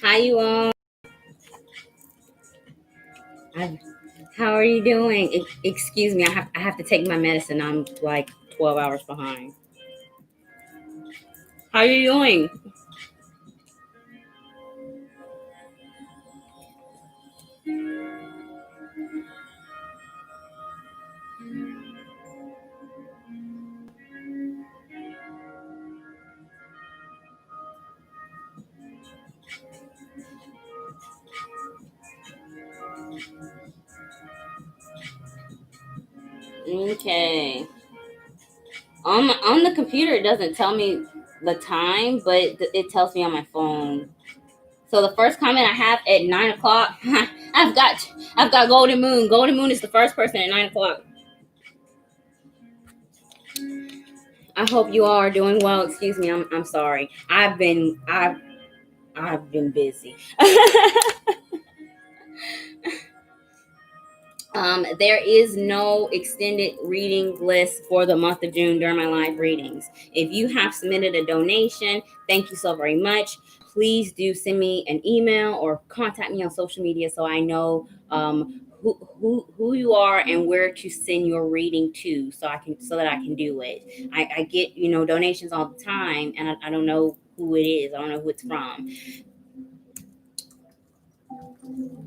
Hi, you all. How are you doing? Excuse me, I have to take my medicine. I'm like 12 hours behind. How are you doing? Okay. On the computer, it doesn't tell me the time, but it tells me on my phone. So the first comment I have at 9 o'clock, I've got Golden Moon. Golden Moon is the first person at 9 o'clock. I hope you all are doing well. Excuse me, I'm sorry. I've been busy. There is no extended reading list for the month of June during my live readings. If you have submitted a donation, thank you so very much. Please do send me an email or contact me on social media so I know who you are and where to send your reading to, so that I can do it. I get donations all the time, and I don't know who it is. I don't know who it's from.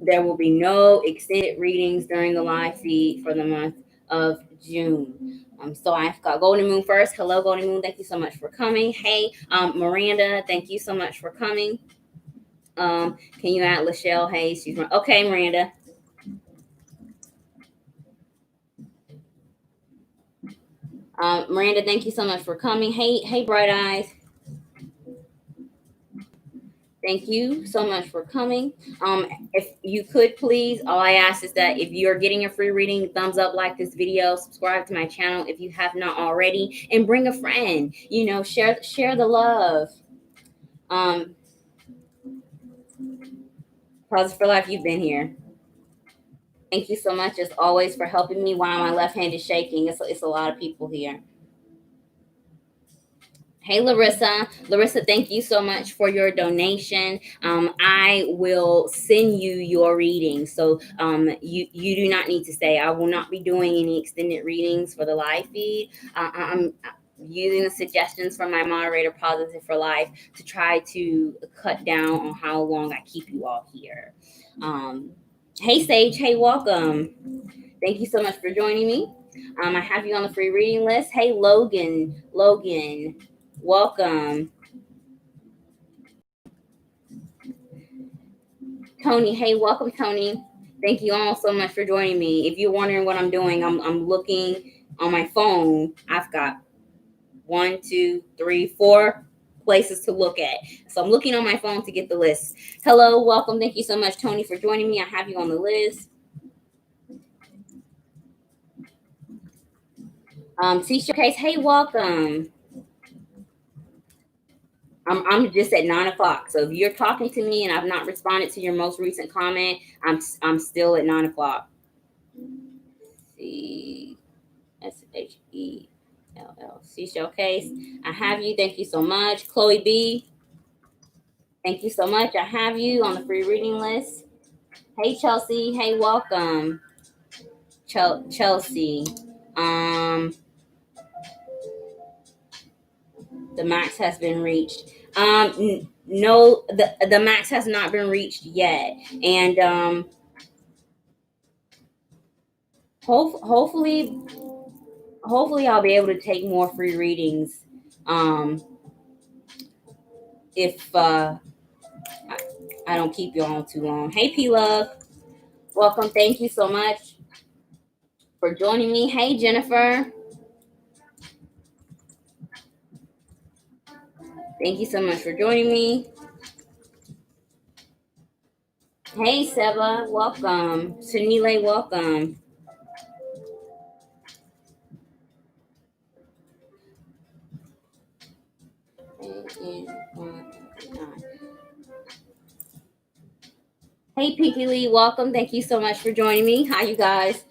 There will be no extended readings during the live feed for the month of June. So I've got Golden Moon first. Hello, Golden Moon. Thank you so much for coming. Hey, Miranda, thank you so much for coming. Can you add Lachelle Hayes? She's okay, Miranda. Miranda, thank you so much for coming. Hey, Bright Eyes. Thank you so much for coming. If you could please, all I ask is that if you're getting a free reading, thumbs up, like this video, subscribe to my channel if you have not already, and bring a friend. Share the love. Pause for Life, you've been here. Thank you so much as always for helping me while my left hand is shaking. It's a lot of people here. Hey, Larissa. Larissa, thank you so much for your donation. I will send you your reading. So you do not need to stay. I will not be doing any extended readings for the live feed. I'm using the suggestions from my moderator, Positive for Life, to try to cut down on how long I keep you all here. Hey, Sage. Hey, welcome. Thank you so much for joining me. I have you on the free reading list. Hey, Logan. Welcome. Tony, hey, welcome, Tony. Thank you all so much for joining me. If you're wondering what I'm doing, I'm looking on my phone. I've got 1, 2, 3, 4 places to look at. So I'm looking on my phone to get the list. Hello, welcome. Thank you so much, Tony, for joining me. I have you on the list. See Showcase, hey, welcome. I'm just at 9 o'clock. So if you're talking to me and I've not responded to your most recent comment, I'm still at 9 o'clock. See SHELL. See Showcase. I have you. Thank you so much. Chloe B. Thank you so much. I have you on the free reading list. Hey Chelsea. Hey, welcome. Chelsea. The max has been reached. No, the max has not been reached yet, and hopefully I'll be able to take more free readings. If I don't keep you on too long. Hey P Love, welcome. Thank you so much for joining me. Hey Jennifer. Thank you so much for joining me. Hey Seba, welcome. Sunile, welcome. Hey Pinky Lee, welcome. Thank you so much for joining me. Hi you guys.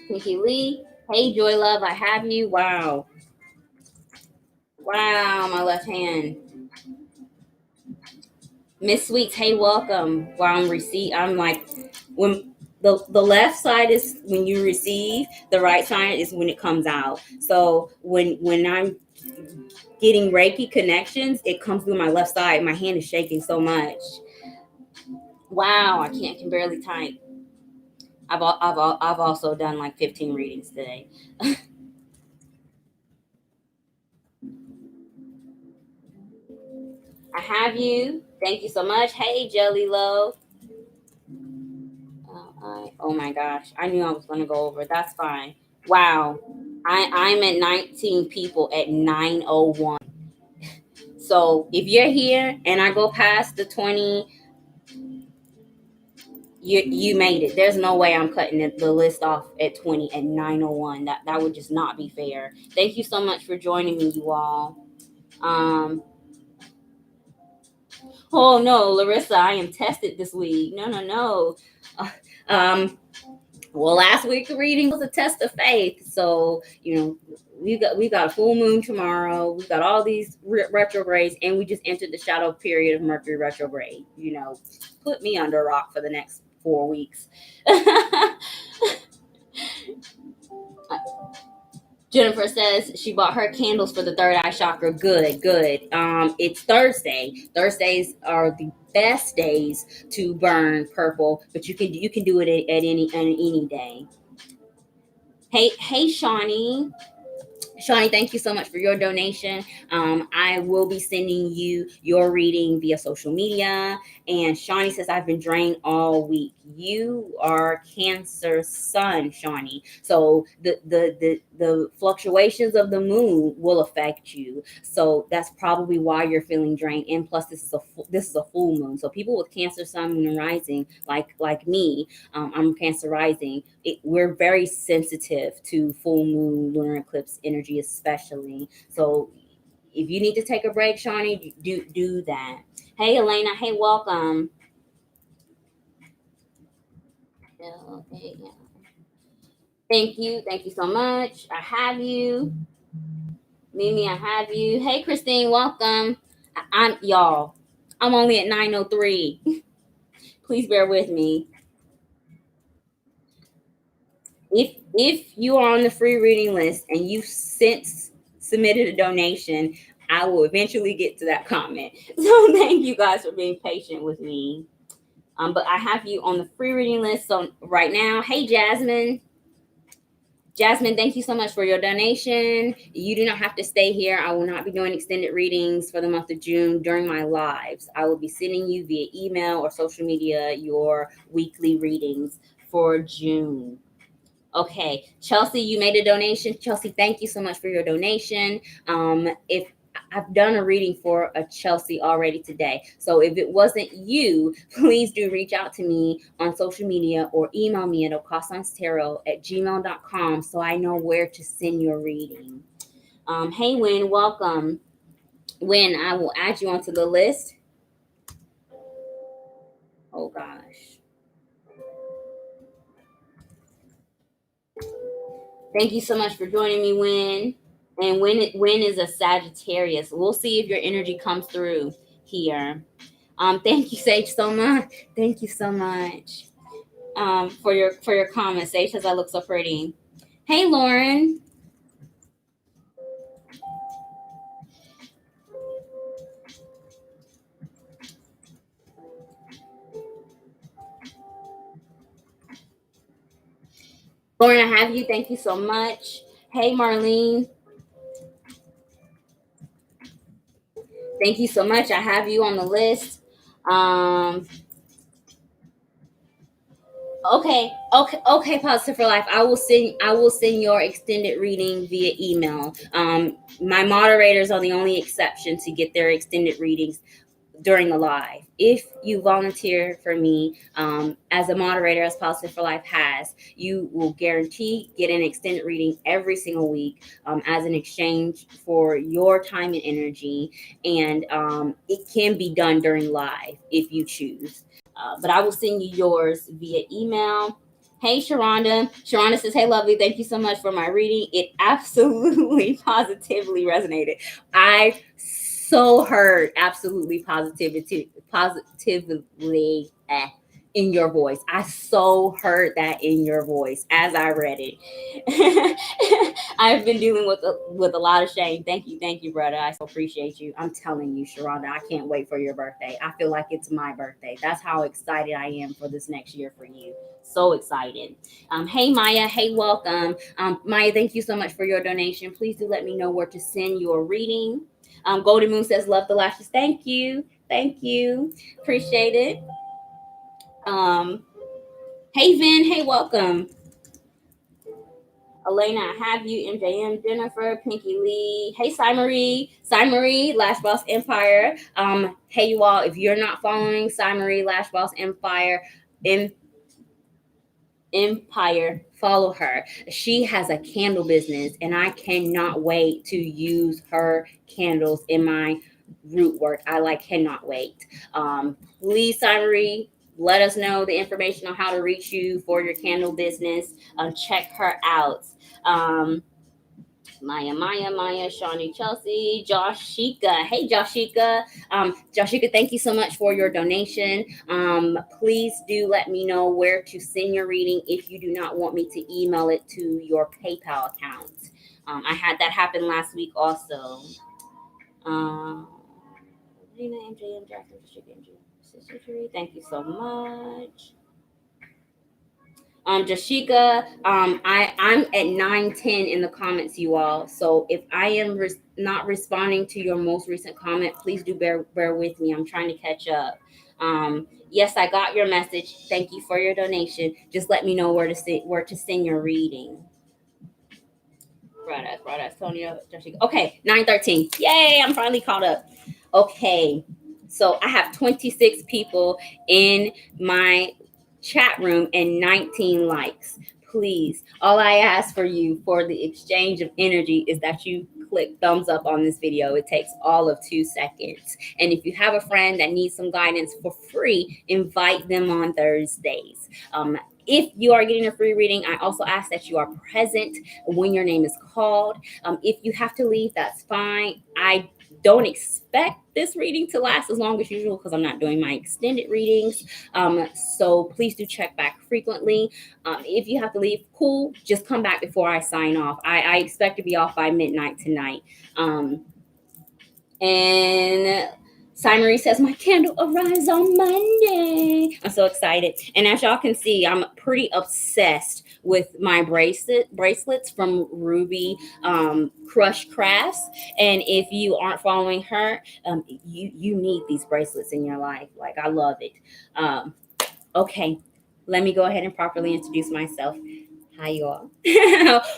Pinky Lee. Hey, Joy Love, I have you. Wow. Wow, my left hand. Miss Sweets, hey, welcome. While I'm like, when the left side is when you receive, the right side is when it comes out. So when I'm getting Reiki connections, it comes through my left side. My hand is shaking so much. Wow, I can barely type. I've also done like 15 readings today. I have you. Thank you so much. Hey, Jelly Love. Oh my gosh, I knew I was going to go over. That's fine. Wow, I'm at 19 people at 9:01. So if you're here and I go past the 20, you made it. There's no way I'm cutting the list off at 20 at 9:01. That would just not be fair. Thank you so much for joining me, you all. Oh no, Larissa, I am tested this week. No. Uh, um, well, last week's reading was a test of faith. So, we got a full moon tomorrow. We've got all these retrogrades, and we just entered the shadow period of Mercury retrograde. Put me under a rock for the next 4 weeks. Jennifer says she bought her candles for the third eye chakra. Good. It's Thursday. Thursdays are the best days to burn purple, but you can do it at any day. Hey, Shawnee, thank you so much for your donation. I will be sending you your reading via social media. And Shawnee says, I've been drained all week. You are Cancer sun, Shawnee. So the fluctuations of the moon will affect you. So that's probably why you're feeling drained. And plus, this is a full moon. So people with Cancer sun, moon, and rising, like me, I'm Cancer rising. We're very sensitive to full moon, lunar eclipse energy, especially. So if you need to take a break, Shawnee, do that. Hey, Elena. Hey, welcome. Okay. Thank you so much. I have you, Mimi. I have you. Hey, Christine. Welcome. I'm y'all. I'm only at 9:03. Please bear with me. If you are on the free reading list and you've since submitted a donation, I will eventually get to that comment. So thank you guys for being patient with me. But I have you on the free reading list. So right now, hey Jasmine. Jasmine, thank you so much for your donation. You do not have to stay here. I will not be doing extended readings for the month of June during my lives. I will be sending you via email or social media your weekly readings for June. Okay, Chelsea, you made a donation. Chelsea, thank you so much for your donation. If I've done a reading for a Chelsea already today. So if it wasn't you, please do reach out to me on social media or email me at okaasanstarot@gmail.com so I know where to send your reading. Hey, Wynn, welcome. Wynn, I will add you onto the list. Oh, gosh. Thank you so much for joining me, Wynn. And when is a Sagittarius? We'll see if your energy comes through here. Thank you, Sage, so much. Thank you so much for your comments. Sage says I look so pretty. Hey, Lauren. Lauren, I have you. Thank you so much. Hey, Marlene. Thank you so much. I have you on the list. Okay, Positive for Life. I will send your extended reading via email. My moderators are the only exception to get their extended readings during the live. If you volunteer for me as a moderator, as Positive for Life has, you will guarantee get an extended reading every single week as an exchange for your time and energy. And it can be done during live if you choose. But I will send you yours via email. Hey, Sharonda. Sharonda says, hey, lovely. Thank you so much for my reading. It absolutely positively resonated. I so heard absolutely positively in your voice. I so heard that in your voice as I read it. I've been dealing with a lot of shame. Thank you, brother. I so appreciate you. I'm telling you, Sharonda, I can't wait for your birthday. I feel like it's my birthday. That's how excited I am for this next year for you. So excited. Hey, Maya. Hey, welcome. Maya, thank you so much for your donation. Please do let me know where to send your reading. Golden Moon says, love the lashes. Thank you. Thank you. Appreciate it. Hey, Vin. Hey, welcome. Elena, I have you. MJM, Jennifer, Pinky Lee. Hey, Cy Marie, Lash Boss Empire. Hey, you all, if you're not following Cy Marie, Lash Boss Empire, follow her. She has a candle business, and I cannot wait to use her candles in my root work. I cannot wait. Please, Cy Marie, let us know the information on how to reach you for your candle business. Check her out. Maya, Shawnee, Chelsea, Joshika. Hey, Joshika. Joshika, thank you so much for your donation. Please do let me know where to send your reading if you do not want me to email it to your PayPal account. I had that happen last week also. Thank you so much. Jashika, I'm at 9:10 in the comments, you all. So if I am not responding to your most recent comment, please do bear with me. I'm trying to catch up. Yes, I got your message. Thank you for your donation. Just let me know where to send your reading. Right, Sonia, Jashika. Okay, 9:13. Yay! I'm finally caught up. Okay, so I have 26 people in my chat room and 19 likes. Please, all I ask for you for the exchange of energy is that you click thumbs up on this video. It takes all of 2 seconds. And if you have a friend that needs some guidance for free, invite them on Thursdays. If you are getting a free reading, I also ask that you are present when your name is called. If you have to leave, that's fine. I don't expect this reading to last as long as usual because I'm not doing my extended readings. So please do check back frequently. If you have to leave, cool. Just come back before I sign off. I expect to be off by midnight tonight. And Cy Marie says, my candle arrives on Monday. I'm so excited. And as y'all can see, I'm pretty obsessed with my bracelets from Ruby Crush Crafts. And if you aren't following her, you need these bracelets in your life. Like, I love it. Okay, let me go ahead and properly introduce myself. Hi, you all.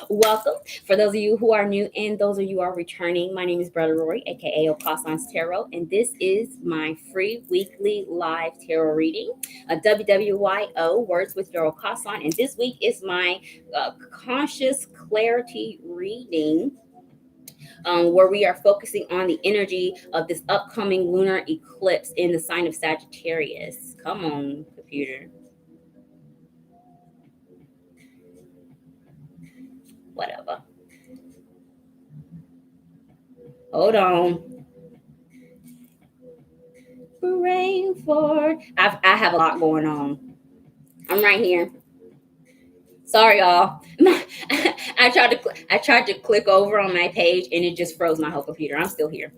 Welcome. For those of you who are new and those of you who are returning, my name is Brother Rory, aka okaasanstarot, and this is my free weekly live tarot reading, a WWYO, Words with Your Okaasan, and this week is my conscious clarity reading, where we are focusing on the energy of this upcoming lunar eclipse in the sign of Sagittarius. Come on, computer. Whatever. Hold on. Rainford. I have a lot going on. I'm right here. Sorry, y'all. I tried to click over on my page and it just froze my whole computer. I'm still here.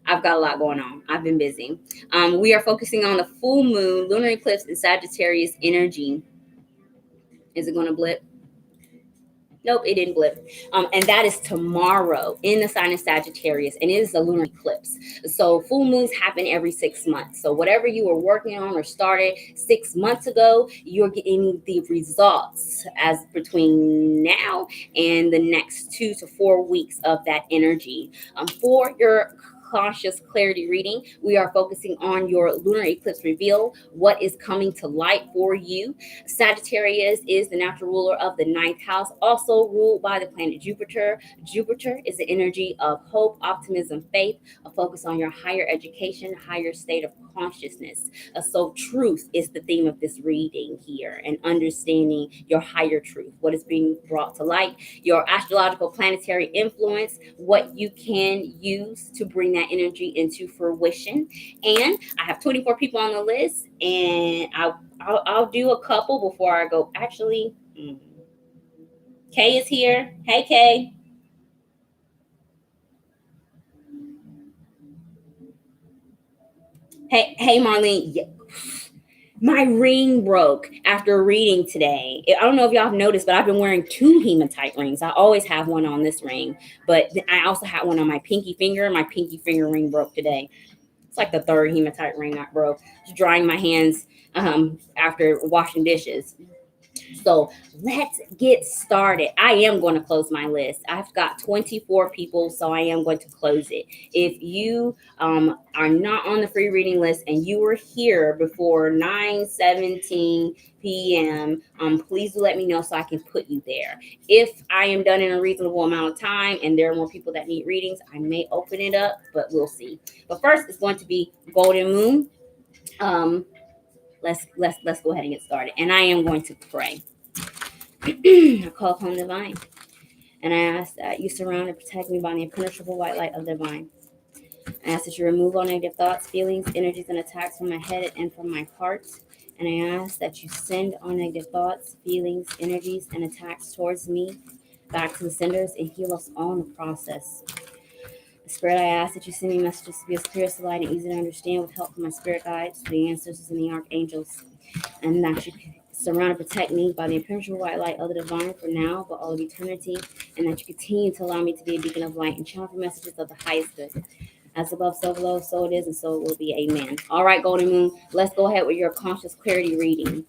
I've got a lot going on. I've been busy. We are focusing on the full moon, lunar eclipse, and Sagittarius energy. Is it going to blip? Nope, it didn't blip. And that is tomorrow in the sign of Sagittarius, and it is a lunar eclipse. So full moons happen every 6 months. So whatever you were working on or started 6 months ago, you're getting the results as between now and the next 2 to 4 weeks of that energy. For your conscious clarity reading, we are focusing on your lunar eclipse reveal, what is coming to light for you. Sagittarius is the natural ruler of the 9th house, also ruled by the planet Jupiter. Jupiter is the energy of hope, optimism, faith, a focus on your higher education, higher state of consciousness. So truth is the theme of this reading here, and understanding your higher truth, what is being brought to light, your astrological planetary influence, what you can use to bring that energy into fruition. And I have 24 people on the list, and I'll do a couple before I go. Actually, Kay is here. Hey, Kay. Hey, Marlene. My ring broke after reading today. I don't know if y'all have noticed, but I've been wearing 2 hematite rings. I always have one on this ring, but I also had one on my pinky finger. My pinky finger ring broke today. It's like the 3rd hematite ring that broke. Just drying my hands after washing dishes. So let's get started. I am going to close my list. I've got 24 people, so I am going to close it. If you are not on the free reading list and you were here before 9:17 p.m., please do let me know so I can put you there. If I am done in a reasonable amount of time and there are more people that need readings, I may open it up, but we'll see. But first, it's going to be Golden Moon. Let's go ahead and get started. And I am going to pray. I call upon divine, and I ask that you surround and protect me by the impenetrable white light of divine. I ask that you remove all negative thoughts, feelings, energies, and attacks from my head and from my heart. And I ask that you send all negative thoughts, feelings, energies, and attacks towards me back to the senders and heal us all in the process. Spirit, I ask that you send me messages to be as clear as the light and easy to understand with help from my spirit guides, the ancestors, and the archangels. And that you surround and protect me by the impenetrable white light of the divine for now, but all of eternity. And that you continue to allow me to be a beacon of light and channel for messages of the highest good. As above, so below, so it is, and so it will be. Amen. All right, Golden Moon, let's go ahead with your conscious clarity reading.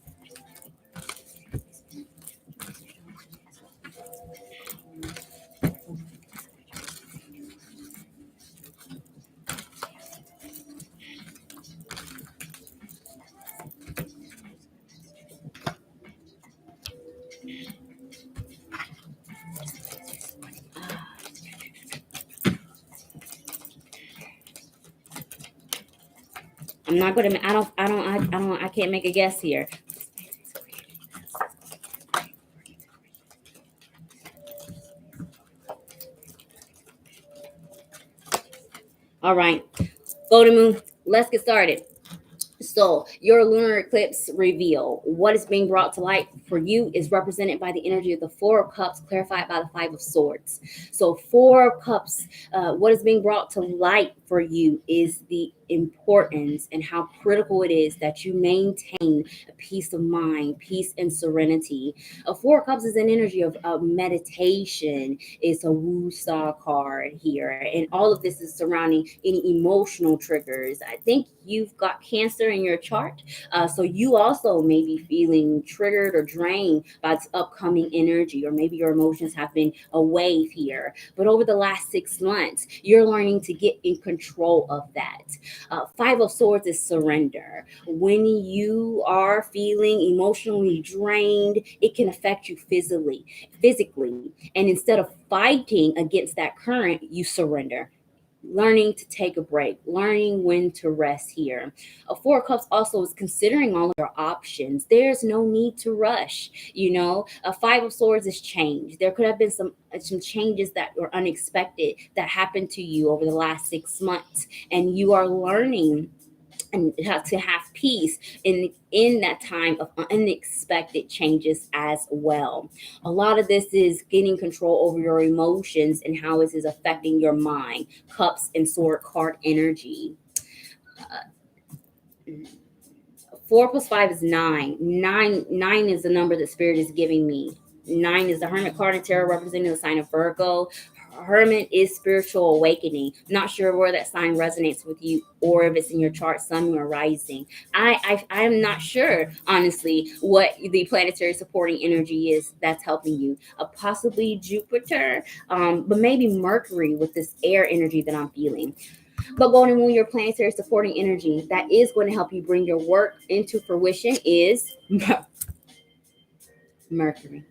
I'm not gonna. I can't make a guess here. All right, Golden Moon, let's get started. So your lunar eclipse reveal, what is being brought to light for you is represented by the energy of the 4 of Cups, clarified by the 5 of Swords. So 4 of Cups, what is being brought to light for you is the importance and how critical it is that you maintain a peace of mind, peace and serenity. A 4 of Cups is an energy of meditation. It's a Wusa card here, and all of this is surrounding any emotional triggers. I think you've got Cancer in your chart, so you also may be feeling triggered or drained by this upcoming energy, or maybe your emotions have been a wave here. But over the last 6 months, you're learning to get in control of that. 5 of Swords is surrender. When you are feeling emotionally drained, it can affect you physically. And instead of fighting against that current, you surrender. Learning to take a break, learning when to rest here. A 4 of Cups also is considering all of your options. There's no need to rush. A 5 of Swords is change. There could have been some changes that were unexpected that happened to you over the last 6 months, and you are learning and to have peace in that time of unexpected changes as well. A lot of this is getting control over your emotions and how it is affecting your mind. Cups and Sword card energy. 4 plus 5 is 9. Nine is the number that Spirit is giving me. 9 is the Hermit card in tarot, representing the sign of Virgo. Hermit is spiritual awakening. Not sure where that sign resonates with you, or if it's in your chart, sun, or rising. I am not sure, honestly, what the planetary supporting energy is that's helping you. Possibly Jupiter, but maybe Mercury with this air energy that I'm feeling. But Golden Moon, your planetary supporting energy that is going to help you bring your work into fruition is Mercury.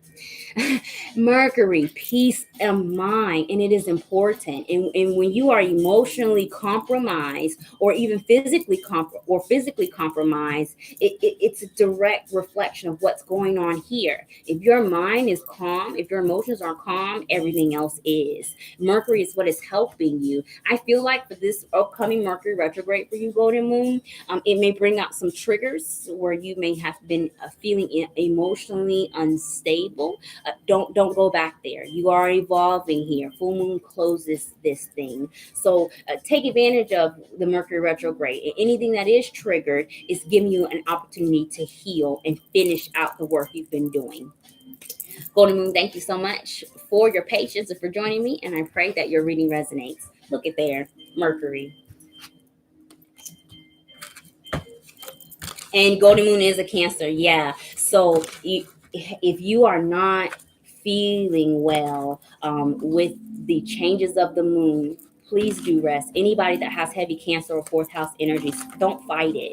Mercury, peace of mind, and it is important. And when you are emotionally compromised, or even physically compromised, it's a direct reflection of what's going on here. If your mind is calm, if your emotions are calm, everything else is. Mercury is what is helping you. I feel like for this upcoming Mercury retrograde for you, Golden Moon, it may bring out some triggers where you may have been feeling emotionally unstable. Don't go back there. You are evolving here. Full moon closes this thing. So take advantage of the Mercury retrograde. And anything that is triggered is giving you an opportunity to heal and finish out the work you've been doing. Golden Moon, thank you so much for your patience and for joining me. And I pray that your reading resonates. Look at there, Mercury. And Golden Moon is a Cancer. Yeah. So if you are not feeling well with the changes of the moon, please do rest. Anybody that has heavy Cancer or fourth house energies, don't fight it.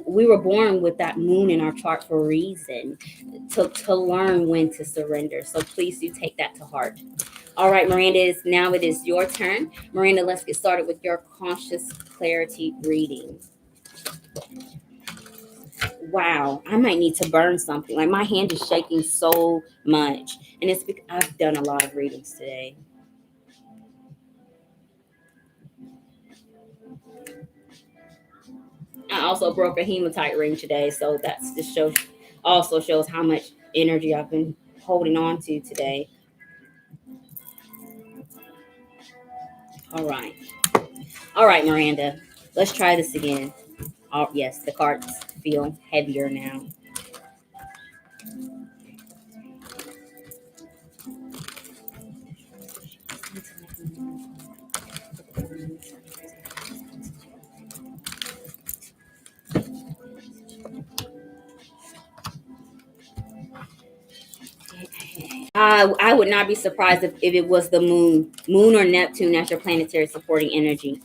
We were born with that moon in our chart for a reason, to learn when to surrender. So please do take that to heart. All right, Miranda, now it is your turn. Miranda, let's get started with your conscious clarity reading. Wow, I might need to burn something. Like, my hand is shaking so much. And it's because I've done a lot of readings today. I also broke a hematite ring today. So that's just also shows how much energy I've been holding on to today. All right. All right, Miranda. Let's try this again. Oh, yes, the cards feel heavier now. I would not be surprised if it was the moon or Neptune as your planetary supporting energy.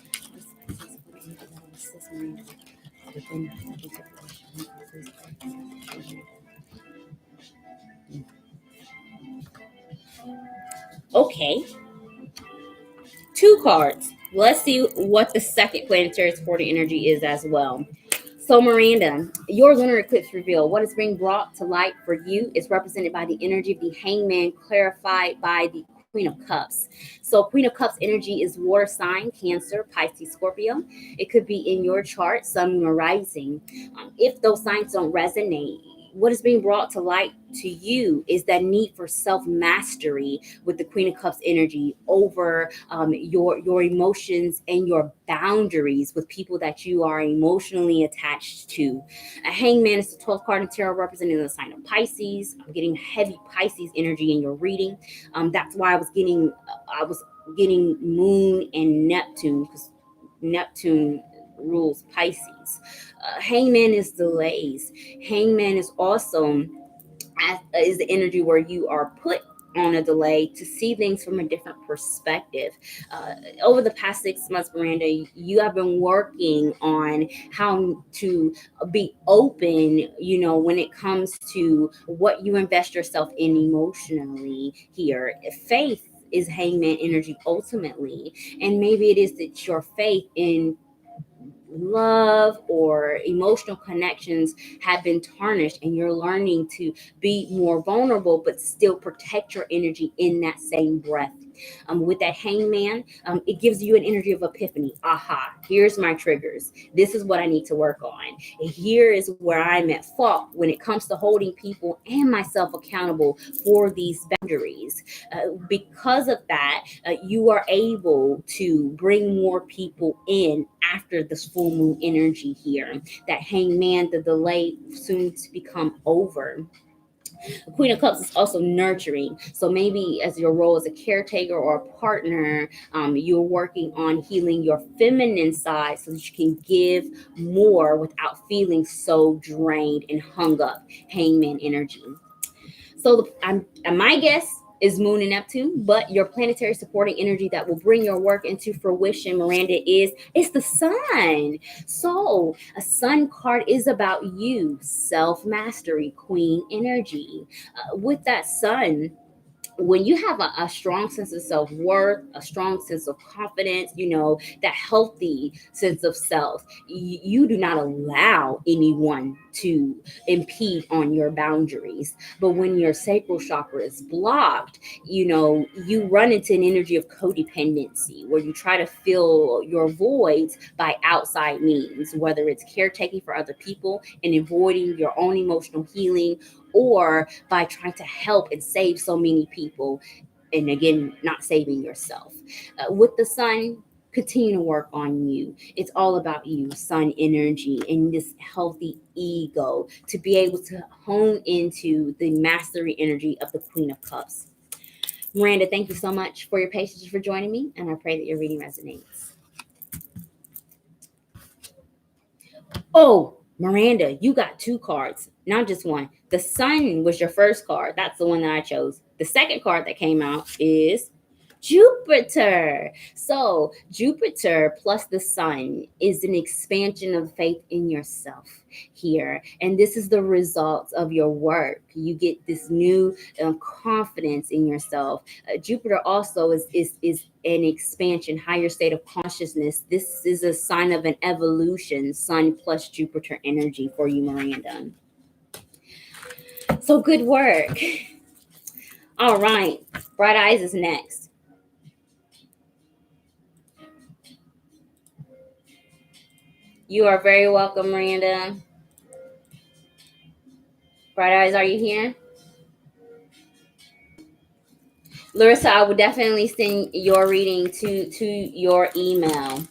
Okay, two cards. Let's see what the second planetary supporting energy is as well. So, Miranda, your lunar eclipse reveal, what is being brought to light for you is represented by the energy of the hangman, clarified by the Queen of Cups. So, Queen of Cups energy is water sign, Cancer, Pisces, Scorpio. It could be in your chart, Sun, Moon, or Rising. If those signs don't resonate, what is being brought to light to you is that need for self-mastery with the Queen of Cups energy over your emotions and your boundaries with people that you are emotionally attached to. A hangman is the 12th card in tarot, representing the sign of Pisces. I'm getting heavy Pisces energy in your reading. That's why I was getting Moon and Neptune, because Neptune rules Pisces. Hangman is delays. Hangman is also is the energy where you are put on a delay to see things from a different perspective. Over the past 6 months, Miranda, you have been working on how to be open, when it comes to what you invest yourself in emotionally here. Faith is hangman energy ultimately. And maybe it is that your faith in love or emotional connections have been tarnished, and you're learning to be more vulnerable but still protect your energy in that same breath. With that hangman, it gives you an energy of epiphany. Aha, here's my triggers. This is what I need to work on. And here is where I'm at fault when it comes to holding people and myself accountable for these boundaries. Because of that, you are able to bring more people in after this full moon energy here. That hangman, the delay soon to become over. The Queen of Cups is also nurturing. So maybe as your role as a caretaker or a partner, you're working on healing your feminine side so that you can give more without feeling so drained and hung up. Hangman energy. So my guess, is Moon and Neptune, but your planetary supporting energy that will bring your work into fruition, Miranda, it's the sun. So a sun card is about you, self-mastery, queen energy. With that sun, when you have a strong sense of self-worth, a strong sense of confidence, that healthy sense of self, you do not allow anyone to impede on your boundaries. But when your sacral chakra is blocked, you run into an energy of codependency where you try to fill your voids by outside means, whether it's caretaking for other people and avoiding your own emotional healing, or by trying to help and save so many people, and again, not saving yourself. With the sun, continue to work on you. It's all about you, sun energy, and this healthy ego to be able to hone into the mastery energy of the Queen of Cups. Miranda, thank you so much for your patience, for joining me, and I pray that your reading resonates. Oh, Miranda, you got two cards, not just one. The sun was your first card. That's the one that I chose. The second card that came out is Jupiter. So Jupiter plus the sun is an expansion of faith in yourself here. And this is the result of your work. You get this new confidence in yourself. Jupiter also is an expansion, higher state of consciousness. This is a sign of an evolution, sun plus Jupiter energy for you, Miranda. So good work. All right, Bright Eyes is next. You are very welcome, Miranda. Bright Eyes, are you here? Larissa, I would definitely send your reading to your email.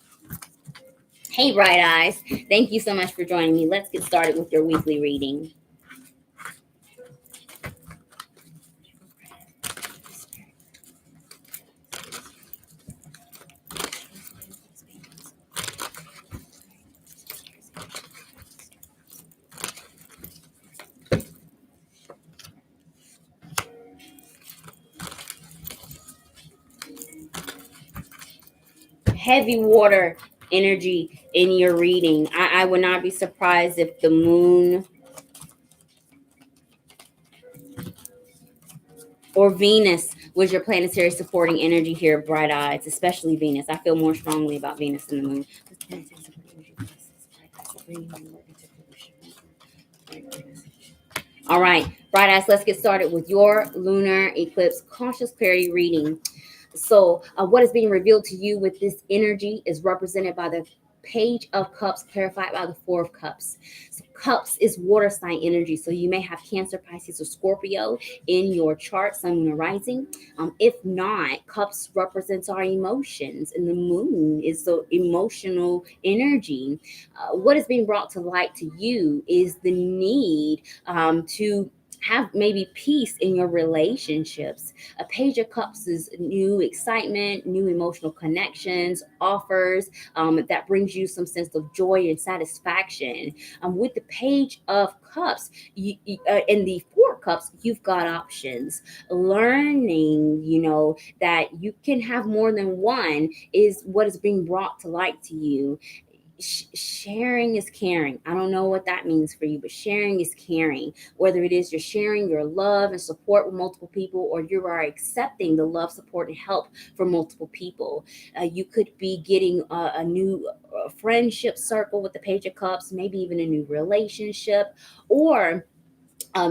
Hey, Bright Eyes. Thank you so much for joining me. Let's get started with your weekly reading. Heavy water energy in your reading. I would not be surprised if the moon or Venus was your planetary supporting energy here, Bright Eyes, especially Venus. I feel more strongly about Venus than the moon. All right, Bright Eyes, let's get started with your lunar eclipse conscious clarity reading. So what is being revealed to you with this energy is represented by the Page of Cups, clarified by the Four of Cups. So Cups is water sign energy. So you may have Cancer, Pisces, or Scorpio in your chart, Sun, Moon, or Rising. If not, Cups represents our emotions, and the moon is the emotional energy. What is being brought to light to you is the need to have maybe peace in your relationships. A Page of Cups is new excitement, new emotional connections, offers that brings you some sense of joy and satisfaction. With the Page of Cups, and the Four Cups, you've got options. Learning, that you can have more than one is what is being brought to light to you. Sharing is caring. I don't know what that means for you, but sharing is caring. Whether it is you're sharing your love and support with multiple people, or you are accepting the love, support, and help from multiple people. You could be getting a new friendship circle with the Page of Cups, maybe even a new relationship, or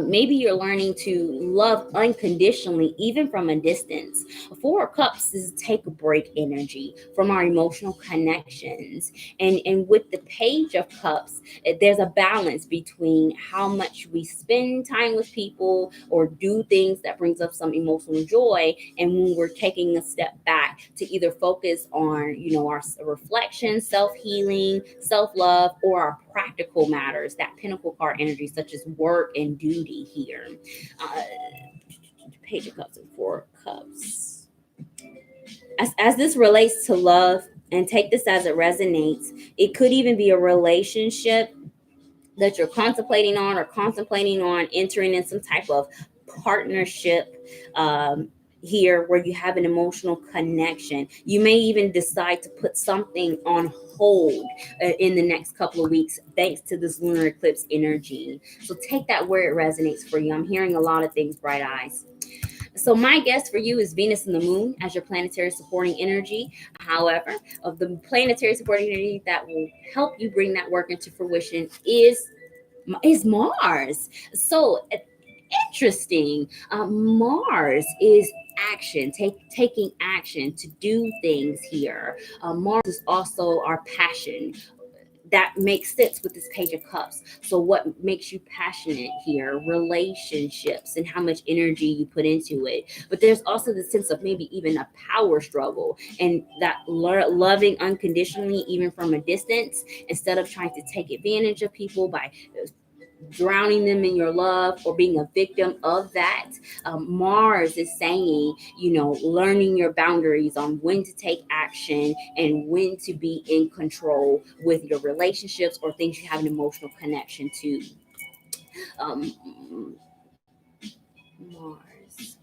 maybe you're learning to love unconditionally, even from a distance. Four of Cups is take a break energy from our emotional connections. And with the Page of Cups, there's a balance between how much we spend time with people or do things that brings up some emotional joy, and when we're taking a step back to either focus on, our reflection, self-healing, self-love, or our practical matters, that Pinnacle card energy, such as work and duty here. Page of Cups and Four of Cups. As this relates to love, and take this as it resonates, it could even be a relationship that you're contemplating on, or contemplating on entering in some type of partnership here where you have an emotional connection. You may even decide to put something on hold in the next couple of weeks, thanks to this lunar eclipse energy. So take that where it resonates for you. I'm hearing a lot of things, bright eyes. So my guess for you is Venus and the Moon as your planetary supporting energy. However, of the planetary supporting energy that will help you bring that work into fruition is Mars. So interesting. Mars is action, taking action to do things here. Mars is also our passion. That makes sense with this Page of Cups. So what makes you passionate here? Relationships and how much energy you put into it. But there's also the sense of maybe even a power struggle, and that loving unconditionally, even from a distance, instead of trying to take advantage of people by drowning them in your love or being a victim of that. Mars is saying, learning your boundaries on when to take action and when to be in control with your relationships or things you have an emotional connection to. um, Mars.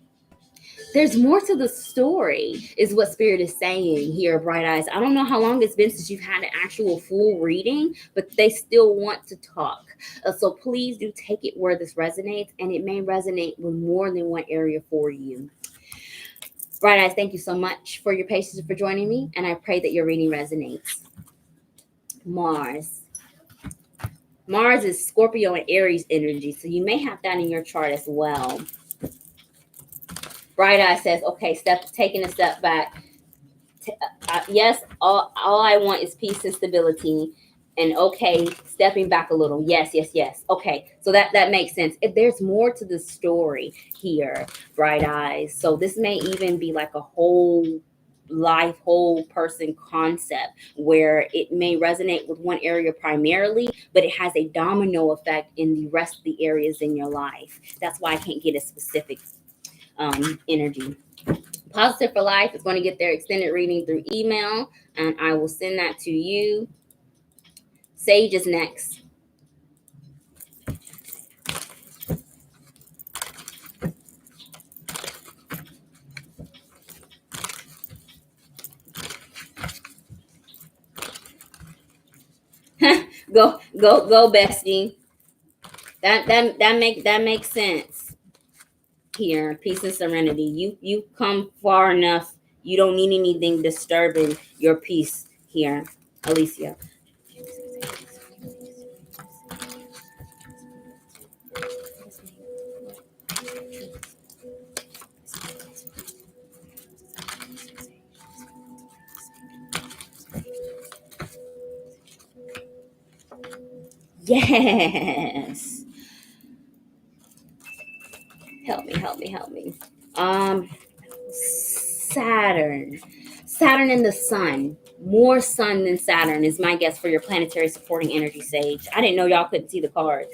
There's more to the story, is what Spirit is saying here, Bright Eyes. I don't know how long it's been since you've had an actual full reading, but they still want to talk. So please do take it where this resonates, and it may resonate with more than one area for you. Bright Eyes, thank you so much for your patience and for joining me, and I pray that your reading resonates. Mars. Mars is Scorpio and Aries energy, so you may have that in your chart as well. Bright Eye says, okay, taking a step back. Yes, all I want is peace and stability. And okay, stepping back a little. Yes, yes, yes. Okay, so that makes sense. If there's more to the story here, Bright Eyes. So this may even be like a whole life, whole person concept where it may resonate with one area primarily, but it has a domino effect in the rest of the areas in your life. That's why I can't get a specific energy. Positive for Life is going to get their extended reading through email, and I will send that to you. Sage is next. go, bestie. That makes sense. Here, peace and serenity. You come far enough. You don't need anything disturbing your peace here, Alicia. Yes. Help me. Saturn. Saturn and the sun. More sun than Saturn is my guess for your planetary supporting energy, Sage. I didn't know y'all couldn't see the cards.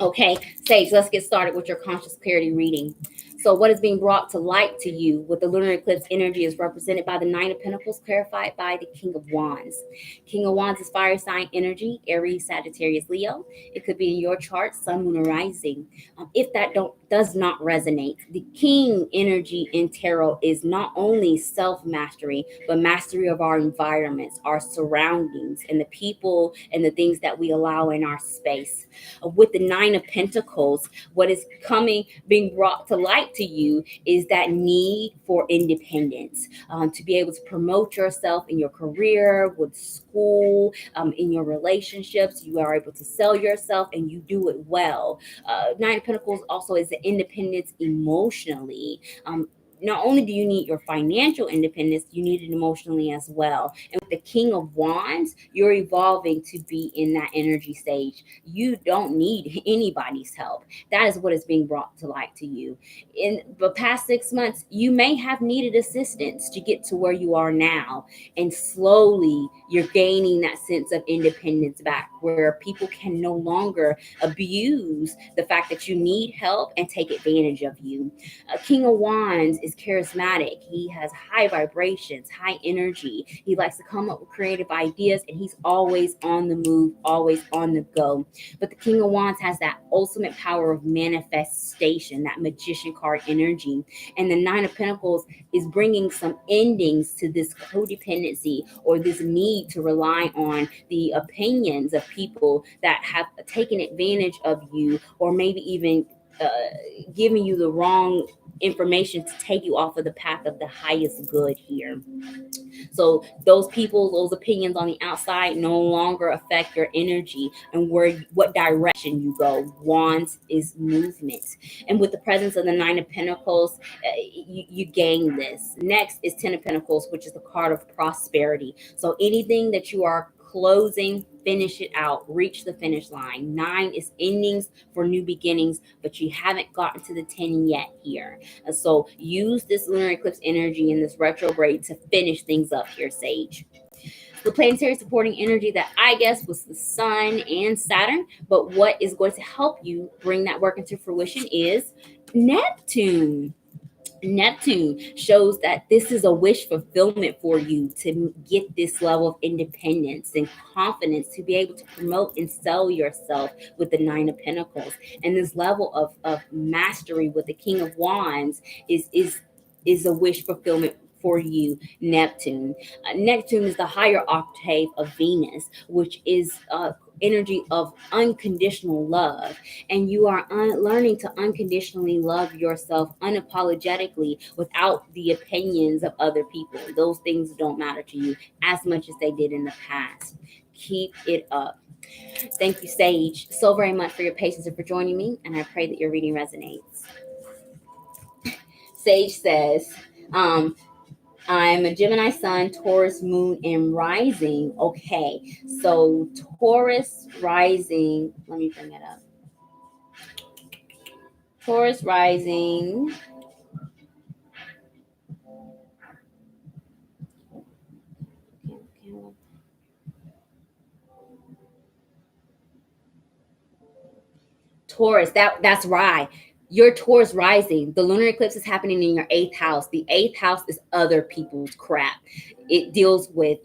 Okay, Sage, let's get started with your conscious clarity reading. So what is being brought to light to you with the lunar eclipse energy is represented by the Nine of Pentacles, clarified by the King of Wands. King of Wands is fire sign energy, Aries, Sagittarius, Leo. It could be in your chart, Sun, Moon, or Rising. If that does not resonate, the King energy in tarot is not only self-mastery, but mastery of our environments, our surroundings, and the people and the things that we allow in our space. With the Nine of Pentacles, what is being brought to light to you is that need for independence, to be able to promote yourself in your career, with school, in your relationships. You are able to sell yourself and you do it well. Nine of Pentacles also is the independence emotionally. Not only do you need your financial independence, you need it emotionally as well. And with the King of Wands, you're evolving to be in that energy stage. You don't need anybody's help. That is what is being brought to light to you. In the past 6 months, you may have needed assistance to get to where you are now. And slowly, you're gaining that sense of independence back, where people can no longer abuse the fact that you need help and take advantage of you. King of Wands is is charismatic. He has high vibrations, high energy. He likes to come up with creative ideas, and he's always on the move, always on the go. But the King of Wands has that ultimate power of manifestation, that magician card energy. And the Nine of Pentacles is bringing some endings to this codependency, or this need to rely on the opinions of people that have taken advantage of you, or maybe even giving you the wrong information to take you off of the path of the highest good here. So those people, those opinions on the outside no longer affect your energy and what direction you go. Wands is movement. And with the presence of the Nine of Pentacles, you gain this. Next is Ten of Pentacles, which is the card of prosperity. So anything that you are closing, finish it out, reach the finish line. 9 is endings for new beginnings, but you haven't gotten to the 10 yet here. And so use this lunar eclipse energy in this retrograde to finish things up here, Sage. The planetary supporting energy that I guess was the Sun and Saturn, but what is going to help you bring that work into fruition is Neptune. Neptune shows that this is a wish fulfillment for you to get this level of independence and confidence to be able to promote and sell yourself with the Nine of Pentacles. And this level of mastery with the King of Wands is a wish fulfillment for you, Neptune. Neptune is the higher octave of Venus, which is energy of unconditional love. And you are learning to unconditionally love yourself unapologetically without the opinions of other people. Those things don't matter to you as much as they did in the past. Keep it up. Thank you, Sage, so very much for your patience and for joining me. And I pray that your reading resonates. Sage says, I'm a Gemini sun, Taurus moon, and rising. Okay, so Taurus rising, let me bring it up. Taurus rising. Taurus, that's right. Your Taurus rising, the lunar eclipse is happening in your 8th house. The 8th house is other people's crap. It deals with,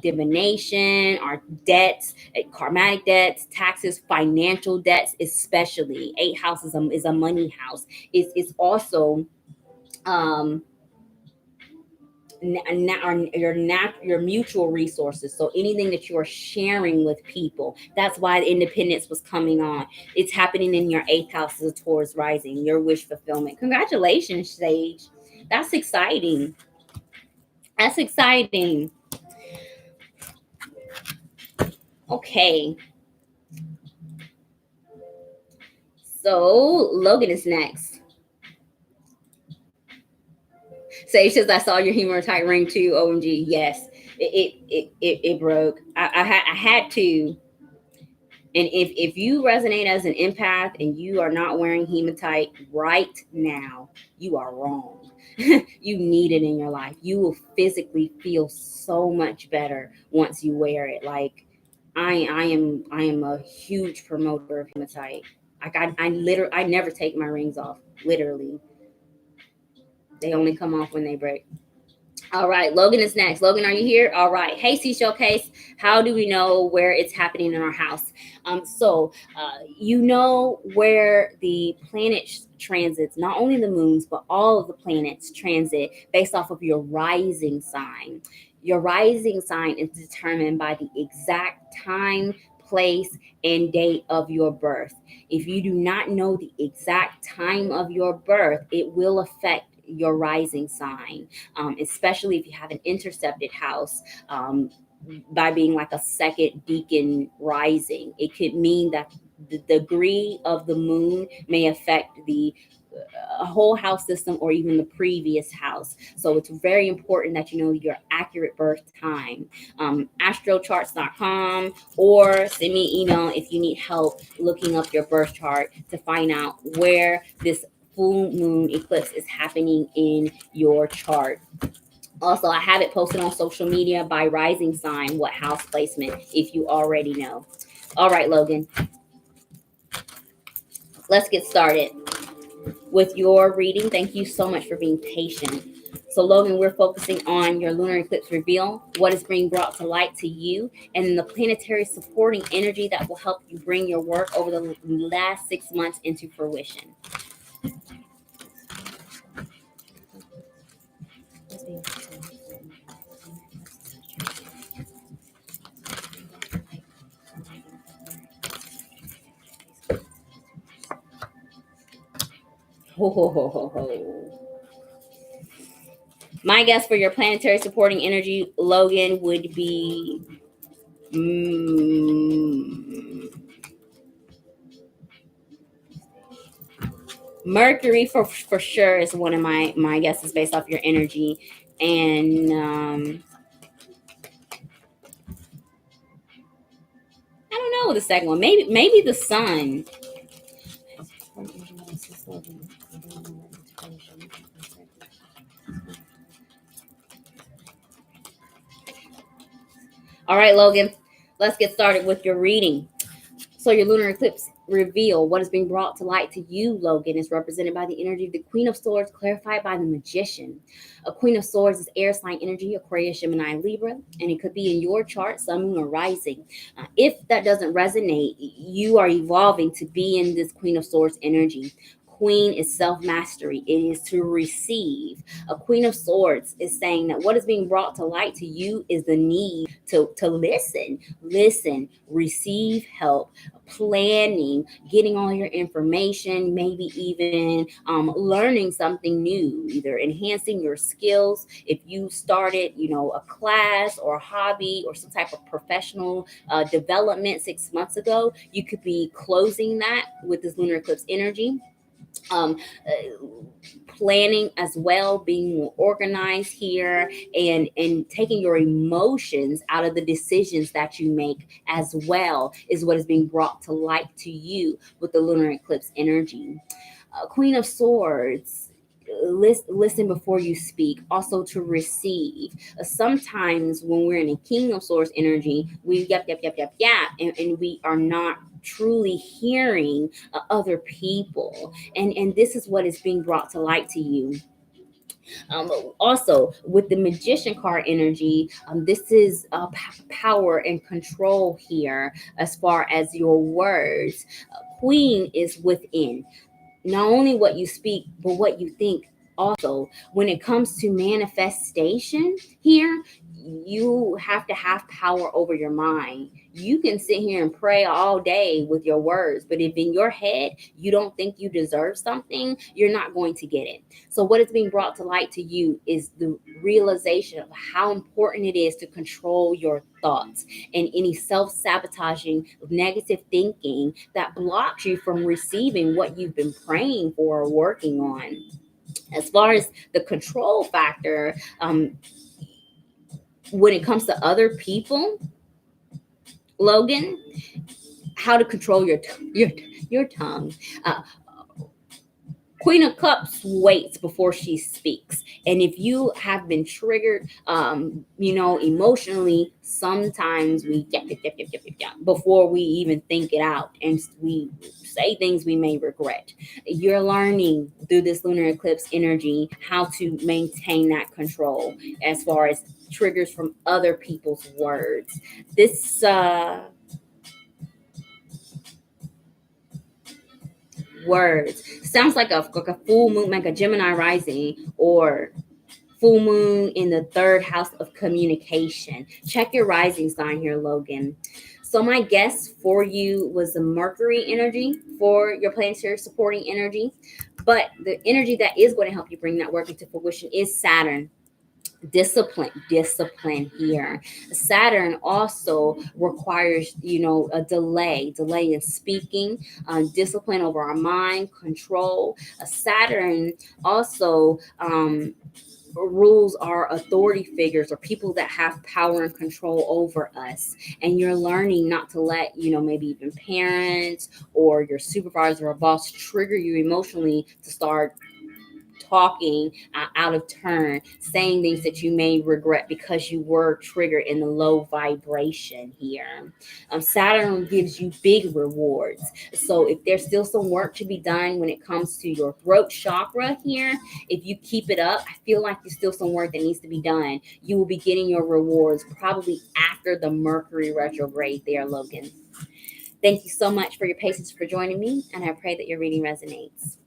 divination, our debts, karmatic debts, taxes, financial debts, especially. 8th house is a money house. It's also your mutual resources. So anything that you are sharing with people, that's why the independence was coming on. It's happening in your 8th house as a Taurus rising, your wish fulfillment. Congratulations, Sage. That's exciting. That's exciting. Okay. So Logan is next. Sage says, I saw your hematite ring too. OMG. Yes, it broke. I had to. And if you resonate as an empath and you are not wearing hematite right now, you are wrong. You need it in your life. You will physically feel so much better once you wear it. Like I am a huge promoter of hematite. Like I never take my rings off. Literally, they only come off when they break. All right, Logan is next. Logan, are you here? All right. Hey, Seashell Case. How do we know where it's happening in our house? So you know where the planets transits, not only the moons, but all of the planets transit based off of your rising sign. Your rising sign is determined by the exact time, place, and date of your birth. If you do not know the exact time of your birth, it will affect your rising sign, especially if you have an intercepted house, by being like a second deacon rising. It could mean that the degree of the moon may affect the whole house system or even the previous house. So it's very important that you know your accurate birth time. Astrocharts.com, or send me an email if you need help looking up your birth chart to find out where this full moon eclipse is happening in your chart. Also, I have it posted on social media by rising sign, what house placement, if you already know. All right, Logan, let's get started. with your reading. Thank you so much for being patient. So, Logan, we're focusing on your lunar eclipse reveal, what is being brought to light to you, and the planetary supporting energy that will help you bring your work over the last 6 months into fruition. Ho, ho, ho, ho, ho. My guess for your planetary supporting energy, Logan, would be Mercury for sure is one of my guesses based off your energy. And I don't know the second one. Maybe the sun. All right, Logan, let's get started with your reading. So your lunar eclipse reveal, what is being brought to light to you, Logan, is represented by the energy of the Queen of Swords, clarified by the Magician. A Queen of Swords is air sign energy, Aquarius, Gemini, Libra, and it could be in your chart, Sun, Moon, or Rising. If that doesn't resonate, you are evolving to be in this Queen of Swords energy. Queen is self-mastery. It is to receive. A Queen of Swords is saying that what is being brought to light to you is the need to listen, receive help, planning, getting all your information, maybe even learning something new, either enhancing your skills. If you started, a class or a hobby or some type of professional development 6 months ago, you could be closing that with this lunar eclipse energy. um, uh, Planning as well, being more organized here, and taking your emotions out of the decisions that you make as well is what is being brought to light to you with the lunar eclipse energy. Queen of Swords, listen before you speak, also to receive. Sometimes when we're in a King of Swords energy, we yap, and we are not truly hearing other people, and this is what is being brought to light to you. Also, with the Magician card energy, this is power and control here as far as your words. Queen is within, not only what you speak, but what you think. Also, when it comes to manifestation here, you have to have power over your mind. You can sit here and pray all day with your words, but if in your head you don't think you deserve something, you're not going to get it. So what is being brought to light to you is the realization of how important it is to control your thoughts and any self-sabotaging negative thinking that blocks you from receiving what you've been praying for or working on. As far as the control factor, when it comes to other people, Logan, how to control your tongue. Queen of Cups waits before she speaks. And if you have been triggered, emotionally, sometimes we before we even think it out, and we say things we may regret. You're learning through this lunar eclipse energy how to maintain that control as far as triggers from other people's words. This words sounds like a full moon, like a Gemini rising, or full moon in the third house of communication. Check your rising sign here, Logan. So my guess for you was the Mercury energy for your planetary supporting energy, but the energy that is going to help you bring that work into fruition is Saturn. Discipline here. Saturn also requires a delay in speaking, discipline over our mind, control. Saturn also rules our authority figures or people that have power and control over us, and you're learning not to let maybe even parents or your supervisor or boss trigger you emotionally to start talking out of turn, saying things that you may regret because you were triggered in the low vibration here. Saturn gives you big rewards. So if there's still some work to be done when it comes to your throat chakra here, if you keep it up, I feel like there's still some work that needs to be done. You will be getting your rewards probably after the Mercury retrograde there, Logan. Thank you so much for your patience for joining me, and I pray that your reading resonates.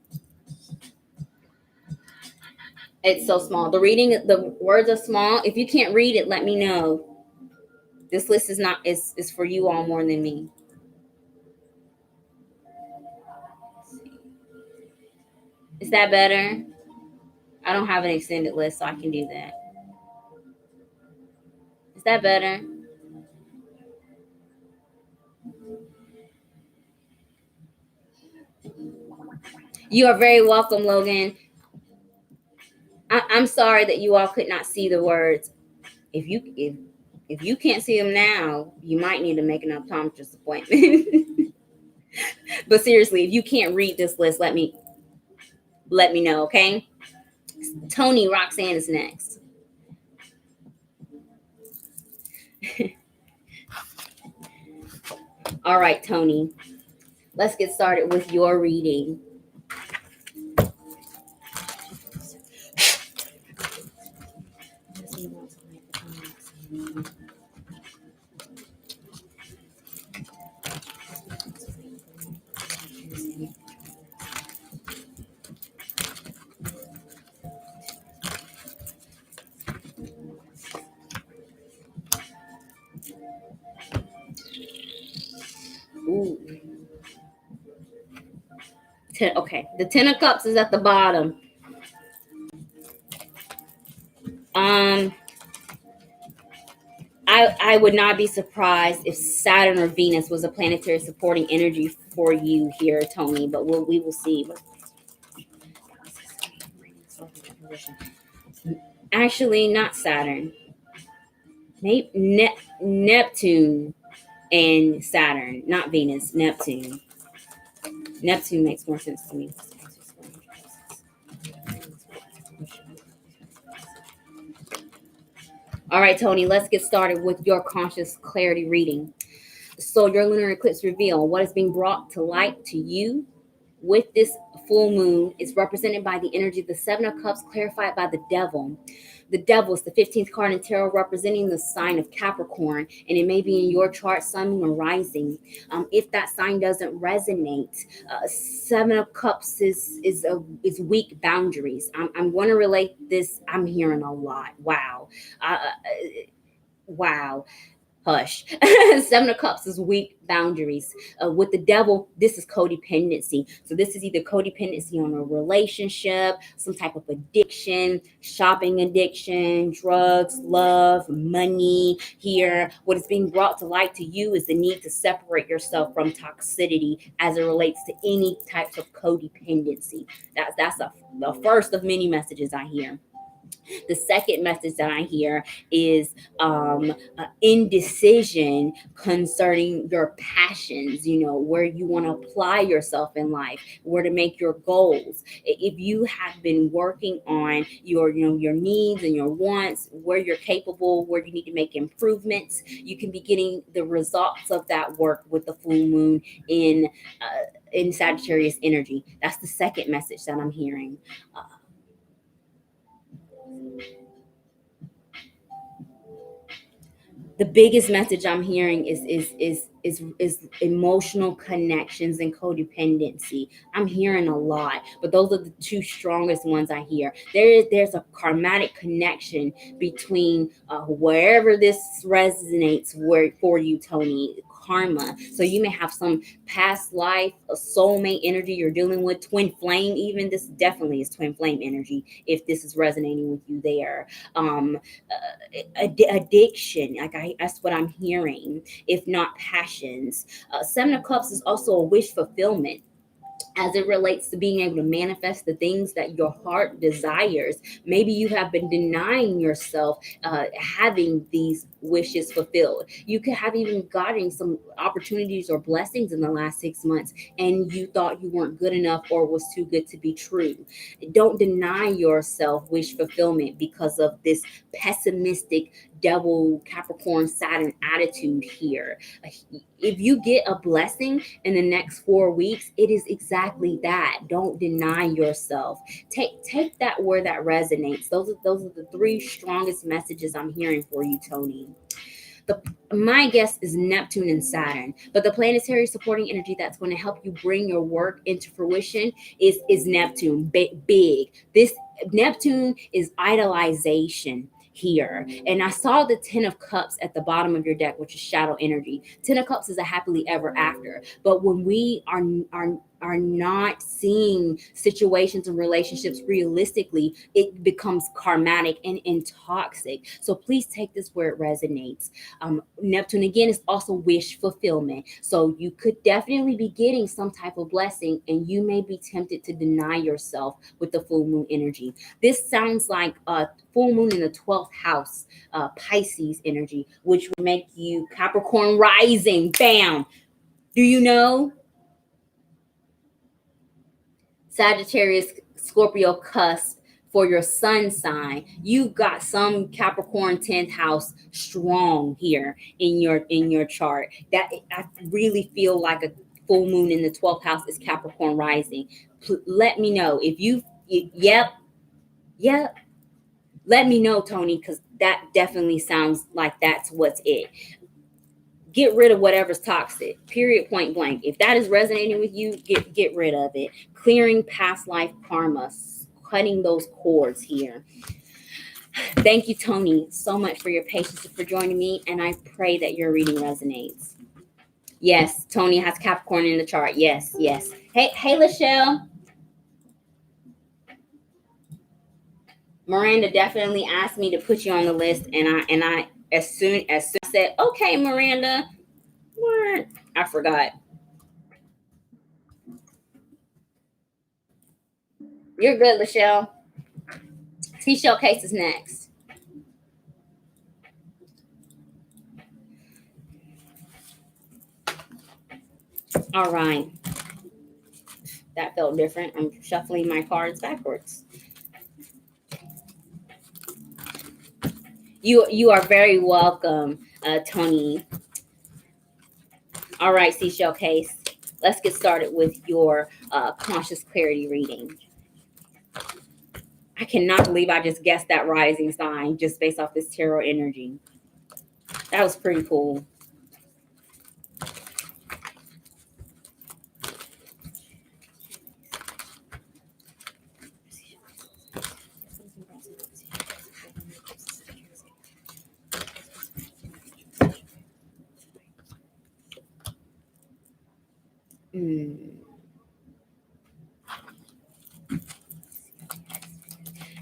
It's so small. The words are small. If you can't read it, let me know. This list is for you all more than me. Is that better? I don't have an extended list, so I can do that. Is that better? You are very welcome, Logan. I'm sorry that you all could not see the words. If you can't see them now, you might need to make an optometrist appointment. But seriously, if you can't read this list, let me know, okay? Tony Roxanne is next. All right, Tony. Let's get started with your reading. Ooh. Okay, the Ten of Cups is at the bottom. I would not be surprised if Saturn or Venus was a planetary supporting energy for you here, Tony, but we will see. Actually, not Saturn. Maybe Neptune and Saturn, not Venus, Neptune. Neptune makes more sense to me. All right, Tony, let's get started with your conscious clarity reading. So your lunar eclipse reveal, what is being brought to light to you with this full moon is represented by the energy of the Seven of Cups, clarified by the Devil. The Devil is the 15th card in tarot, representing the sign of Capricorn, and it may be in your chart, Sun, Moon, or Rising. If that sign doesn't resonate, Seven of Cups is weak boundaries. I'm going to relate this. I'm hearing a lot. Wow. Wow. Hush. Seven of Cups is weak boundaries. With the Devil, this is codependency. So this is either codependency on a relationship, some type of addiction, shopping addiction, drugs, love, money. Here, what is being brought to light to you is the need to separate yourself from toxicity as it relates to any types of codependency. That's the first of many messages I hear. The second message that I hear is indecision concerning your passions, where you want to apply yourself in life, where to make your goals. If you have been working on your needs and your wants, where you're capable, where you need to make improvements, you can be getting the results of that work with the full moon in Sagittarius energy. That's the second message that I'm hearing. The biggest message I'm hearing is emotional connections and codependency. I'm hearing a lot, but those are the two strongest ones I hear. There's a karmatic connection between wherever this resonates for you, Tony. Karma. So you may have some past life, a soulmate energy you're dealing with, twin flame. Even this definitely is twin flame energy. If this is resonating with you, there. Addiction, that's what I'm hearing, if not passions. Seven of Cups is also a wish fulfillment. as it relates to being able to manifest the things that your heart desires. Maybe you have been denying yourself having these wishes fulfilled. You could have even gotten some opportunities or blessings in the last 6 months, and you thought you weren't good enough or was too good to be true. Don't deny yourself wish fulfillment because of this pessimistic devil Capricorn Saturn attitude here. If you get a blessing in the next 4 weeks, it is exactly that. Don't deny yourself. Take that where that resonates. Those are the three strongest messages I'm hearing for you, Tony. The, my guess is Neptune and Saturn, but the planetary supporting energy that's going to help you bring your work into fruition is Neptune. Big. This Neptune is idolization here. And I saw the 10 of cups at the bottom of your deck, which is shadow energy. 10 of cups is a happily ever after. But when we are not seeing situations and relationships realistically, it becomes karmatic and toxic. So please take this where it resonates. Neptune again is also wish fulfillment. So you could definitely be getting some type of blessing, and you may be tempted to deny yourself with the full moon energy. This sounds like a full moon in the 12th house, Pisces energy, which would make you Capricorn rising. Bam. Do you know? Sagittarius, Scorpio cusp for your sun sign. You've got some Capricorn 10th house strong here in your chart. That I really feel like a full moon in the 12th house is Capricorn rising. Let me know if yep, yep. Let me know, Tony, because that definitely sounds like that's what's it. Get rid of whatever's toxic. Period. Point blank. If that is resonating with you, get rid of it. Clearing past life karma, cutting those cords here. Thank you, Tony, so much for your patience and for joining me, and I pray that your reading resonates. Yes, Tony has Capricorn in the chart. Yes, yes. Hey, Lachelle. Miranda definitely asked me to put you on the list, and I as soon I said, okay, Miranda, what? I forgot. You're good, Lachelle. T Showcase is next. All right. That felt different. I'm shuffling my cards backwards. You are very welcome, Tony. All right, Seashell Case. Let's get started with your conscious clarity reading. I cannot believe I just guessed that rising sign just based off this tarot energy. That was pretty cool.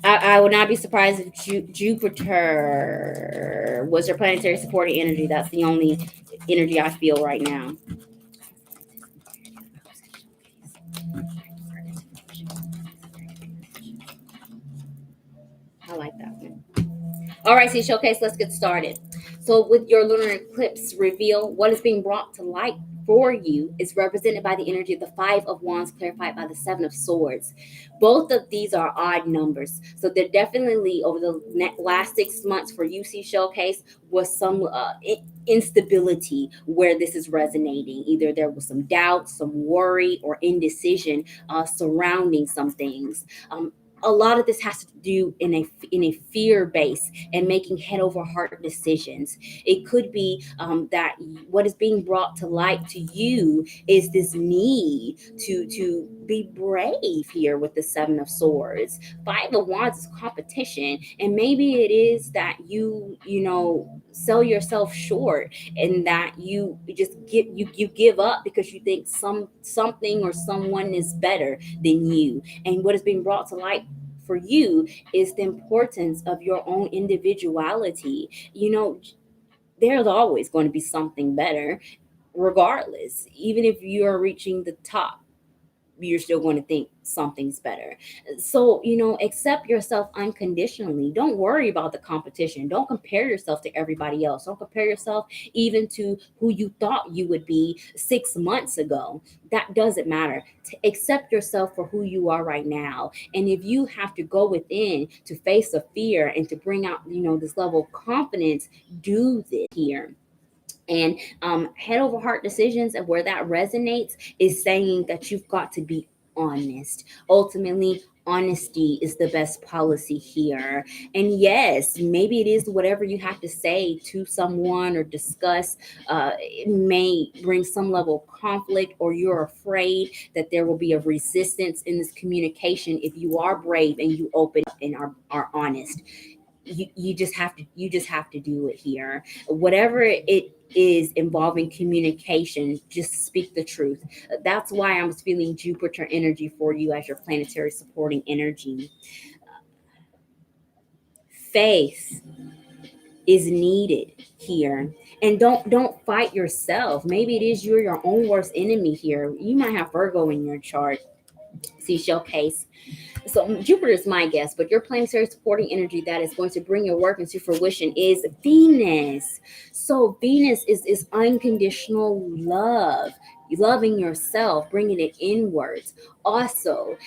I would not be surprised if Jupiter was your planetary supporting energy. That's the only energy I feel right now. I like that one. All right, see showcase. Let's get started. So, with your lunar eclipse reveal, what is being brought to light for you is represented by the energy of the Five of Wands, clarified by the Seven of Swords. Both of these are odd numbers, so they're definitely over the last 6 months for UC showcase was some instability where this is resonating. Either there was some doubt, some worry, or indecision surrounding some things. A lot of this has to do in a fear base and making head over heart decisions. It could be that what is being brought to light to you is this need to be brave here with the Seven of Swords. Five of Wands is competition, and maybe it is that you sell yourself short, and that you just give up because you think something or someone is better than you. And what is being brought to light for you is the importance of your own individuality. There's always going to be something better, regardless, even if you're reaching the top. you're still going to think something's better. So, accept yourself unconditionally. Don't worry about the competition. Don't compare yourself to everybody else. Don't compare yourself even to who you thought you would be 6 months ago. That doesn't matter. Accept yourself for who you are right now. And if you have to go within to face a fear and to bring out, this level of confidence, do this here. And head over heart decisions, and where that resonates is saying that you've got to be honest. Ultimately, honesty is the best policy here. And yes, maybe it is whatever you have to say to someone or discuss. It may bring some level of conflict, or you're afraid that there will be a resistance in this communication. If you are brave and you open up and are honest, you just have to do it here. Whatever it is involving communication, just speak the truth. That's why I'm feeling Jupiter energy for you as your planetary supporting energy. Faith is needed here. And don't fight yourself. Maybe it is you're your own worst enemy here. You might have Virgo in your chart. Seashell case. So Jupiter is my guess, but your planetary supporting energy that is going to bring your work into fruition is Venus. So Venus is unconditional love, loving yourself, bringing it inwards. Also,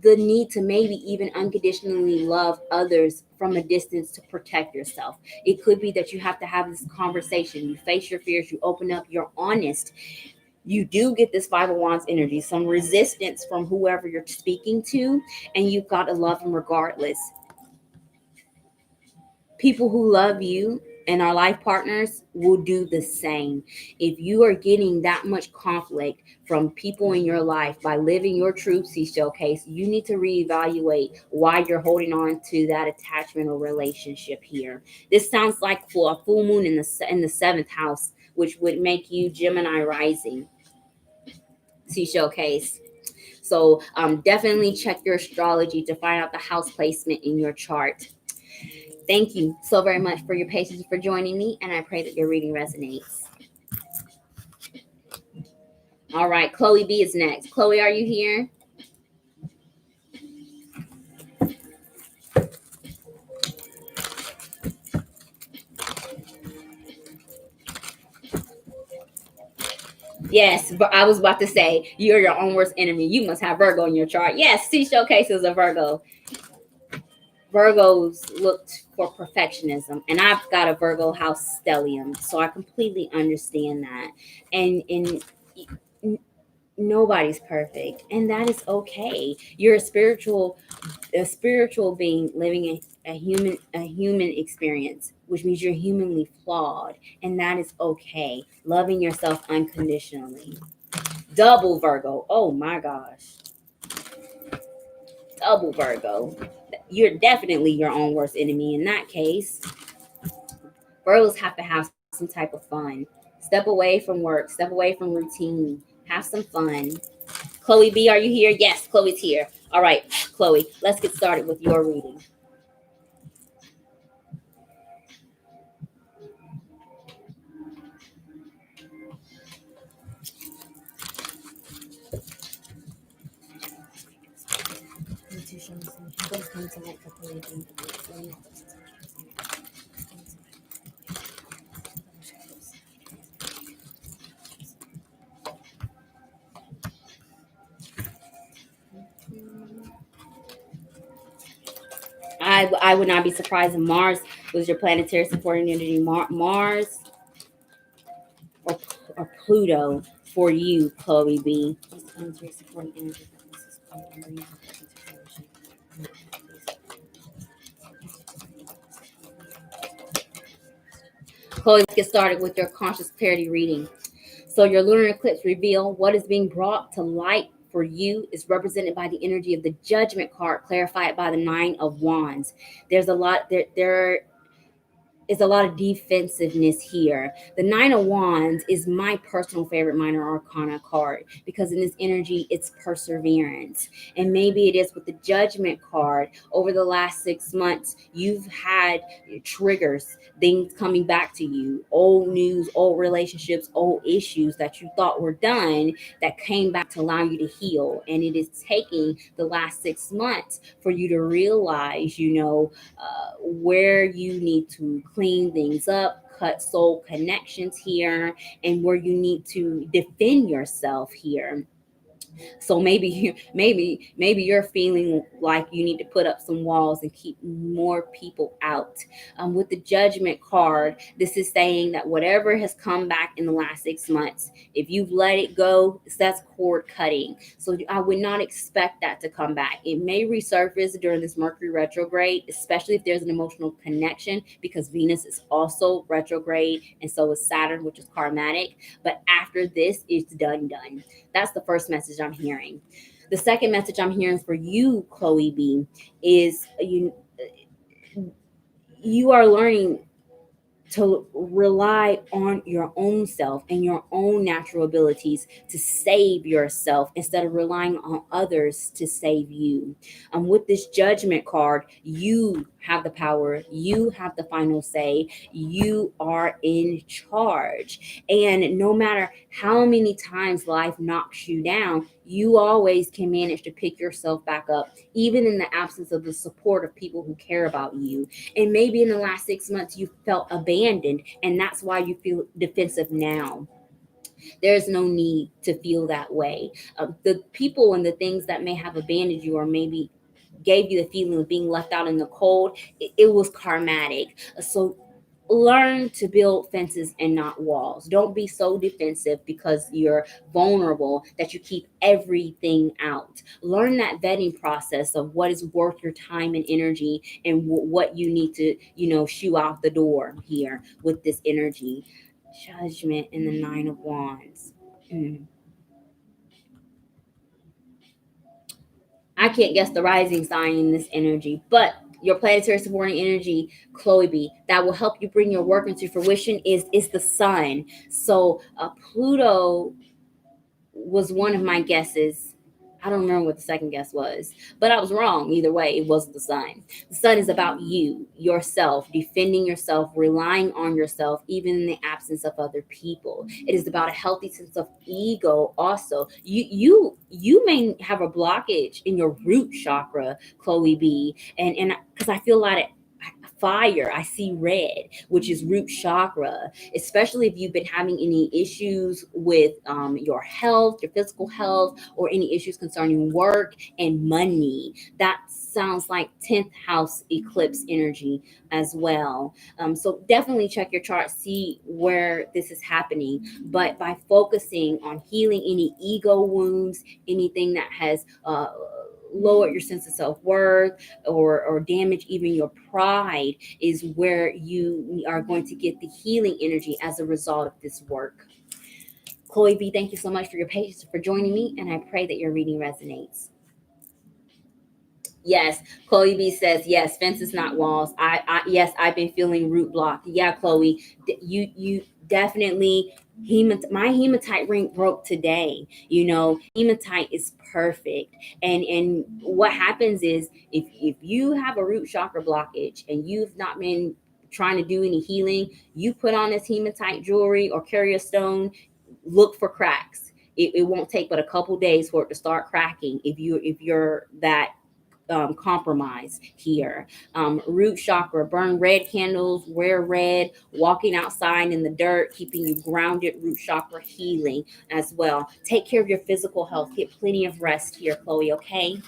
the need to maybe even unconditionally love others from a distance to protect yourself. It could be that you have to have this conversation. You face your fears, you open up, you're honest. You do get this Five of Wands energy, some resistance from whoever you're speaking to, and you've got to love them regardless. People who love you and are life partners will do the same. If you are getting that much conflict from people in your life by living your truth, seashell case, you need to reevaluate why you're holding on to that attachment or relationship here. This sounds like for a full moon in the seventh house, which would make you Gemini rising, seashell case. So definitely check your astrology to find out the house placement in your chart. Thank you so very much for your patience for joining me, and I pray that your reading resonates. All right, Chloe B is next. Chloe, are you here? Yes, but I was about to say, you're your own worst enemy. You must have Virgo in your chart. Yes, C Showcase is a Virgo. Virgos looked for perfectionism, and I've got a Virgo house stellium, so I completely understand that. And nobody's perfect, and that is okay. You're a spiritual being living a human experience, which means you're humanly flawed, and that is okay. Loving yourself unconditionally. Double Virgo. Oh my gosh. Double Virgo. You're definitely your own worst enemy in that case. Virgos have to have some type of fun. Step away from work, step away from routine, have some fun. Chloe B, are you here? Yes, Chloe's here. All right, Chloe, let's get started with your reading. I would not be surprised if Mars was your planetary supporting energy. Mars or Pluto for you, Chloe B. Planetary supporting energy. Chloe, let's get started with your conscious clarity reading. So your lunar eclipse reveal, what is being brought to light for you is represented by the energy of the Judgment card, clarified by the Nine of Wands. There's a lot there is a lot of defensiveness here. The Nine of Wands is my personal favorite minor arcana card because in this energy, it's perseverance. And maybe it is with the Judgment card. Over the last 6 months, you've had triggers, things coming back to you, old news, old relationships, old issues that you thought were done that came back to allow you to heal. And it is taking the last 6 months for you to realize, where you need to clean things up, cut soul connections here, and where you need to defend yourself here. So maybe you're feeling like you need to put up some walls and keep more people out. With the Judgment card, this is saying that whatever has come back in the last 6 months, if you've let it go, that's cord cutting. So I would not expect that to come back. It may resurface during this Mercury retrograde, especially if there's an emotional connection, because Venus is also retrograde, and so is Saturn, which is karmatic. But after this, it's done. That's the first message I'm hearing. The second message I'm hearing for you, Chloe B, is you are learning to rely on your own self and your own natural abilities to save yourself instead of relying on others to save you. With this Judgment card, you have the power, you have the final say, you are in charge. And no matter how many times life knocks you down, you always can manage to pick yourself back up, even in the absence of the support of people who care about you. And maybe in the last 6 months, you felt abandoned, and that's why you feel defensive now. There's no need to feel that way. The people and the things that may have abandoned you or maybe gave you the feeling of being left out in the cold, it was karmatic. So learn to build fences and not walls. Don't be so defensive because you're vulnerable that you keep everything out. Learn that vetting process of what is worth your time and energy, and what you need to, shoo out the door here with this energy. Judgment and the Nine of Wands. I can't guess the rising sign in this energy, but your planetary supporting energy, Chloe B, that will help you bring your work into fruition is the sun. So Pluto was one of my guesses. I don't remember what the second guess was, but I was wrong. Either way, it wasn't the sun. The sun is about you, yourself, defending yourself, relying on yourself, even in the absence of other people. It is about a healthy sense of ego. Also, you may have a blockage in your root chakra, Chloe B, and because I feel a lot of fire. I see red, which is root chakra, especially if you've been having any issues with your health, your physical health, or any issues concerning work and money. That sounds like 10th house eclipse energy as well. So definitely check your chart, see where this is happening. But by focusing on healing any ego wounds, anything that has lowered your sense of self-worth or damage even your pride, is where you are going to get the healing energy as a result of this work. Chloe B, thank you so much for your patience, for joining me, and I pray that your reading resonates. Yes, Chloe B says yes. Fences, not walls. Yes, I've been feeling root blocked. Yeah, Chloe, you definitely my hematite ring broke today. Hematite is perfect, and what happens is if you have a root chakra blockage and you've not been trying to do any healing, you put on this hematite jewelry or carry a stone, look for cracks. It won't take but a couple days for it to start cracking if you're that compromise here. Root chakra, burn red candles, wear red, walking outside in the dirt, keeping you grounded, root chakra healing as well. Take care of your physical health. Get plenty of rest here, Chloe, okay?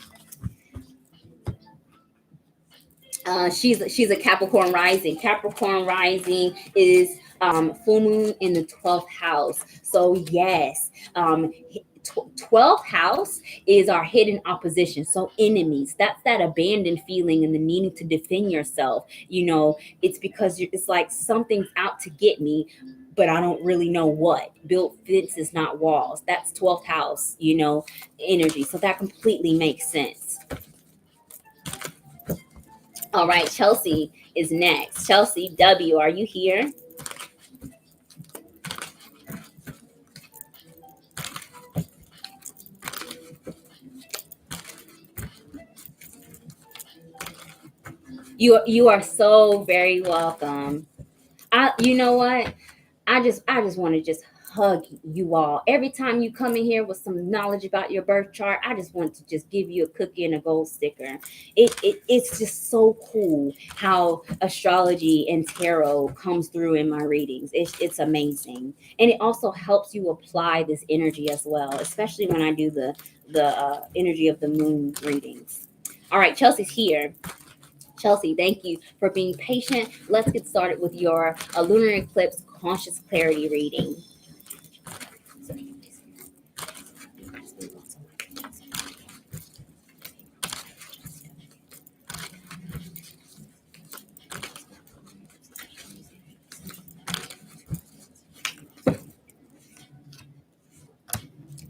She's a Capricorn rising. Capricorn rising is full moon in the 12th house. So yes, 12th house is our hidden opposition. So enemies, that's that abandoned feeling and the needing to defend yourself. It's because it's like something's out to get me, but I don't really know what. Build fences, not walls. That's 12th house, energy. So that completely makes sense. All right, Chelsea is next. Chelsea W, are you here? You are so very welcome. You know what? I just want to just hug you all. Every time you come in here with some knowledge about your birth chart, I just want to just give you a cookie and a gold sticker. It's just so cool how astrology and tarot comes through in my readings. It's amazing. And it also helps you apply this energy as well, especially when I do the energy of the moon readings. All right, Chelsea's here. Chelsea, thank you for being patient. Let's get started with your lunar eclipse conscious clarity reading.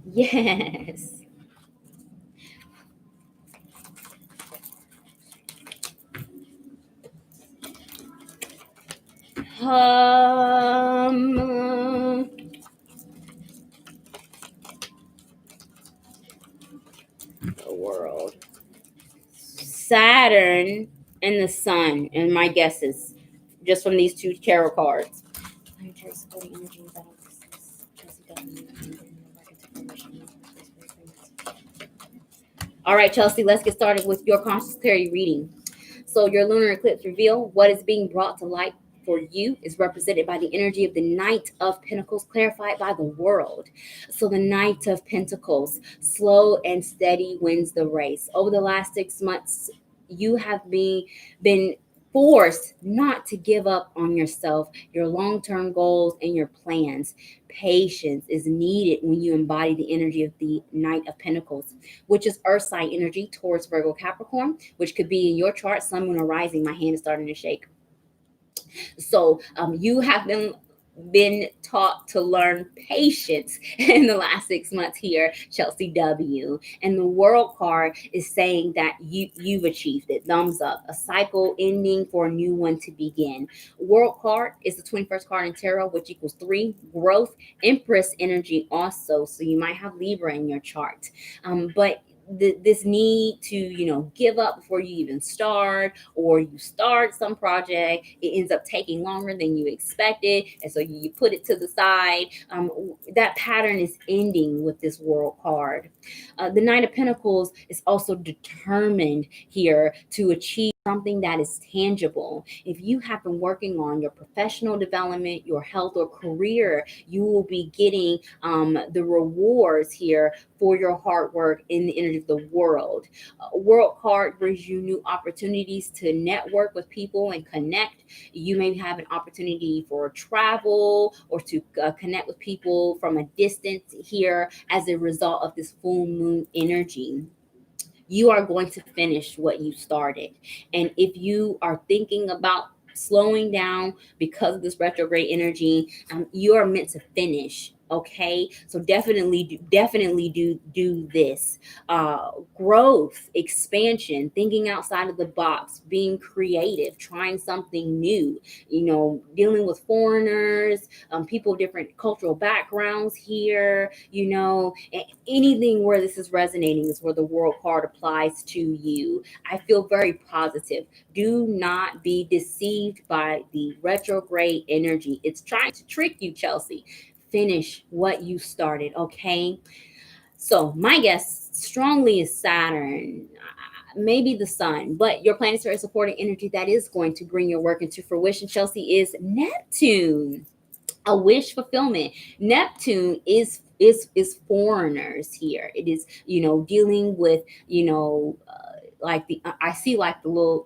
Yes. Um, the world. Saturn and the sun, and my guesses, just from these two tarot cards. All right, Chelsea, let's get started with your conscious clarity reading. So your lunar eclipse reveal, what is being brought to light for you is represented by the energy of the Knight of Pentacles, clarified by the world. So the Knight of Pentacles, slow and steady wins the race. Over the last 6 months, you have been forced not to give up on yourself, your long-term goals, and your plans. Patience is needed when you embody the energy of the Knight of Pentacles, which is earth sign energy towards Virgo Capricorn, which could be in your chart, sun, moon, or rising. My hand is starting to shake. So you have been taught to learn patience in the last 6 months here, Chelsea W. And the world card is saying that you've achieved it. Thumbs up. A cycle ending for a new one to begin. World card is the 21st card in tarot, which equals 3. Growth, Empress energy also. So you might have Libra in your chart. But this need to give up before you even start, or you start some project, it ends up taking longer than you expected, and so you put it to the side. That pattern is ending with this world card. The Knight of Pentacles is also determined here to achieve something that is tangible. If you have been working on your professional development, your health, or career, you will be getting the rewards here for your hard work in the energy of the world. World card brings you new opportunities to network with people and connect. You may have an opportunity for travel or to connect with people from a distance here as a result of this full moon energy. You are going to finish what you started. And if you are thinking about slowing down because of this retrograde energy, you are meant to finish. Okay, so definitely do this. Growth, expansion, thinking outside of the box, being creative, trying something new. Dealing with foreigners, people of different cultural backgrounds here. Anything where this is resonating is where the world card applies to you. I feel very positive. Do not be deceived by the retrograde energy. It's trying to trick you, Chelsea. Finish what you started, okay? So my guess strongly is Saturn, maybe the sun, but your planetary supporting energy that is going to bring your work into fruition, Chelsea, is Neptune. A wish fulfillment. Neptune is foreigners here. It is dealing with like I see like the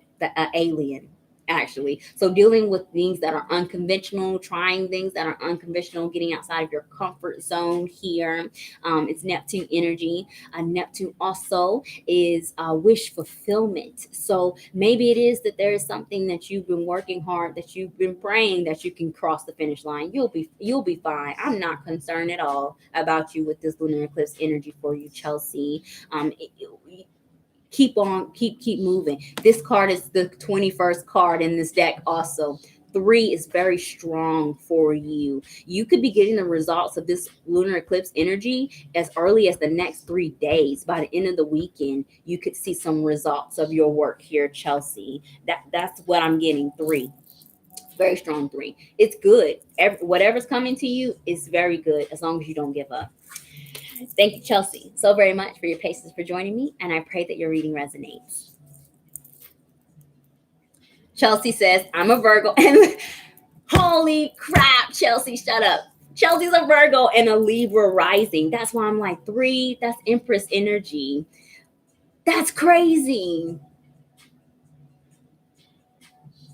alien, actually. So dealing with things that are unconventional, trying things that are unconventional, getting outside of your comfort zone here. It's Neptune energy. Neptune also is wish fulfillment. So maybe it is that there is something that you've been working hard, that you've been praying that you can cross the finish line. You'll be fine. I'm not concerned at all about you with this lunar eclipse energy for you, Chelsea. keep moving. This card is the 21st card in this deck also. 3 is very strong for you. You could be getting the results of this lunar eclipse energy as early as the next 3 days. By the end of the weekend, you could see some results of your work here, Chelsea. That's what I'm getting. 3. Very strong 3. It's good. Whatever's coming to you is very good as long as you don't give up. Thank you, Chelsea, so very much for your patience for joining me, and I pray that your reading resonates. Chelsea says, I'm a Virgo, and holy crap, Chelsea, shut up. Chelsea's a Virgo and a Libra rising. That's why I'm like, 3, that's Empress energy. That's crazy.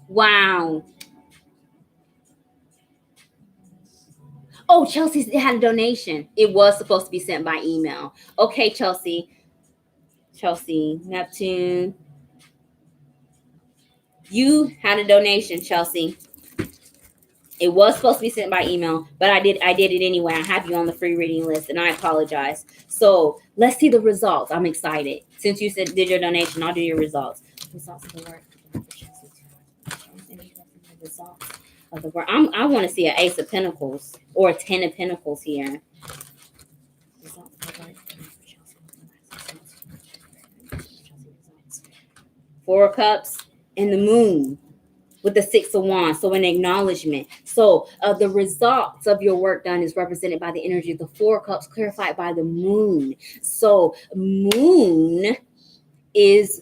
Wow. Oh, Chelsea had a donation. It was supposed to be sent by email. Okay, Chelsea, Neptune. You had a donation, Chelsea. It was supposed to be sent by email, but I did it anyway. I have you on the free reading list, and I apologize. So let's see the results. I'm excited. Since you did your donation, I'll do your results. Results of the work. Results of the work. I want to see an Ace of Pentacles or a 10 of Pentacles here. Results of the work. 4 of Cups and the Moon with the 6 of Wands, so an acknowledgement. So the results of your work done is represented by the energy of the 4 of Cups, clarified by the Moon. So Moon is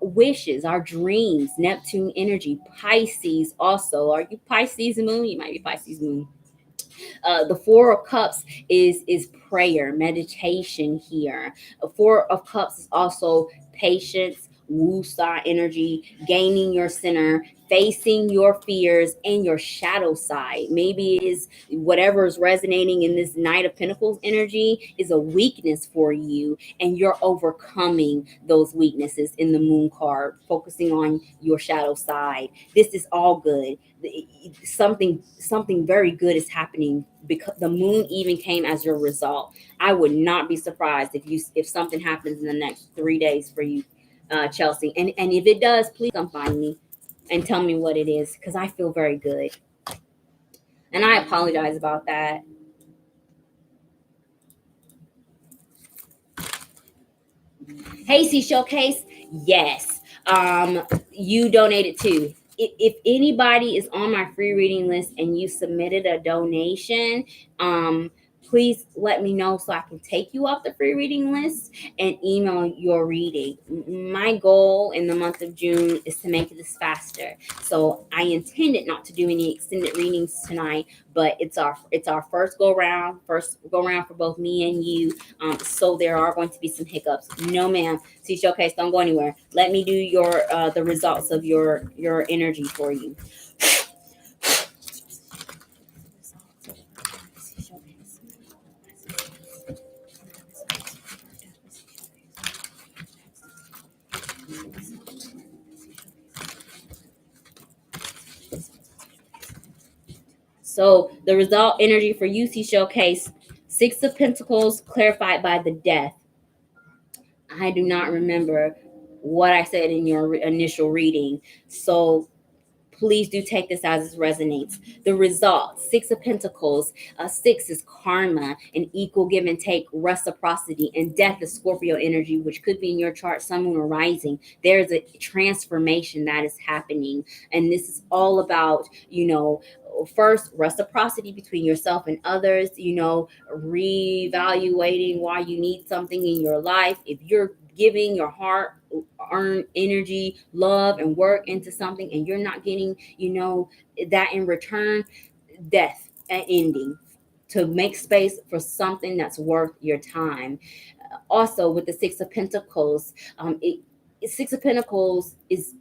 wishes, our dreams, Neptune energy, Pisces also. Are you Pisces Moon? You might be Pisces Moon. The 4 of Cups is prayer, meditation here. 4 of Cups is also patience, Wusa energy, gaining your center, facing your fears and your shadow side. Maybe it is whatever is resonating in this Knight of Pentacles energy is a weakness for you, and you're overcoming those weaknesses in the Moon card, focusing on your shadow side. This is all good. Something very good is happening because the Moon even came as your result. I would not be surprised if something happens in the next 3 days for you, Chelsea. And if it does, please come find me and tell me what it is, because I feel very good. And I apologize about that. Hey, C Showcase. Yes. You donated too. If anybody is on my free reading list and you submitted a donation, please let me know so I can take you off the free reading list and email your reading. My goal in the month of June is to make this faster. So I intended not to do any extended readings tonight, but it's our first go round for both me and you. So there are going to be some hiccups. No, ma'am. See, Showcase, don't go anywhere. Let me do your the results of your energy for you. So the result energy for UC Showcase, 6 of Pentacles clarified by the Death. I do not remember what I said in your initial reading. So please do take this as it resonates. The result, 6 of Pentacles. 6 is karma, an equal give and take, reciprocity, and Death is Scorpio energy, which could be in your chart, Sun, Moon, or Rising. There's a transformation that is happening. And this is all about, first, reciprocity between yourself and others, reevaluating why you need something in your life. If you're giving your heart earned energy, love, and work into something, and you're not getting, that in return, Death, an ending to make space for something that's worth your time. Also, with the 6 of Pentacles, 6 of Pentacles is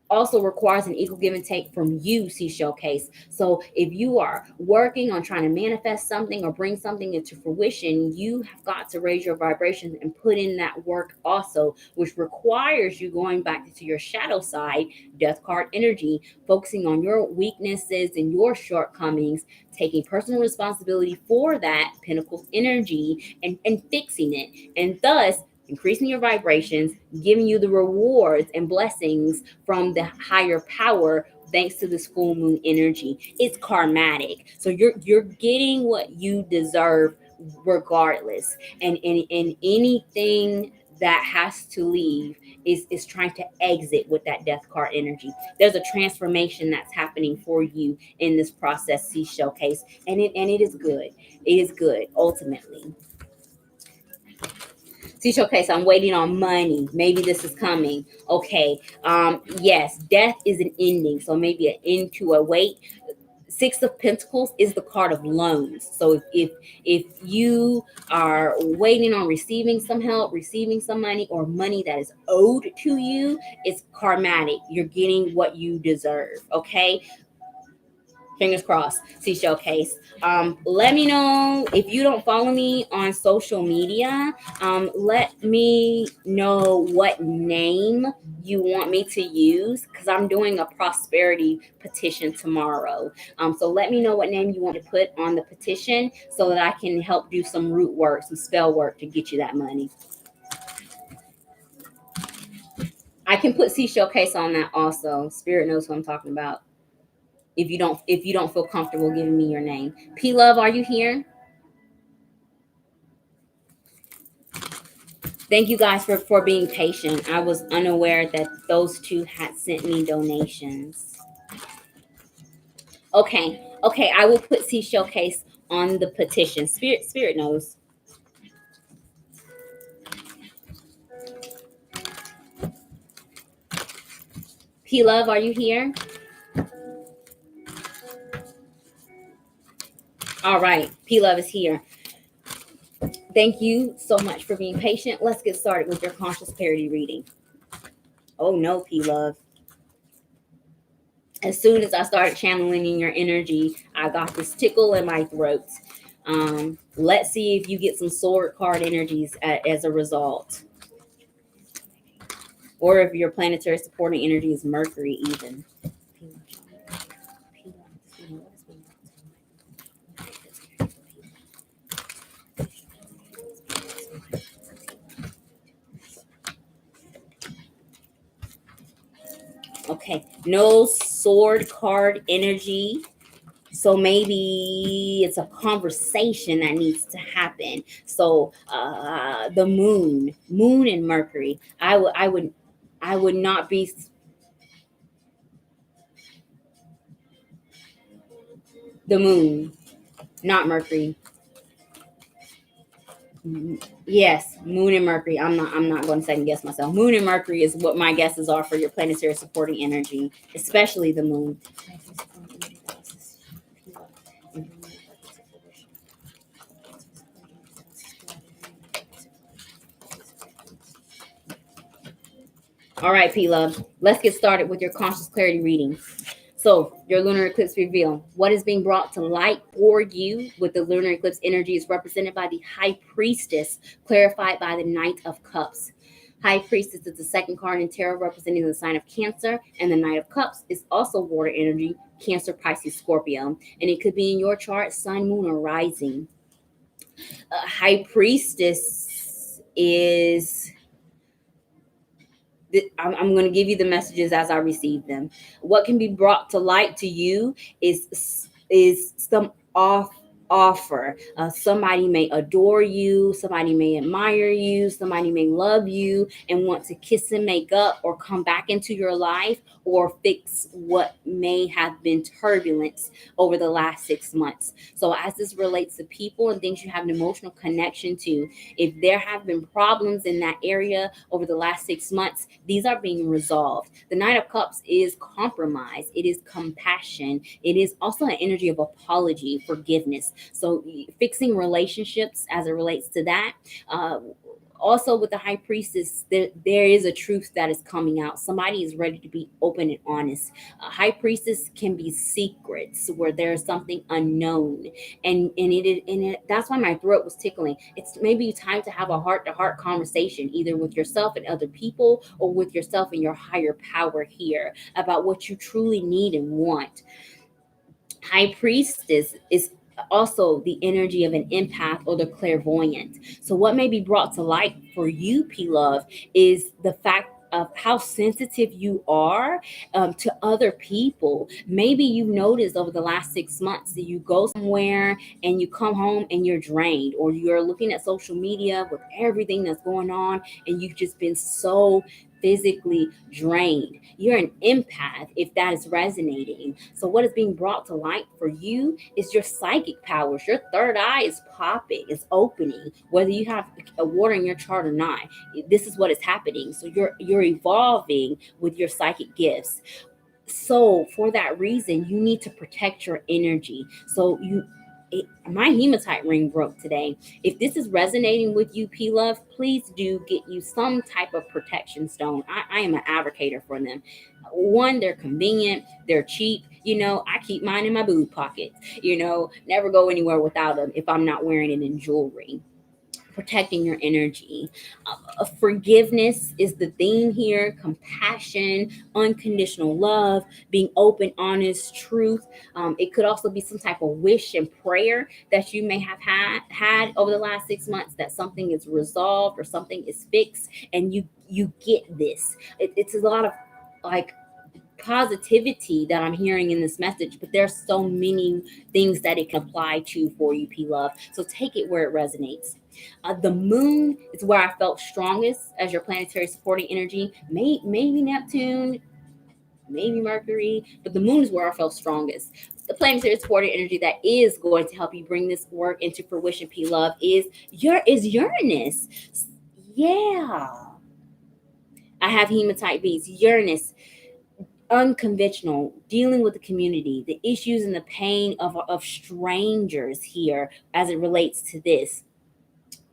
also requires an equal give and take from you, see Showcase. So if you are working on trying to manifest something or bring something into fruition, you have got to raise your vibration and put in that work also, which requires you going back to your shadow side, Death card energy, focusing on your weaknesses and your shortcomings, taking personal responsibility for that Pentacles energy and fixing it. And thus, increasing your vibrations, giving you the rewards and blessings from the higher power thanks to this full moon energy. It's karmatic. So you're getting what you deserve regardless. And anything that has to leave is trying to exit with that death card energy. There's a transformation that's happening for you in this process, see showcase, and it is good. It is good ultimately. See showcase, I'm waiting on money. Maybe this is coming. Okay. Yes, death is an ending. So maybe an end to a wait. Six of Pentacles is the card of loans. So if you are waiting on receiving some help, receiving some money, or money that is owed to you, it's karmatic. You're getting what you deserve. Okay. Fingers crossed. See showcase. Let me know if you don't follow me on social media. Let me know what name you want me to use, because I'm doing a prosperity petition tomorrow. So let me know what name you want to put on the petition so that I can help do some root work, some spell work to get you that money. I can put see showcase on that also. Spirit knows who I'm talking about. If you don't feel comfortable giving me your name. P Love, are you here? Thank you guys for being patient. I was unaware that those two had sent me donations. Okay. I will put see showcase on the petition. Spirit knows. P Love, are you here? All right. P Love is here. Thank you so much for being patient. Let's get started with your conscious clarity reading. Oh no, P Love. As soon as I started channeling in your energy, I got this tickle in my throat. Let's see if you get some sword card energies as a result. Or if your planetary supporting energy is Mercury even. Okay, no sword card energy. So maybe it's a conversation that needs to happen. So the moon and Mercury. I would not be. The moon, not Mercury. Yes, moon and Mercury. I'm not going to second guess myself. Moon and Mercury is what my guesses are for your planetary supporting energy, especially the moon. All right, P Love. Let's get started with your conscious clarity reading. So, your lunar eclipse reveal. What is being brought to light for you with the lunar eclipse energy is represented by the High Priestess, clarified by the Knight of Cups. High Priestess is the second card in tarot representing the sign of Cancer, and the Knight of Cups is also water energy, Cancer, Pisces, Scorpio. And it could be in your chart, Sun, Moon, or Rising. High Priestess is... I'm going to give you the messages as I receive them. What can be brought to light to you is some offer. Somebody may adore you, somebody may admire you, somebody may love you and want to kiss and make up or come back into your life or fix what may have been turbulence over the last 6 months. So as this relates to people and things you have an emotional connection to, if there have been problems in that area over the last 6 months, these are being resolved. The Knight of Cups is compromise. It is compassion. It is also an energy of apology, forgiveness. So fixing relationships as it relates to that. Also with the High Priestess, there is a truth that is coming out. Somebody is ready to be open and honest. High Priestess can be secrets where there's something unknown, and that's why my throat was tickling. It's maybe time to have a heart-to-heart conversation, either with yourself and other people, or with yourself and your higher power here, about what you truly need and want. High Priestess is also the energy of an empath or the clairvoyant. So what may be brought to light for you, P Love, is the fact of how sensitive you are to other people. Maybe you've noticed over the last 6 months that you go somewhere and you come home and you're drained, or you're looking at social media with everything that's going on and you've just been so physically drained. You're an empath if that is resonating. So, what is being brought to light for you is your psychic powers. Your third eye is popping, it's opening, whether you have a water in your chart or not. This is what is happening. So, you're evolving with your psychic gifts. So for that reason, you need to protect your energy. So my hematite ring broke today. If this is resonating with you, P Love, please do get you some type of protection stone. I am an advocator for them. One, they're convenient, they're cheap. I keep mine in my boob pocket. Never go anywhere without them if I'm not wearing it in jewelry. Protecting your energy. Forgiveness is the theme here. Compassion, unconditional love, being open, honest, truth. It could also be some type of wish and prayer that you may have had over the last 6 months, that something is resolved or something is fixed, and you get this. It's a lot of like positivity that I'm hearing in this message, but there's so many things that it can apply to for you, P Love. So take it where it resonates. The moon is where I felt strongest as your planetary supporting energy. Maybe Neptune, maybe Mercury, but the moon is where I felt strongest. The planetary supporting energy that is going to help you bring this work into fruition, P Love, is Uranus. Yeah. I have hematite beads. Uranus, unconventional, dealing with the community, the issues and the pain of strangers here as it relates to this.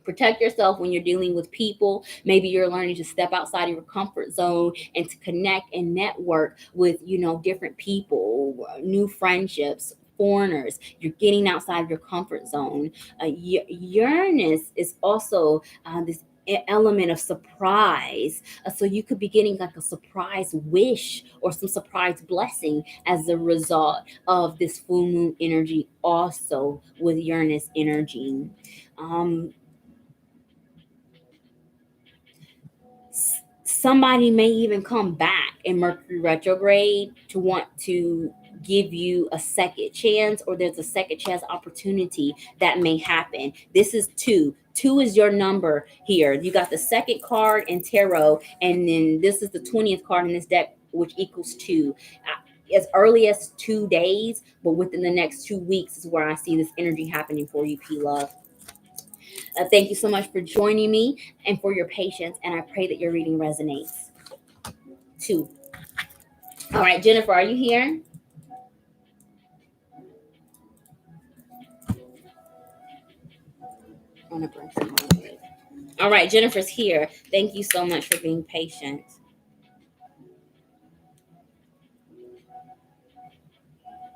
Protect yourself when you're dealing with people. Maybe you're learning to step outside of your comfort zone and to connect and network with, different people, new friendships, foreigners. You're getting outside of your comfort zone. Uranus is also this element of surprise. So you could be getting like a surprise wish or some surprise blessing as a result of this full moon energy, also with Uranus energy. Um, Somebody may even come back in Mercury retrograde to want to give you a second chance, or there's a second chance opportunity that may happen. This is two is your number here. You got the second card in tarot, and then this is the 20th card in this deck, which equals 2. As early as 2 days, but within the next 2 weeks is where I see this energy happening for you, P Love. Thank you so much for joining me and for your patience, and I pray that your reading resonates. 2. All right, Jennifer, are you here? All right, Jennifer's here. Thank you so much for being patient.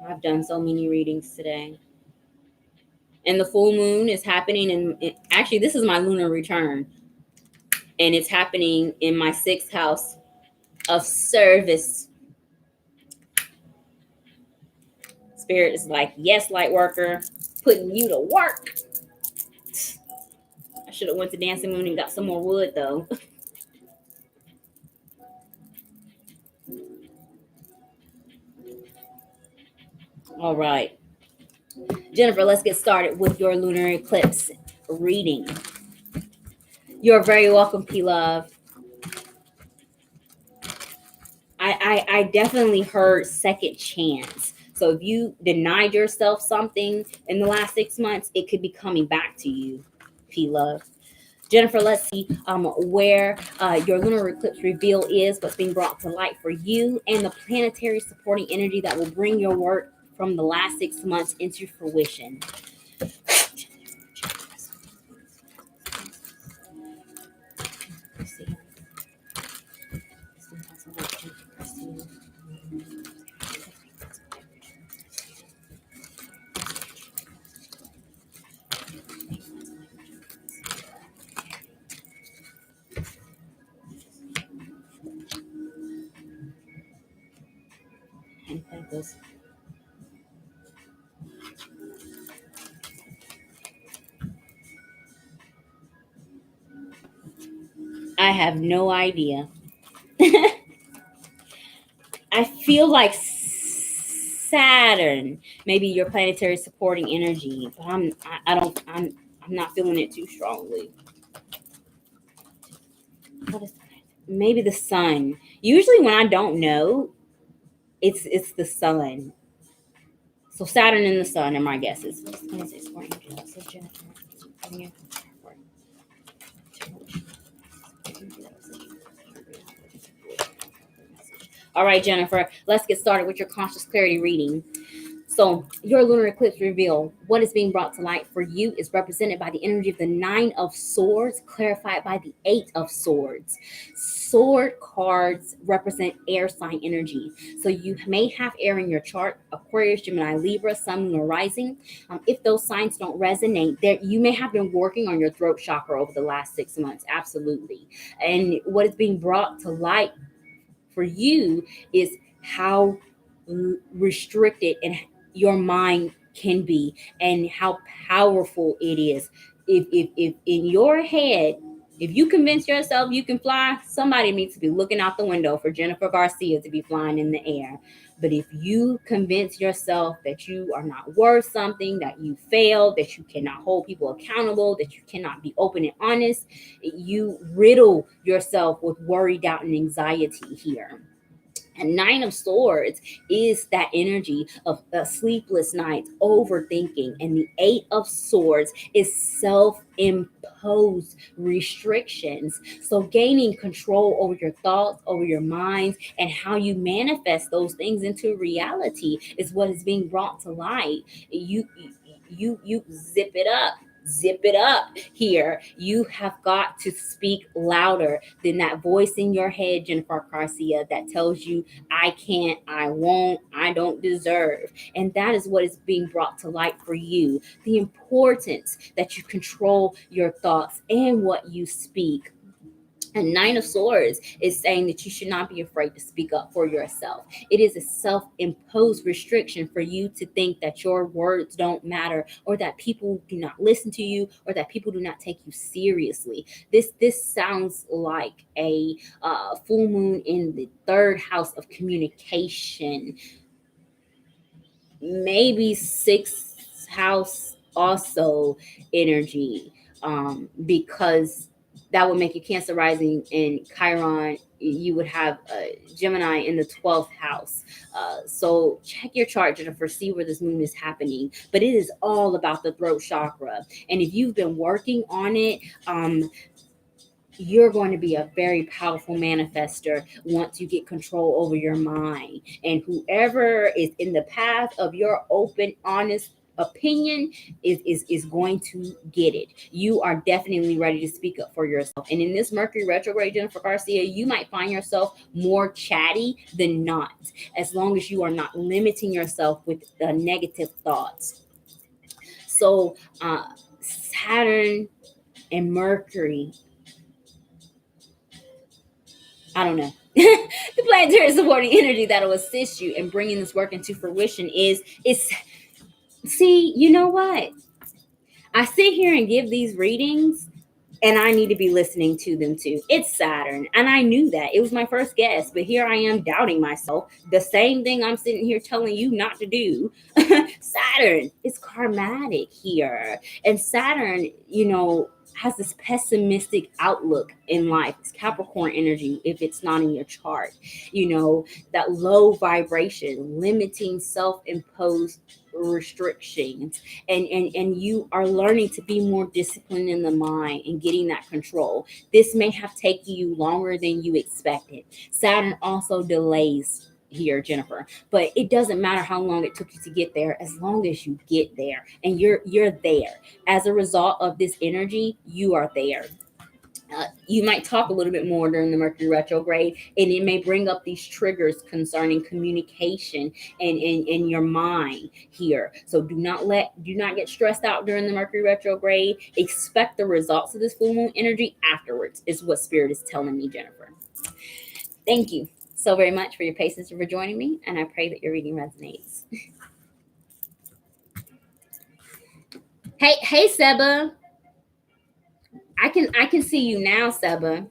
I've done so many readings today. And the full moon is happening actually, this is my lunar return. And it's happening in my 6th house of service. Spirit is like, yes, light worker, putting you to work. I should have went to Dancing Moon and got some more wood though. All right, Jennifer, let's get started with your lunar eclipse reading. You're very welcome, P Love. I definitely heard second chance. So if you denied yourself something in the last 6 months, it could be coming back to you, P Love. Jennifer, let's see where your lunar eclipse reveal is, what's being brought to light for you, and the planetary supporting energy that will bring your work from the last 6 months into fruition. I have no idea. I feel like Saturn, maybe your planetary supporting energy, but I'm not feeling it too strongly. What is maybe the sun? Usually when I don't know, it's the sun. So Saturn and the sun are my guesses. So Jennifer, all right, Jennifer, let's get started with your conscious clarity reading. So, your lunar eclipse reveal, what is being brought to light for you is represented by the energy of the Nine of Swords, clarified by the Eight of Swords. Sword cards represent air sign energy. So, you may have air in your chart: Aquarius, Gemini, Libra, Sun, Lunar Rising. If those signs don't resonate, there you may have been working on your throat chakra over the last 6 months. Absolutely. And what is being brought to light for you is how restricted and your mind can be, and how powerful it is. If in your head, if you convince yourself you can fly, somebody needs to be looking out the window for Jennifer Garcia to be flying in the air. But if you convince yourself that you are not worth something, that you failed, that you cannot hold people accountable, that you cannot be open and honest, you riddle yourself with worry, doubt, and anxiety here. And Nine of Swords is that energy of sleepless nights, overthinking. And the Eight of Swords is self-imposed restrictions. So gaining control over your thoughts, over your minds, and how you manifest those things into reality is what is being brought to light. You zip it up here. You have got to speak louder than that voice in your head, Jennifer Garcia, that tells you I can't, I won't, I don't deserve. And that is what is being brought to light for you. The importance that you control your thoughts and what you speak. And Nine of Swords is saying that you should not be afraid to speak up for yourself. It is a self-imposed restriction for you to think that your words don't matter, or that people do not listen to you, or that people do not take you seriously. This sounds like a full moon in the third house of communication, maybe sixth house also energy, because that would make you Cancer rising in Chiron. You would have Gemini in the 12th house. So check your chart, Jennifer, see where this moon is happening. But it is all about the throat chakra. And if you've been working on it, you're going to be a very powerful manifester once you get control over your mind. And whoever is in the path of your open, honest opinion is going to get it. You are definitely ready to speak up for yourself. And in this Mercury retrograde, Jennifer Garcia, you might find yourself more chatty than not, as long as you are not limiting yourself with negative thoughts. So Saturn and Mercury, I don't know. The planetary supporting energy that will assist you in bringing this work into fruition is see, you know what? I sit here and give these readings, and I need to be listening to them too. It's Saturn, and I knew that. It was my first guess, but here I am doubting myself. The same thing I'm sitting here telling you not to do. Saturn is karmatic here. And Saturn, has this pessimistic outlook in life. It's Capricorn energy if it's not in your chart. That low vibration, limiting self-imposed restrictions, and you are learning to be more disciplined in the mind and getting that control. This may have taken you longer than you expected. Saturn also delays here, Jennifer, but it doesn't matter how long it took you to get there, as long as you get there and you're there. As a result of this energy, you are there. You might talk a little bit more during the Mercury retrograde, and it may bring up these triggers concerning communication and in your mind here. So do not get stressed out during the Mercury retrograde. Expect the results of this full moon energy afterwards, is what Spirit is telling me, Jennifer. Thank you so very much for your patience and for joining me, and I pray that your reading resonates. Hey Seba. I can see you now, Seba.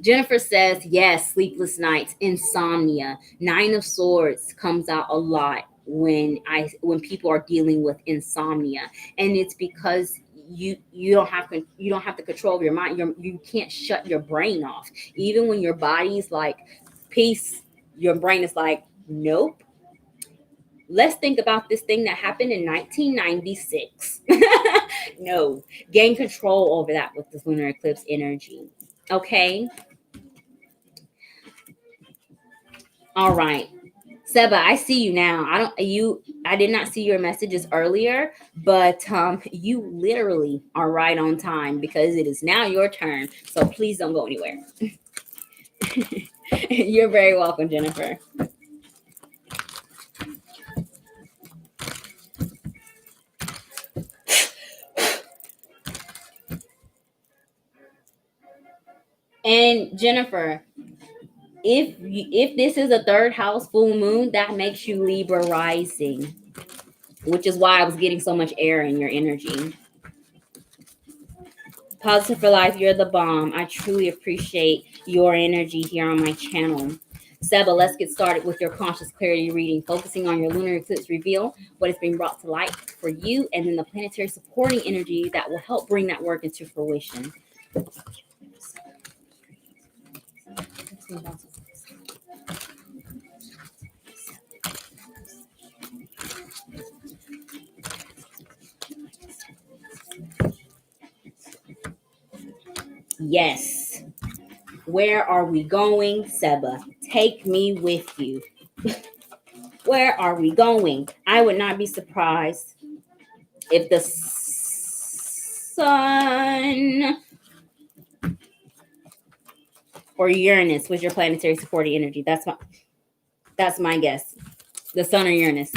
Jennifer says, yes, sleepless nights, insomnia. Nine of Swords comes out a lot when people are dealing with insomnia, and it's because you don't have the control of your mind. You can't shut your brain off. Even when your body's like peace, your brain is like, nope. Let's think about this thing that happened in 1996. No, gain control over that with this lunar eclipse energy. Okay. All right. Seba, I see you now. I did not see your messages earlier, but you literally are right on time because it is now your turn. So please don't go anywhere. You're very welcome, Jennifer. And Jennifer, if this is a third house full moon, that makes you Libra rising, which is why I was getting so much air in your energy. Positive for life, you're the bomb. I truly appreciate your energy here on my channel. Seba, let's get started with your conscious clarity reading, focusing on your lunar eclipse reveal, what is being brought to light for you, and then the planetary supporting energy that will help bring that work into fruition. Yes. Where are we going, Seba? Take me with you. Where are we going? I would not be surprised if the sun or Uranus was your planetary supporting energy. That's my guess. The sun or Uranus.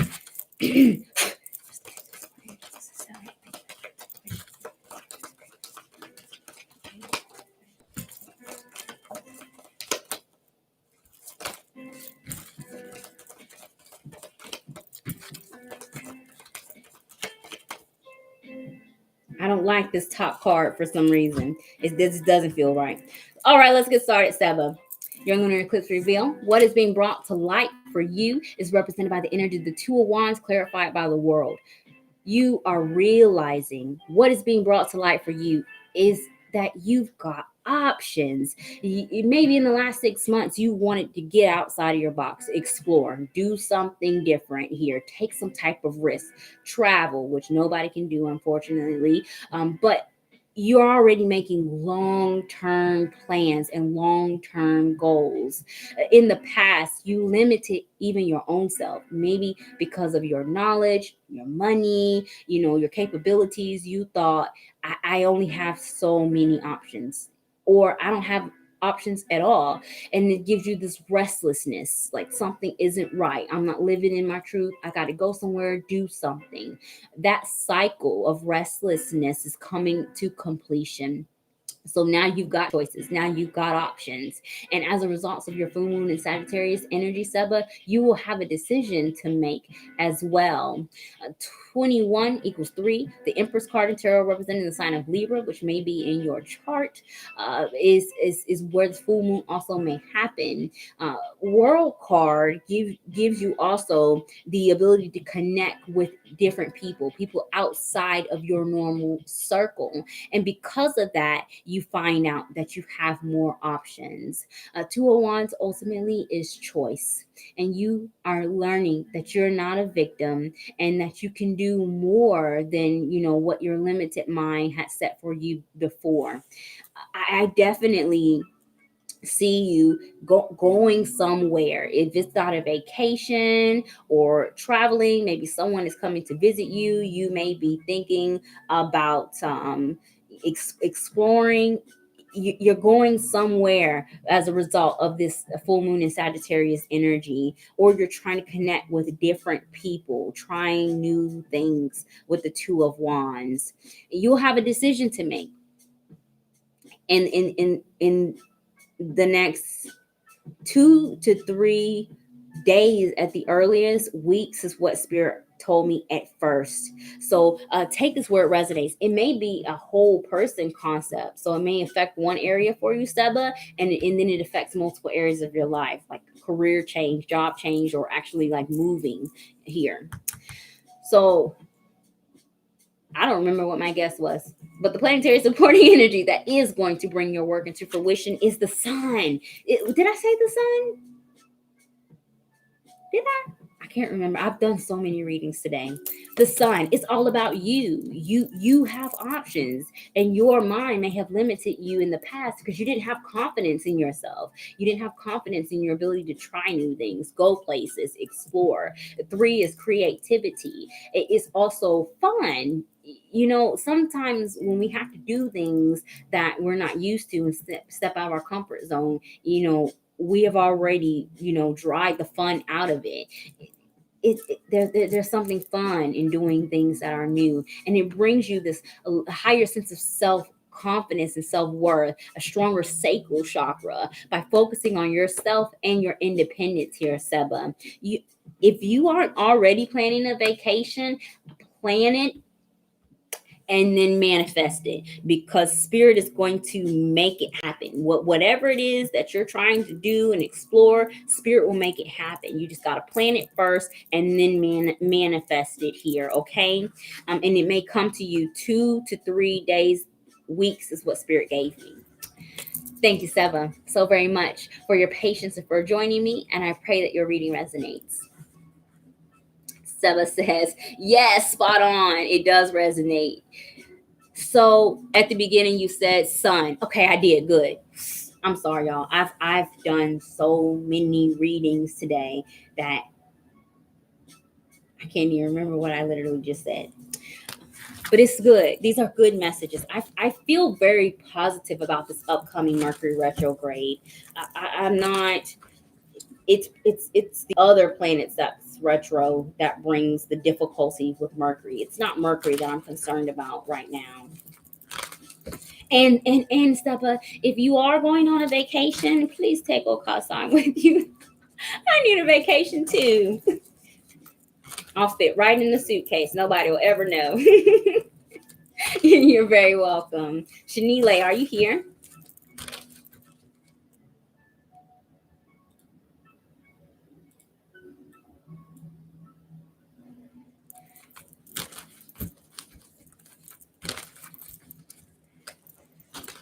I don't like this top card for some reason. This doesn't feel right. All right, let's get started, Seba. Your lunar eclipse reveal. What is being brought to light for you is represented by the energy of the Two of Wands, clarified by the world. You are realizing what is being brought to light for you is that you've got options. Maybe in the last 6 months, you wanted to get outside of your box, explore, do something different here, take some type of risk, travel, which nobody can do, unfortunately. But you're already making long-term plans and long-term goals. In the past, you limited even your own self, maybe because of your knowledge, your money, your capabilities. You thought, I only have so many options, or I don't have options at all. And it gives you this restlessness, like something isn't right. I'm not living in my truth. I got to go somewhere, do something. That cycle of restlessness is coming to completion. So now you've got choices. Now you've got options. And as a result of your full moon in Sagittarius energy, Seba, you will have a decision to make as well. 21 equals 3. The Empress card in tarot, representing the sign of Libra, which may be in your chart, is where the full moon also may happen. World card gives you also the ability to connect with different people outside of your normal circle. And because of that, you find out that you have more options. Two of Wands ultimately is choice. And you are learning that you're not a victim and that you can do more than, what your limited mind had set for you before. I definitely see you going somewhere. If it's not a vacation or traveling, maybe someone is coming to visit you. You may be thinking about exploring. You're going somewhere as a result of this full moon in Sagittarius energy, or you're trying to connect with different people, trying new things with the Two of Wands. You'll have a decision to make. And in the next 2 to 3 days at the earliest, weeks is what Spirit told me at first. So take this where it resonates. It may be a whole person concept. So it may affect one area for you, Seba, and then it affects multiple areas of your life, like career change, job change, or actually like moving here. So I don't remember what my guess was, but the planetary supporting energy that is going to bring your work into fruition is the sun. Did I say the sun? Did I? I can't remember. I've done so many readings today. The sun, it's all about you. You have options, and your mind may have limited you in the past because you didn't have confidence in yourself. You didn't have confidence in your ability to try new things, go places, explore. 3 is creativity. It is also fun. You know, sometimes when we have to do things that we're not used to and step out of our comfort zone, you know, we have already, you know, dried the fun out of it. There's something fun in doing things that are new, and it brings you this a higher sense of self confidence and self-worth, a stronger sacral chakra by focusing on yourself and your independence here, Seba. If you aren't already planning a vacation, plan it and then manifest it, because spirit is going to make it happen. Whatever it is that you're trying to do and explore, spirit will make it happen. You just got to plan it first and then manifest it here, okay? And it may come to you 2 to 3 days, weeks is what spirit gave me. Thank you, Seva, so very much for your patience and for joining me, and I pray that your reading resonates. Seva says, yes, spot on. It does resonate. So at the beginning you said sun. Okay, I did good. I'm sorry, y'all. I've done so many readings today that I can't even remember what I literally just said. But it's good. These are good messages. I feel very positive about this upcoming Mercury retrograde. I'm not. It's the other planets that's retro that brings the difficulty with Mercury. It's not Mercury that I'm concerned about right now. And Stepa, if you are going on a vacation, please take okaasan with you. I need a vacation too. I'll fit right in the suitcase. Nobody will ever know. You're very welcome. Shanile, are you here?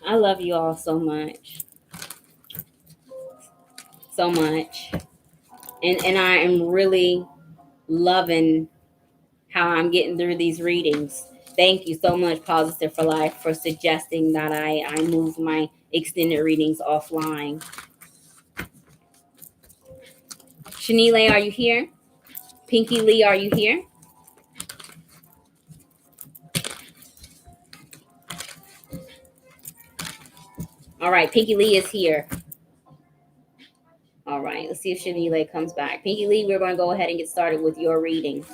I love you all so much. So much. And I am really loving how I'm getting through these readings. Thank you so much, Positive for Life, for suggesting that I move my extended readings offline. Shanile, are you here? Pinky Lee, are you here? All right, Pinky Lee is here. All right, let's see if Shanile comes back. Pinky Lee, we're going to go ahead and get started with your reading.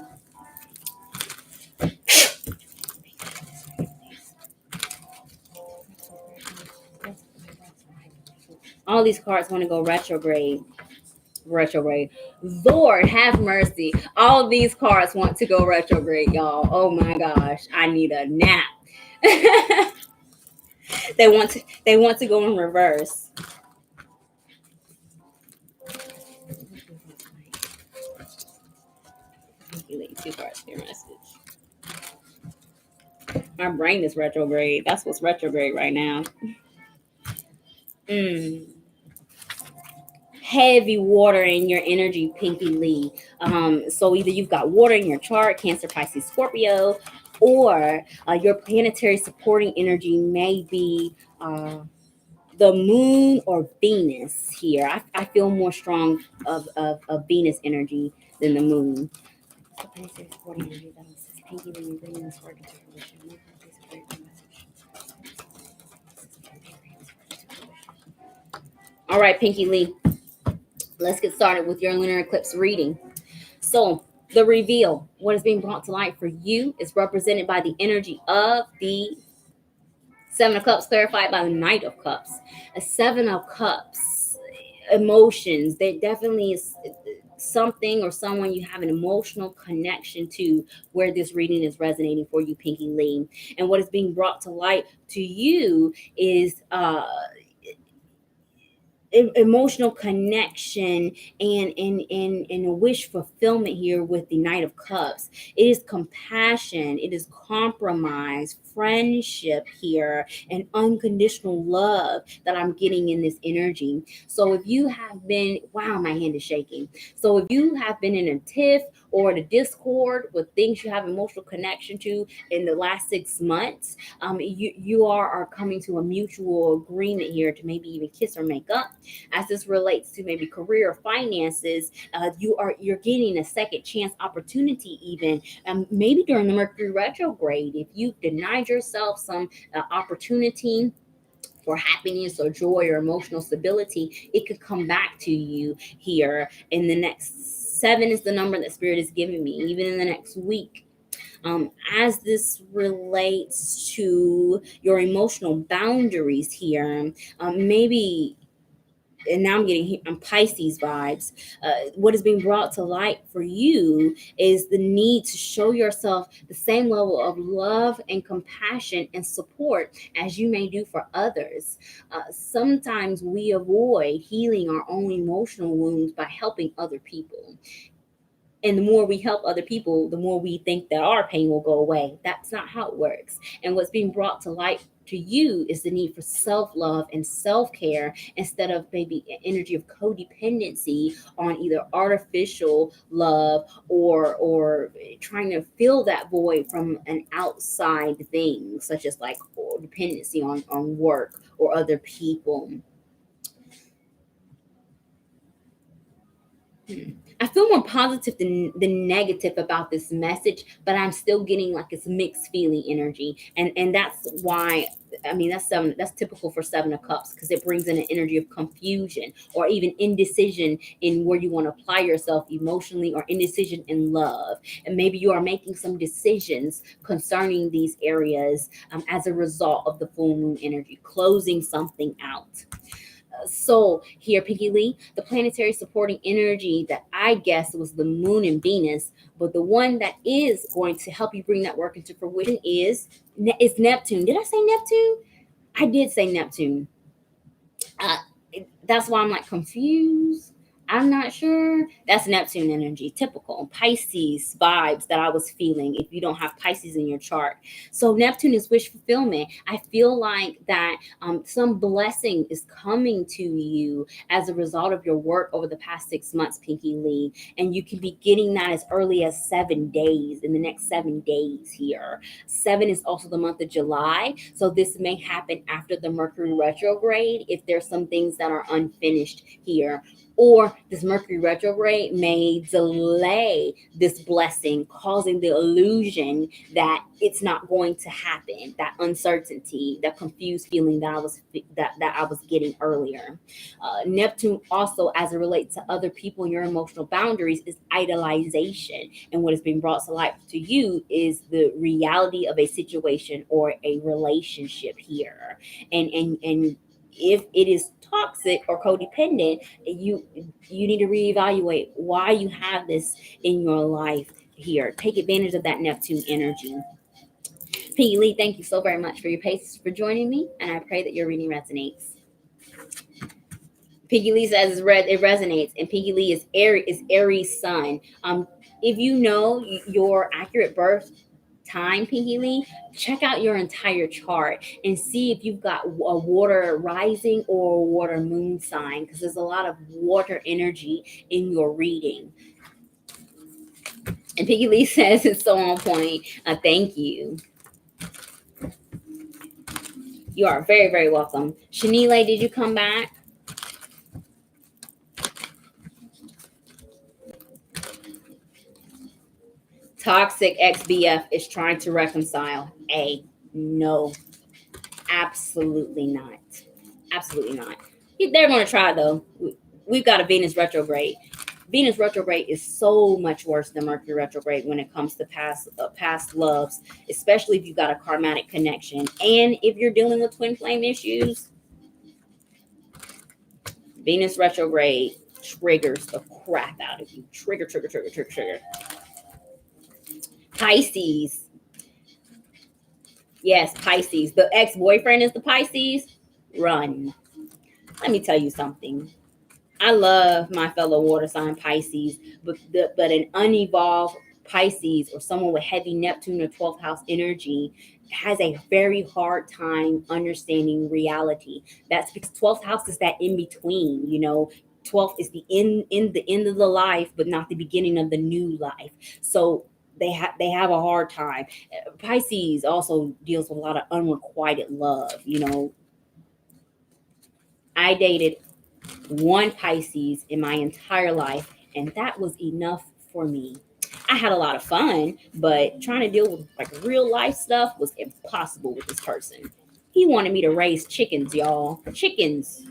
All these cards want to go retrograde. Lord have mercy. All these cards want to go retrograde, y'all. Oh my gosh, I need a nap. They want to go in reverse. Two cards, your message. My brain is retrograde. That's what's retrograde right now. Heavy water in your energy, Pinky Lee. So either you've got water in your chart, Cancer, Pisces, Scorpio, or your planetary supporting energy may be the moon or Venus here. I feel more strong of Venus energy than the moon. So planetary supporting energy, that was Pinky Lee, bringing this work into fruition. All right, Pinky Lee. Let's get started with your lunar eclipse reading. So the reveal, what is being brought to light for you, is represented by the energy of the 7 of Cups, clarified by the Knight of Cups. A 7 of Cups, emotions, there definitely is something or someone you have an emotional connection to where this reading is resonating for you, Pinky Lee. And what is being brought to light to you is emotional connection and a wish fulfillment here with the Knight of Cups. It is compassion, it is compromise, friendship here, and unconditional love that I'm getting in this energy. So if you have been, wow, my hand is shaking. So if you have been in a tiff or in a discord with things you have emotional connection to in the last 6 months, you are coming to a mutual agreement here to maybe even kiss or make up. As this relates to maybe career or finances, you're getting a second chance opportunity, even maybe during the Mercury retrograde. If you've denied yourself some opportunity for happiness or joy or emotional stability, it could come back to you here in the next 7 is the number that Spirit is giving me, even in the next week. As this relates to your emotional boundaries here, maybe, and now I'm getting Pisces vibes. What is being brought to light for you is the need to show yourself the same level of love and compassion and support as you may do for others. Sometimes we avoid healing our own emotional wounds by helping other people. And the more we help other people, the more we think that our pain will go away. That's not how it works. And what's being brought to light to you is the need for self-love and self-care instead of maybe an energy of codependency on either artificial love or trying to fill that void from an outside thing, such as like dependency on work or other people. I feel more positive than negative about this message, but I'm still getting like this mixed feeling energy. And that's why, I mean, that's typical for 7 of Cups, because it brings in an energy of confusion or even indecision in where you want to apply yourself emotionally, or indecision in love. And maybe you are making some decisions concerning these areas as a result of the full moon energy, closing something out. So here, Pinky Lee, the planetary supporting energy that I guess was the moon and Venus, but the one that is going to help you bring that work into fruition is Neptune. Did I say Neptune? I did say Neptune. Uh, that's why I'm like confused. I'm not sure. That's Neptune energy, typical Pisces vibes that I was feeling if you don't have Pisces in your chart. So Neptune is wish fulfillment. I feel like that some blessing is coming to you as a result of your work over the past 6 months, Pinky Lee. And you can be getting that as early as 7 days, in the next 7 days here. 7 is also the month of July. So this may happen after the Mercury retrograde if there's some things that are unfinished here. Or this Mercury retrograde may delay this blessing, causing the illusion that it's not going to happen. That uncertainty, that confused feeling that I was getting earlier. Neptune also, as it relates to other people and your emotional boundaries, is idolization. And what is being brought to light to you is the reality of a situation or a relationship here. And if it is toxic or codependent, you need to reevaluate why you have this in your life here. Take advantage of that Neptune energy. Pinky Lee, thank you so very much for your patience, for joining me, and I pray that your reading resonates. Pinky Lee says it resonates, and Pinky Lee is Aries sun. If you know your accurate birth time, Pinky Lee, check out your entire chart and see if you've got a water rising or a water moon sign, because there's a lot of water energy in your reading. And Pinky Lee says it's so on point. Thank you. You are very, very welcome. Shanile, did you come back? Toxic ex-BF is trying to reconcile. No, absolutely not. Absolutely not. They're going to try, though. We've got a Venus retrograde. Venus retrograde is so much worse than Mercury retrograde when it comes to past loves, especially if you've got a karmatic connection. And if you're dealing with twin flame issues, Venus retrograde triggers the crap out of you. Trigger, trigger, trigger, trigger, trigger. Pisces. Yes, Pisces. The ex-boyfriend is the Pisces. Run. Let me tell you something. I love my fellow water sign Pisces, but an unevolved Pisces or someone with heavy Neptune or 12th house energy has a very hard time understanding reality. That's because 12th house is that in between, 12th is the end of the life, but not the beginning of the new life. So they have a hard time. Pisces also deals with a lot of unrequited love. I dated one Pisces in my entire life, and that was enough for me. I had a lot of fun, but trying to deal with like real life stuff was impossible with this person. He wanted me to raise chickens, y'all. Chickens.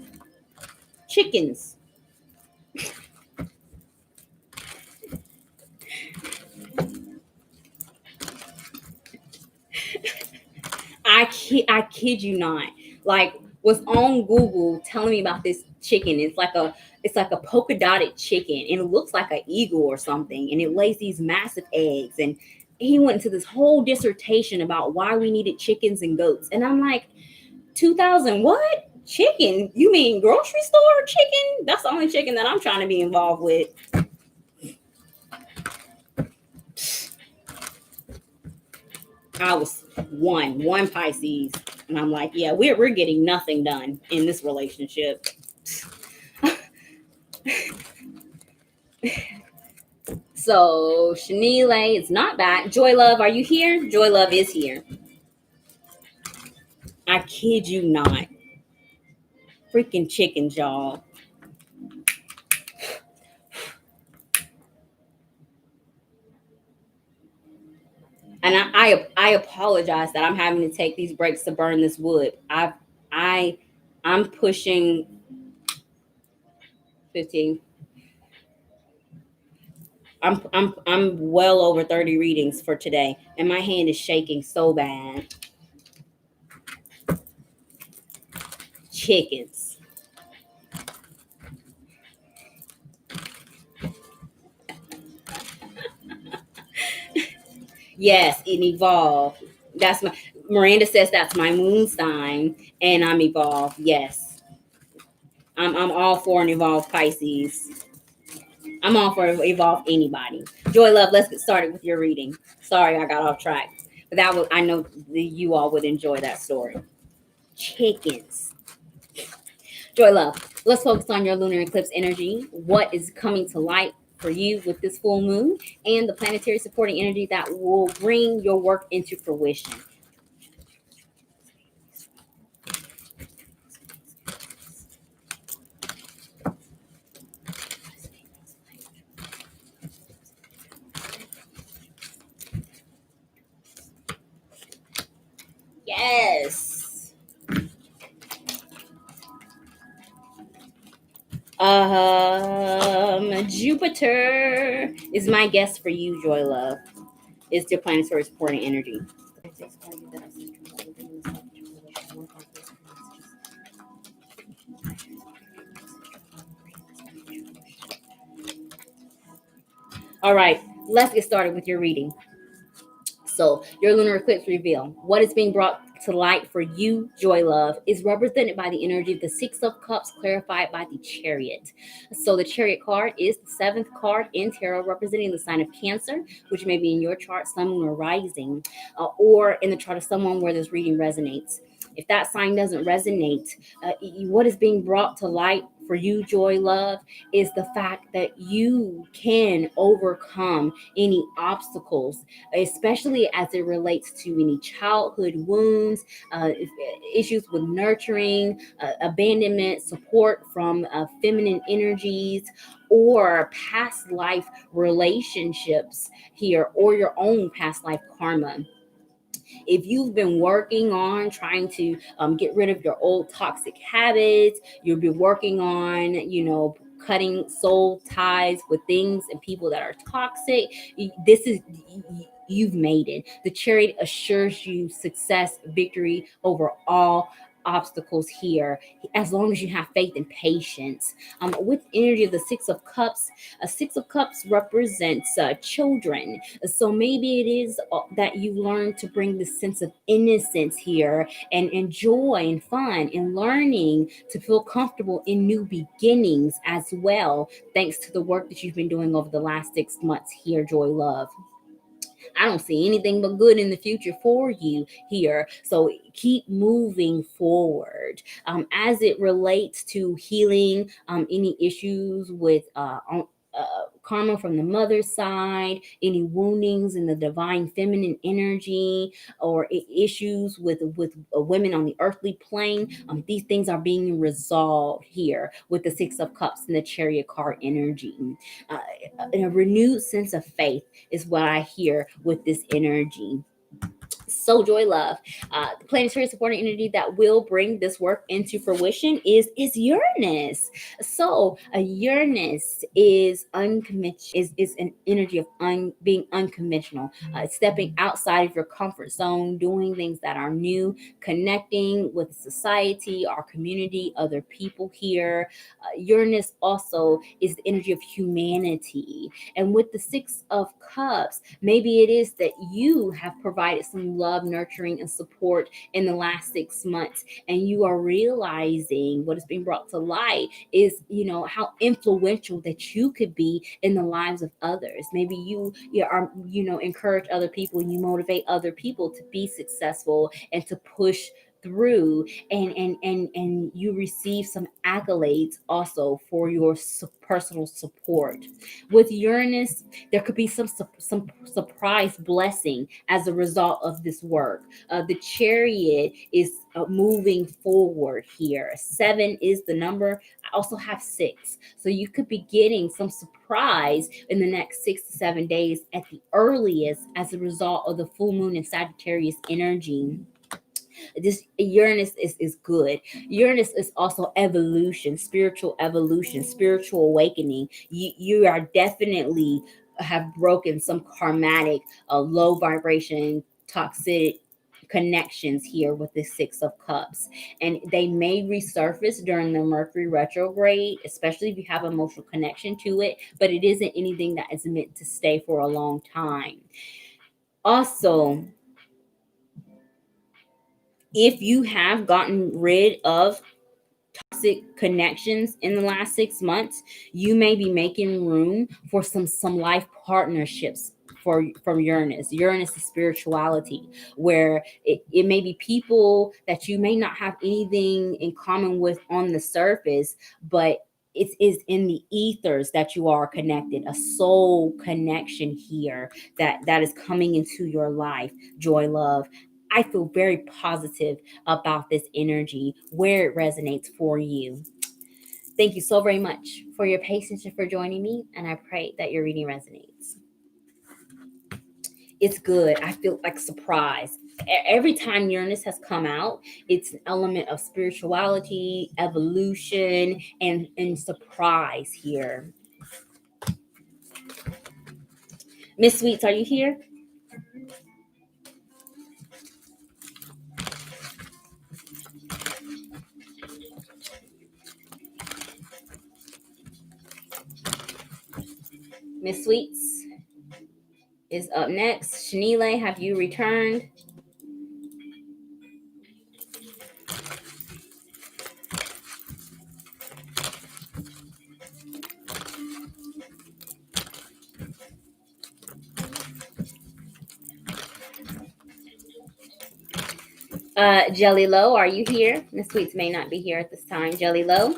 Chickens. I kid you not. Like, was on Google telling me about this chicken. It's like a polka dotted chicken, and it looks like an eagle or something, and it lays these massive eggs. And he went into this whole dissertation about why we needed chickens and goats. And I'm like, 2000 what? Chicken? You mean grocery store chicken? That's the only chicken that I'm trying to be involved with. I was one Pisces, and I'm like, yeah, we're getting nothing done in this relationship. So Shanile is not back. Joy Love, are you here? Joy Love is here. I kid you not. Freaking chickens, y'all. And I apologize that I'm having to take these breaks to burn this wood. I'm pushing 15. I'm well over 30 readings for today, and my hand is shaking so bad. Chickens. Yes, it evolved. That's my Miranda says that's my moon sign, and I'm evolved. Yes. I'm all for an evolved Pisces. I'm all for evolved anybody. Joy Love, let's get started with your reading. Sorry, I got off track. But I know that you all would enjoy that story. Chickens. Joy Love, let's focus on your lunar eclipse energy. What is coming to light for you with this full moon, and the planetary supporting energy that will bring your work into fruition. Yes. Jupiter is my guess for you, Joy Love. It's your planetary supporting energy. All right, let's get started with your reading. So, your lunar eclipse reveal. What is being brought to light for you, Joy Love, is represented by the energy of the Six of Cups, clarified by the Chariot. So, the Chariot card is the seventh card in tarot, representing the sign of Cancer, which may be in your chart, Sun, Moon, or Rising, or in the chart of someone where this reading resonates. If that sign doesn't resonate, what is being brought to light for you, Joy Love, is the fact that you can overcome any obstacles, especially as it relates to any childhood wounds, issues with nurturing, abandonment, support from feminine energies, or past life relationships here, or your own past life karma. If you've been working on trying to get rid of your old toxic habits, you'll be working on, cutting soul ties with things and people that are toxic. You've made it. The Chariot assures you success, victory over all obstacles here, as long as you have faith and patience. With energy of the Six of Cups, a Six of Cups represents children. So maybe it is that you learn to bring this sense of innocence here, and joy and fun and learning to feel comfortable in new beginnings as well, thanks to the work that you've been doing over the last 6 months here, Joy Love. I don't see anything but good in the future for you here. So keep moving forward. As it relates to healing any issues with karma from the mother's side, any woundings in the divine feminine energy, or issues with women on the earthly plane. These things are being resolved here with the Six of Cups and the Chariot card energy. Uh, a renewed sense of faith is what I hear with this energy. So Joy Love, the planetary supporting energy that will bring this work into fruition is Uranus. So Uranus is unconventional, is an energy of being unconventional, stepping outside of your comfort zone, doing things that are new, connecting with society, our community, other people here. Uranus also is the energy of humanity, and with the Six of Cups, maybe it is that you have provided some love, nurturing, and support in the last 6 months, and you are realizing what is being brought to light is, how influential that you could be in the lives of others. Maybe you are, encourage other people, and you motivate other people to be successful and to push through, and you receive some accolades also for your personal support. With Uranus, there could be some surprise blessing as a result of this work. The Chariot is moving forward here. 7 is the number. I also have 6, so you could be getting some surprise in the next 6 to 7 days at the earliest as a result of the full moon in Sagittarius energy. This Uranus is good. Uranus is also evolution, spiritual awakening. You are definitely have broken some karmatic, low vibration, toxic connections here with the Six of Cups, and they may resurface during the Mercury retrograde, especially if you have emotional connection to it, but it isn't anything that is meant to stay for a long time. Also, if you have gotten rid of toxic connections in the last 6 months, you may be making room for some life partnerships from Uranus. Uranus is spirituality, where it may be people that you may not have anything in common with on the surface, but it is in the ethers that you are connected, a soul connection here that is coming into your life. Joy Love, I feel very positive about this energy, where it resonates for you. Thank you so very much for your patience and for joining me, and I pray that your reading resonates. It's good. I feel like surprise. Every time Uranus has come out, it's an element of spirituality, evolution, and surprise here. Miss Sweets, are you here? Miss Sweets is up next. Shanile, have you returned? Jelly Low, are you here? Miss Sweets may not be here at this time. Jelly Low.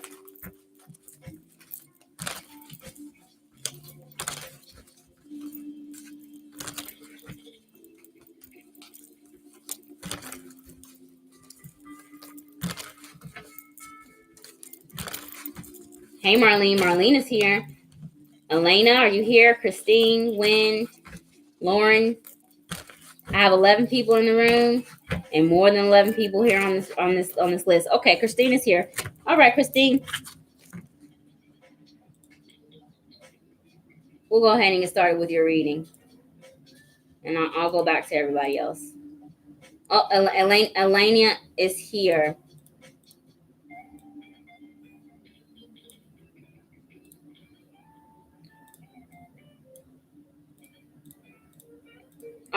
Hey, Marlene. Marlene is here. Elena, are you here? Christine, Wynn, Lauren. I have 11 people in the room, and more than 11 people here on this list. Okay, Christine is here. All right, Christine. We'll go ahead and get started with your reading, and I'll go back to everybody else. Oh, Elena is here.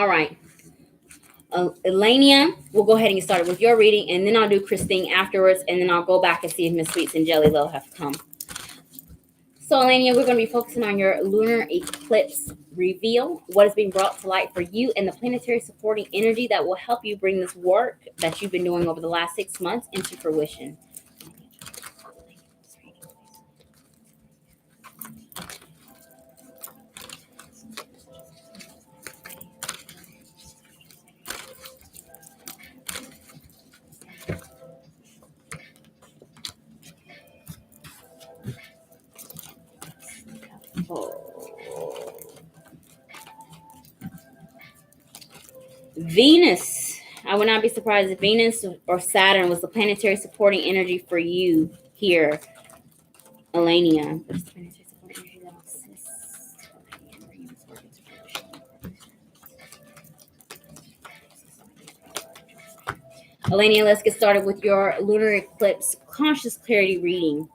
All right. Elenia, we'll go ahead and get started with your reading, and then I'll do Christine afterwards, and then I'll go back and see if Miss Sweets and Jelly Love have come. So, Elenia, we're going to be focusing on your lunar eclipse reveal, what is being brought to light for you, and the planetary supporting energy that will help you bring this work that you've been doing over the last 6 months into fruition. Venus. I would not be surprised if Venus or Saturn was the planetary supporting energy for you here, Elenia. Elenia, let's get started with your lunar eclipse conscious clarity reading.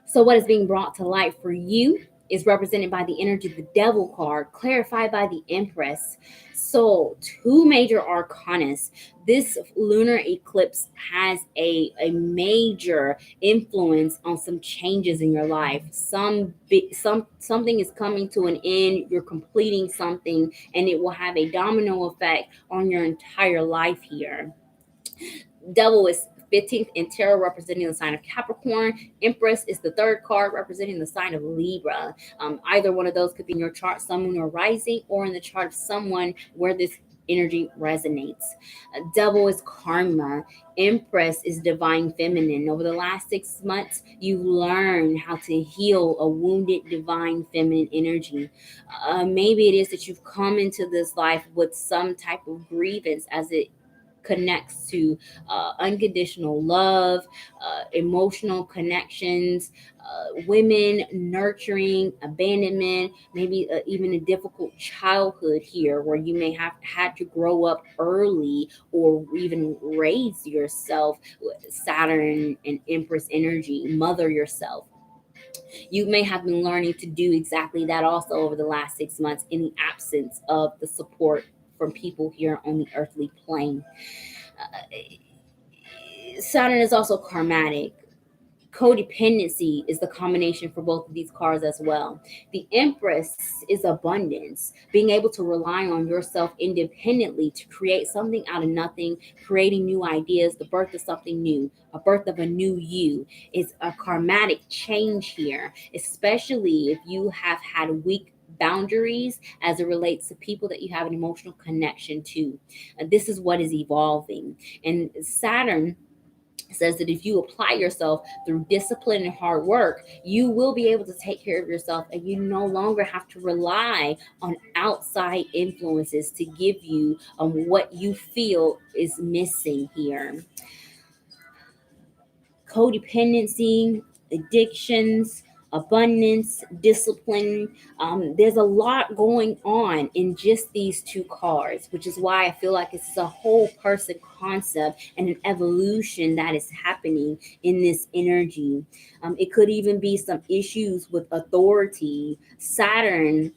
So what is being brought to light for you is represented by the energy of the Devil card, clarified by the Empress. So 2 major arcanas. This lunar eclipse has a major influence on some changes in your life. Something is coming to an end. You're completing something, and it will have a domino effect on your entire life here. Devil is 15th in tarot, representing the sign of Capricorn. Empress is the 3rd card, representing the sign of Libra. Either one of those could be in your chart, sun, moon, or rising, or in the chart of someone where this energy resonates. Devil is karma. Empress is divine feminine. Over the last 6 months, you've learned how to heal a wounded divine feminine energy. Maybe it is that you've come into this life with some type of grievance as it connects to unconditional love, emotional connections, women nurturing, abandonment, maybe even a difficult childhood here where you may have had to grow up early or even raise yourself. Saturn and Empress energy, mother yourself. You may have been learning to do exactly that also over the last 6 months in the absence of the support from people here on the earthly plane. Saturn is also karmatic. Codependency is the combination for both of these cards as well. The Empress is abundance, being able to rely on yourself independently to create something out of nothing, creating new ideas, the birth of something new, a birth of a new you. Is a karmatic change here, especially if you have had weak boundaries as it relates to people that you have an emotional connection to. This is what is evolving. And Saturn says that if you apply yourself through discipline and hard work, you will be able to take care of yourself, and you no longer have to rely on outside influences to give you what you feel is missing here. Codependency, addictions, abundance, discipline. There's a lot going on in just these 2 cards, which is why I feel like it's a whole person concept and an evolution that is happening in this energy. It could even be some issues with authority. Saturn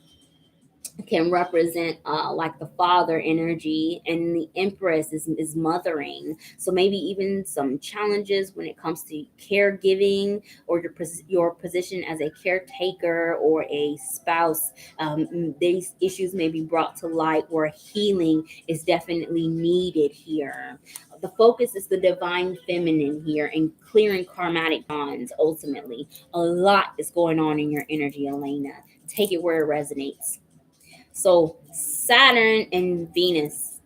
can represent like the father energy, and the Empress is mothering. So maybe even some challenges when it comes to caregiving, or your position as a caretaker or a spouse. These issues may be brought to light where healing is definitely needed here. The focus is the divine feminine here and clearing karmatic bonds. Ultimately, a lot is going on in your energy, Elena. Take it where it resonates. So Saturn and Venus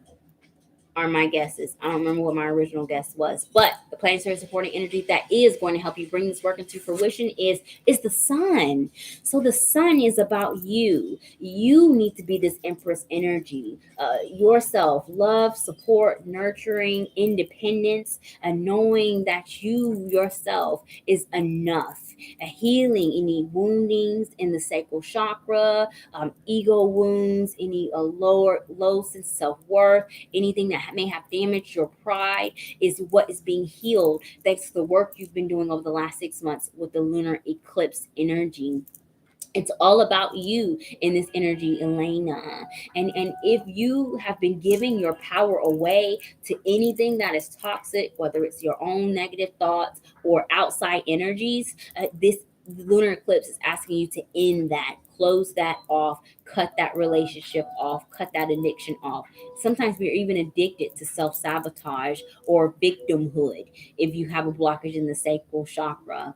are my guesses. I don't remember what my original guess was, but the planetary supporting energy that is going to help you bring this work into fruition is the sun. So the sun is about you. You need to be this Empress energy, yourself, love, support, nurturing, independence, and knowing that you yourself is enough. Healing any woundings in the sacral chakra, ego wounds, any low sense of self-worth, anything that may have damaged your pride is what is being healed thanks to the work you've been doing over the last 6 months with the lunar eclipse energy. It's all about you in this energy, Elena. And if you have been giving your power away to anything that is toxic, whether it's your own negative thoughts or outside energies, this lunar eclipse is asking you to end that, close that off, cut that relationship off, cut that addiction off. Sometimes we're even addicted to self-sabotage or victimhood if you have a blockage in the sacral chakra.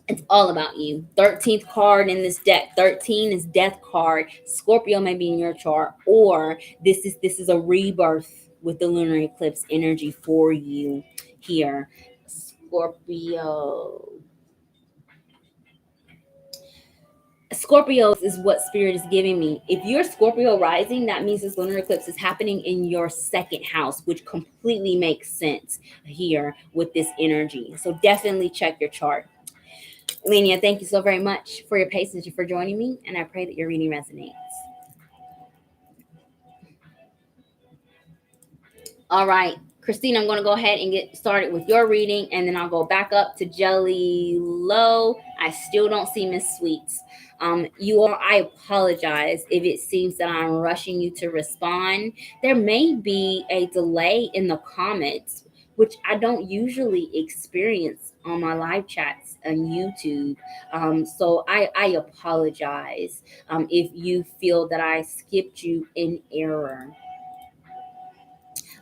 It's all about you. 13th card in this deck. 13 is death card. Scorpio may be in your chart, or this is a rebirth with the lunar eclipse energy for you here. Scorpio. Scorpio is what spirit is giving me. If you're Scorpio rising, that means this lunar eclipse is happening in your second house, which completely makes sense here with this energy. So definitely check your chart. Lenia, thank you so very much for your patience and for joining me, and I pray that your reading resonates. All right, Christine, I'm going to go ahead and get started with your reading, and then I'll go back up to Jelly Low. I still don't see Miss Sweets. You all, I apologize if it seems that I'm rushing you to respond. There may be a delay in the comments, which I don't usually experience on my live chats on YouTube. So I apologize if you feel that I skipped you in error.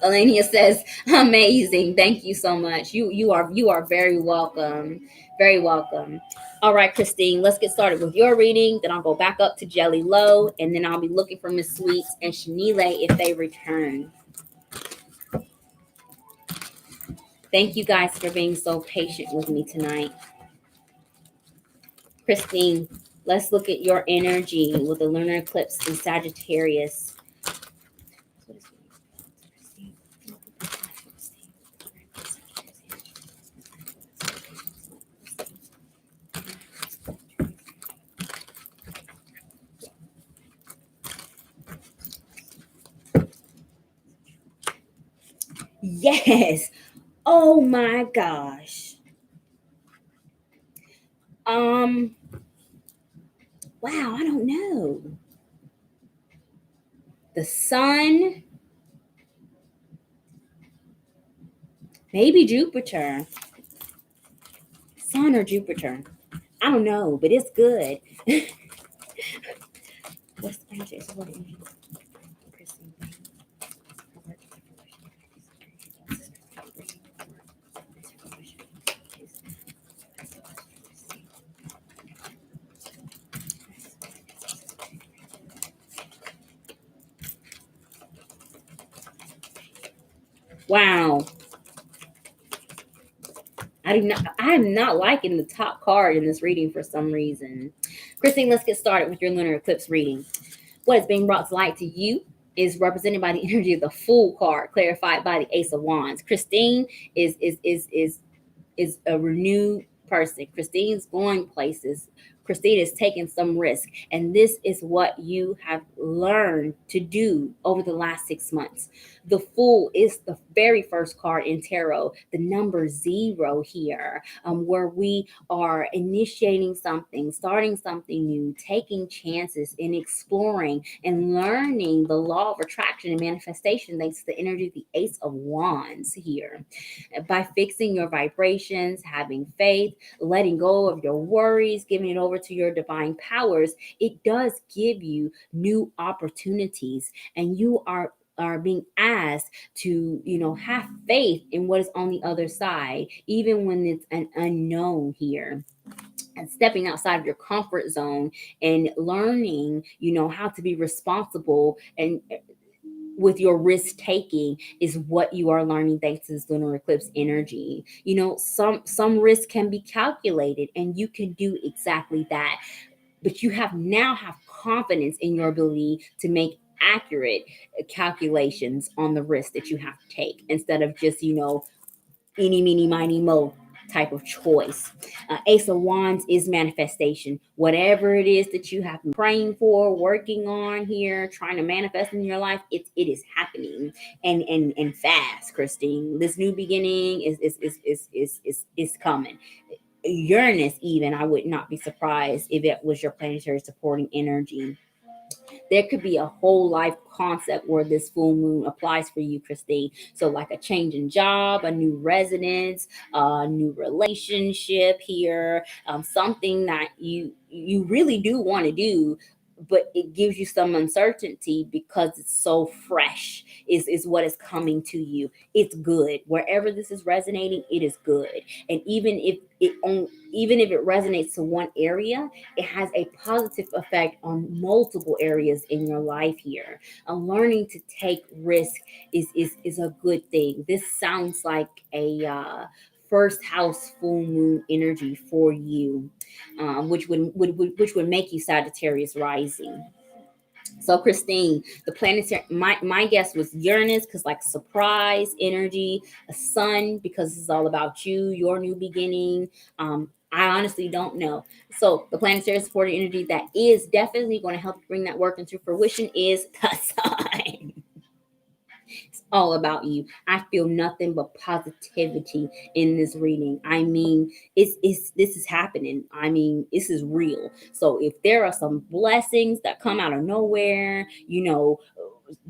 Alania says, "Amazing, thank you so much. You are very welcome, very welcome." All right, Christine, let's get started with your reading. Then I'll go back up to Jelly Low, and then I'll be looking for Miss Sweets and Shanile if they return. Thank you guys for being so patient with me tonight. Christine, let's look at your energy with the lunar eclipse in Sagittarius. Yes. Oh my gosh. Wow, I don't know. The sun, maybe Jupiter. Sun or Jupiter. I don't know, but it's good. What's the energy? What energy? Wow. I am not liking the top card in this reading for some reason. Christine, let's get started with your lunar eclipse reading. What is being brought to light to you is represented by the energy of the Fool card, clarified by the Ace of Wands. Christine is a renewed person. Christine's going places. Christine is taking some risk. And this is what you have learned to do over the last 6 months. The Fool is the very first card in tarot, the number 0 here, where we are initiating something, starting something new, taking chances, and exploring and learning the law of attraction and manifestation thanks to the energy of the Ace of Wands here. By fixing your vibrations, having faith, letting go of your worries, giving it over to your divine powers, it does give you new opportunities, and you are being asked to, have faith in what is on the other side, even when it's an unknown here. And stepping outside of your comfort zone and learning, how to be responsible and with your risk taking is what you are learning thanks to this lunar eclipse energy. Some risk can be calculated, and you can do exactly that. But you now have confidence in your ability to make accurate calculations on the risk that you have to take, instead of just, eeny, meeny, miny, mo type of choice. Ace of Wands is manifestation. Whatever it is that you have been praying for, working on here, trying to manifest in your life, it is happening, and fast, Christine. This new beginning is coming. Uranus even, I would not be surprised if it was your planetary supporting energy. There could be a whole life concept where this full moon applies for you, Christine. So, like a change in job, a new residence, a new relationship here, something that you really do want to do, but it gives you some uncertainty because it's so fresh. Is what is coming to you. It's good wherever this is resonating. It is good, and even if it resonates to one area, it has a positive effect on multiple areas in your life here. Learning to take risk is a good thing. This sounds like a first house full moon energy for you, which would make you Sagittarius rising. So Christine, the planetary, my guess was Uranus because like surprise energy, a sun because it's all about you, your new beginning. I honestly don't know. So the planetary supporting energy that is definitely going to help you bring that work into fruition is the sun. All about you. I feel nothing but positivity in this reading. I mean, it's this is happening. I mean, this is real. So if there are some blessings that come out of nowhere,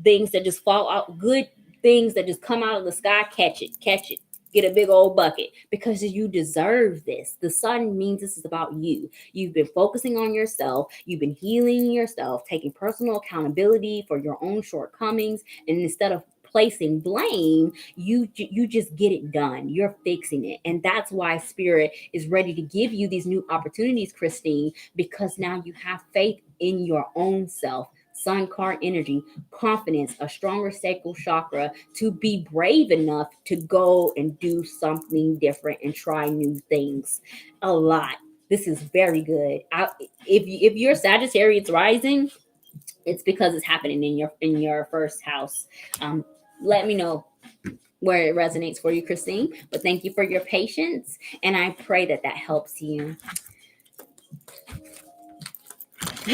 things that just fall out, good things that just come out of the sky, catch it. Get a big old bucket because you deserve this. The sun means this is about you. You've been focusing on yourself. You've been healing yourself, taking personal accountability for your own shortcomings. And instead of placing blame, you just get it done. You're fixing it. And that's why spirit is ready to give you these new opportunities, Christine, because now you have faith in your own self. Sun card energy, confidence, a stronger sacral chakra to be brave enough to go and do something different and try new things. A lot. This is very good. If you're Sagittarius rising, it's because it's happening in your first house. Let me know where it resonates for you, Christine. But thank you for your patience, and I pray that that helps you.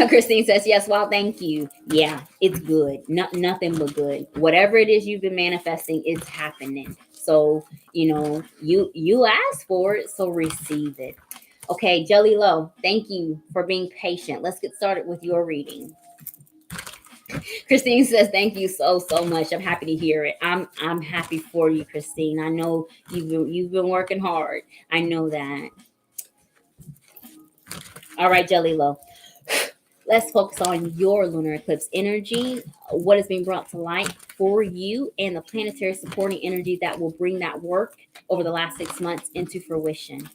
Christine says, yes, well, thank you. Yeah, it's good. Nothing but good. Whatever it is you've been manifesting, it's happening. So, you asked for it, so receive it. Okay, Jelly Low, thank you for being patient. Let's get started with your reading. Christine says, thank you so much. I'm happy to hear it. I'm happy for you, Christine. I know you've been working hard. I know that. All right, Jelly Low. Let's focus on your lunar eclipse energy, what is being brought to light for you, and the planetary supporting energy that will bring that work over the last 6 months into fruition.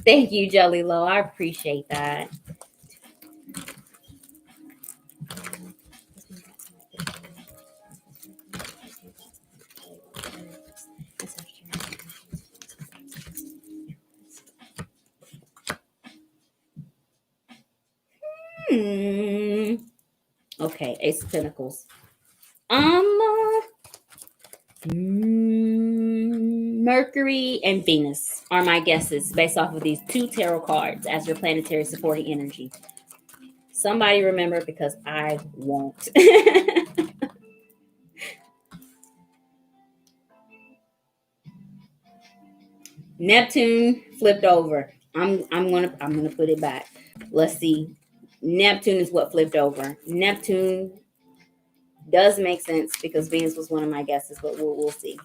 Thank you, Jelly Low. I appreciate that. Okay, Ace of Pentacles. Mercury and Venus are my guesses based off of these two tarot cards as your planetary supporting energy. Somebody remember because I won't. Neptune flipped over. I'm gonna put it back. Let's see. Neptune is what flipped over. Neptune does make sense because Venus was one of my guesses, but we'll see.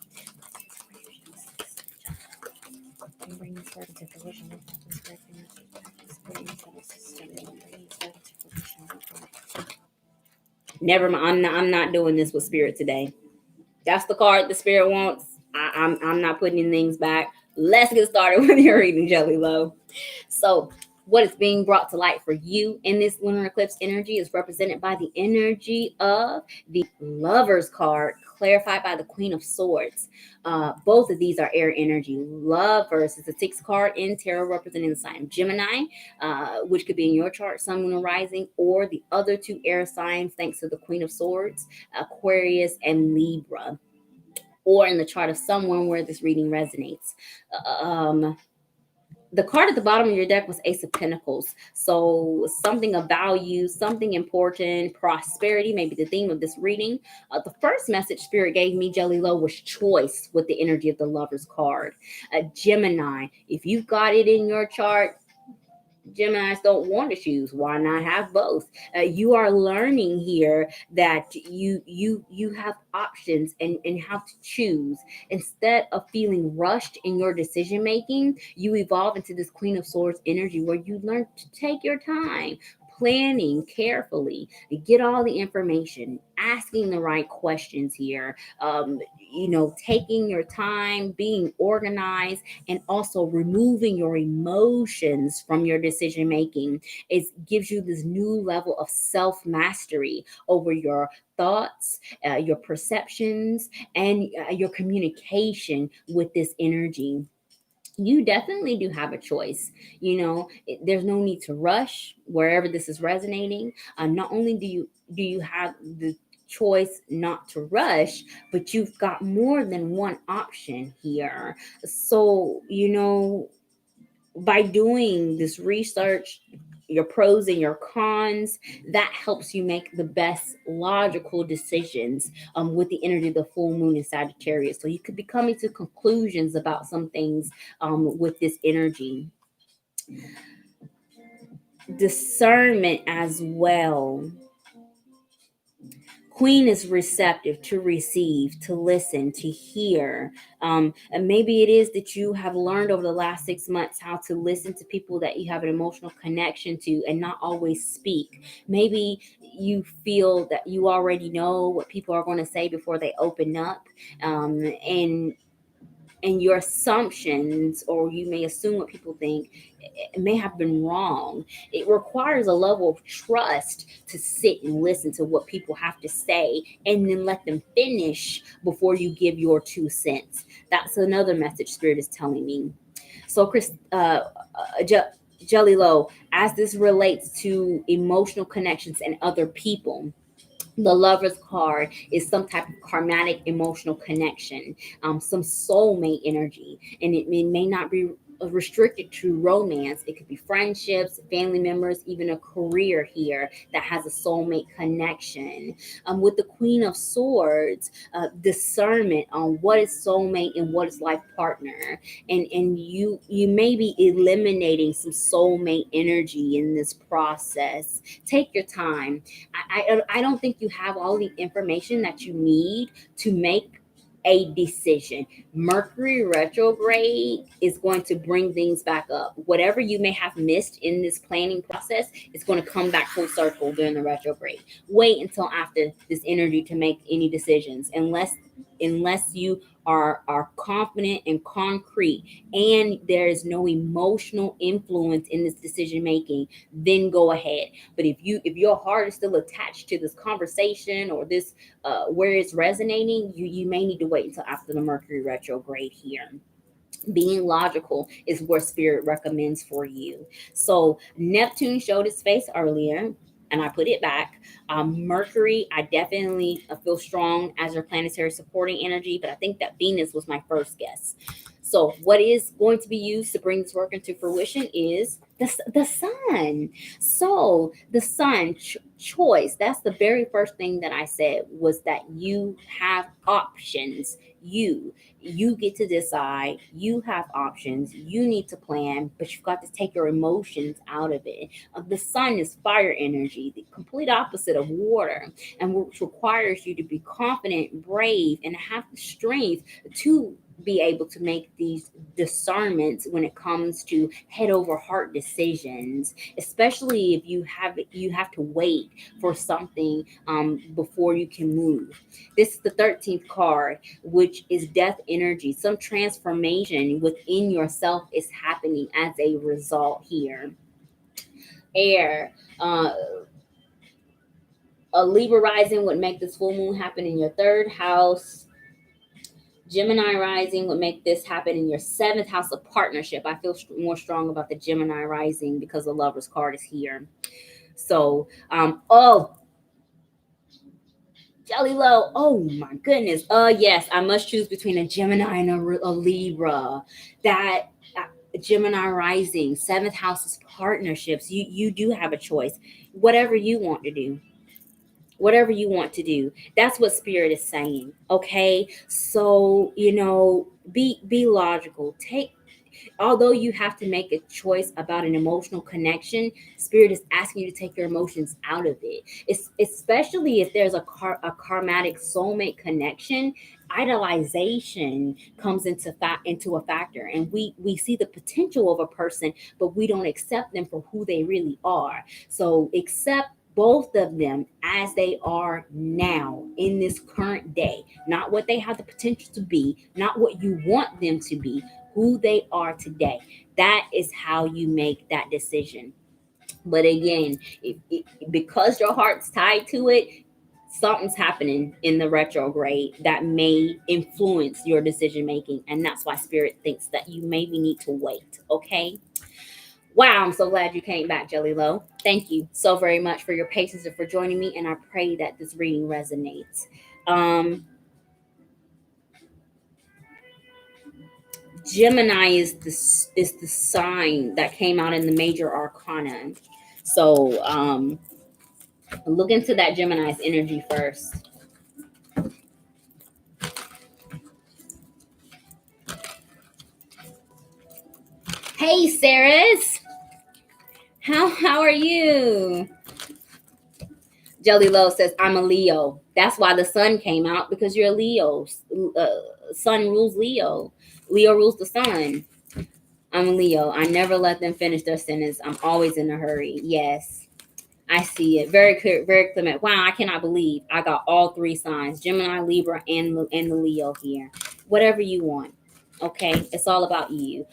Never mind. I'm not doing this with spirit today. That's the card the spirit wants. I'm not putting things back. Let's get started with your reading, Jelly Low. So, what is being brought to light for you in this lunar eclipse energy is represented by the energy of the Lovers card, clarified by the Queen of Swords. Both of these are air energy. Lovers is a 6 card in tarot representing the sign of Gemini, which could be in your chart, Sun, Moon, or Rising, or the other 2 air signs, thanks to the Queen of Swords, Aquarius, and Libra, or in the chart of someone where this reading resonates. The card at the bottom of your deck was Ace of Pentacles. So something of value, something important, prosperity, maybe the theme of this reading. The first message Spirit gave me, Jelly Low, was choice with the energy of the Lover's card. Gemini, if you've got it in your chart, Geminis don't want to choose. Why not have both? You are learning here that you have options and how to choose. Instead of feeling rushed in your decision making, you evolve into this Queen of Swords energy where you learn to take your time, planning carefully, get all the information, asking the right questions here. Taking your time, being organized, and also removing your emotions from your decision making. It gives you this new level of self mastery over your thoughts, your perceptions, and your communication with this energy. You definitely do have a choice. There's no need to rush wherever this is resonating. Not only do you have the choice not to rush, but you've got more than one option here. So by doing this research, your pros and your cons, that helps you make the best logical decisions with the energy of the full moon in Sagittarius. So you could be coming to conclusions about some things with this energy. Discernment as well. Queen is receptive to receive, to listen, to hear. And maybe it is that you have learned over the last 6 months how to listen to people that you have an emotional connection to and not always speak. Maybe you feel that you already know what people are going to say before they open up. And your assumptions, or you may assume what people think, it may have been wrong. It requires a level of trust to sit and listen to what people have to say and then let them finish before you give your 2 cents. That's another message Spirit is telling me. So, Jelly Low, as this relates to emotional connections and other people, the Lover's card is some type of karmatic emotional connection, some soulmate energy, and it may not be restricted to romance. It could be friendships, family members, even a career here that has a soulmate connection. With the Queen of Swords, discernment on what is soulmate and what is life partner, and you may be eliminating some soulmate energy in this process. Take your time. I don't think you have all the information that you need to make a decision. Mercury retrograde is going to bring things back up. Whatever you may have missed in this planning process, it's going to come back full circle during the retrograde. Wait until after this energy to make any decisions, unless you are confident and concrete and there is no emotional influence in this decision making, then go ahead. But if your heart is still attached to this conversation or this where it's resonating, you may need to wait until after the Mercury retrograde here. Being logical is what Spirit recommends for you. So Neptune showed its face earlier, and I put it back. Mercury, I definitely feel strong as your planetary supporting energy, but I think that Venus was my first guess. So what is going to be used to bring this work into fruition is the sun. So the sun choice, that's the very first thing that I said, was that you have options. You get to decide. You have options. You need to plan, but you've got to take your emotions out of it. The sun is fire energy, the complete opposite of water, and which requires you to be confident, brave, and have the strength to be able to make these discernments when it comes to head over heart decisions, especially if you have to wait for something before you can move. This is the 13th card, which is death energy. Some transformation within yourself is happening as a result here. Air. A Libra rising would make this full moon happen in your third house. Gemini rising would make this happen in your seventh house of partnership. I feel more strong about the Gemini rising because the Lover's card is here. So, Jelly Low, oh my goodness. Yes, I must choose between a Gemini and a Libra. That Gemini rising, 7th house is partnerships. You do have a choice. Whatever you want to do. Whatever you want to do. That's what spirit is saying. Okay? So, be logical. Although you have to make a choice about an emotional connection, spirit is asking you to take your emotions out of it. It's especially if there's a karmatic soulmate connection. Idolization comes into a factor, and we see the potential of a person, but we don't accept them for who they really are. So accept both of them as they are now in this current day, not what they have the potential to be, not what you want them to be, who they are today. That is how you make that decision. But again, because your heart's tied to it, something's happening in the retrograde that may influence your decision making. And that's why spirit thinks that you maybe need to wait. Okay. Wow, I'm so glad you came back, Jelly Low. Thank you so very much for your patience and for joining me. And I pray that this reading resonates. Gemini is the sign that came out in the major arcana. So look into that Gemini's energy first. Hey, Saris. How are you? Jelly Low says, I'm a Leo. That's why the sun came out, because you're a Leo. Sun rules Leo. Leo rules the sun. I'm a Leo. I never let them finish their sentence. I'm always in a hurry. Yes, I see it. Very clear, very clement. Wow, I cannot believe I got all 3 signs: Gemini, Libra, and the Leo here. Whatever you want. Okay, it's all about you.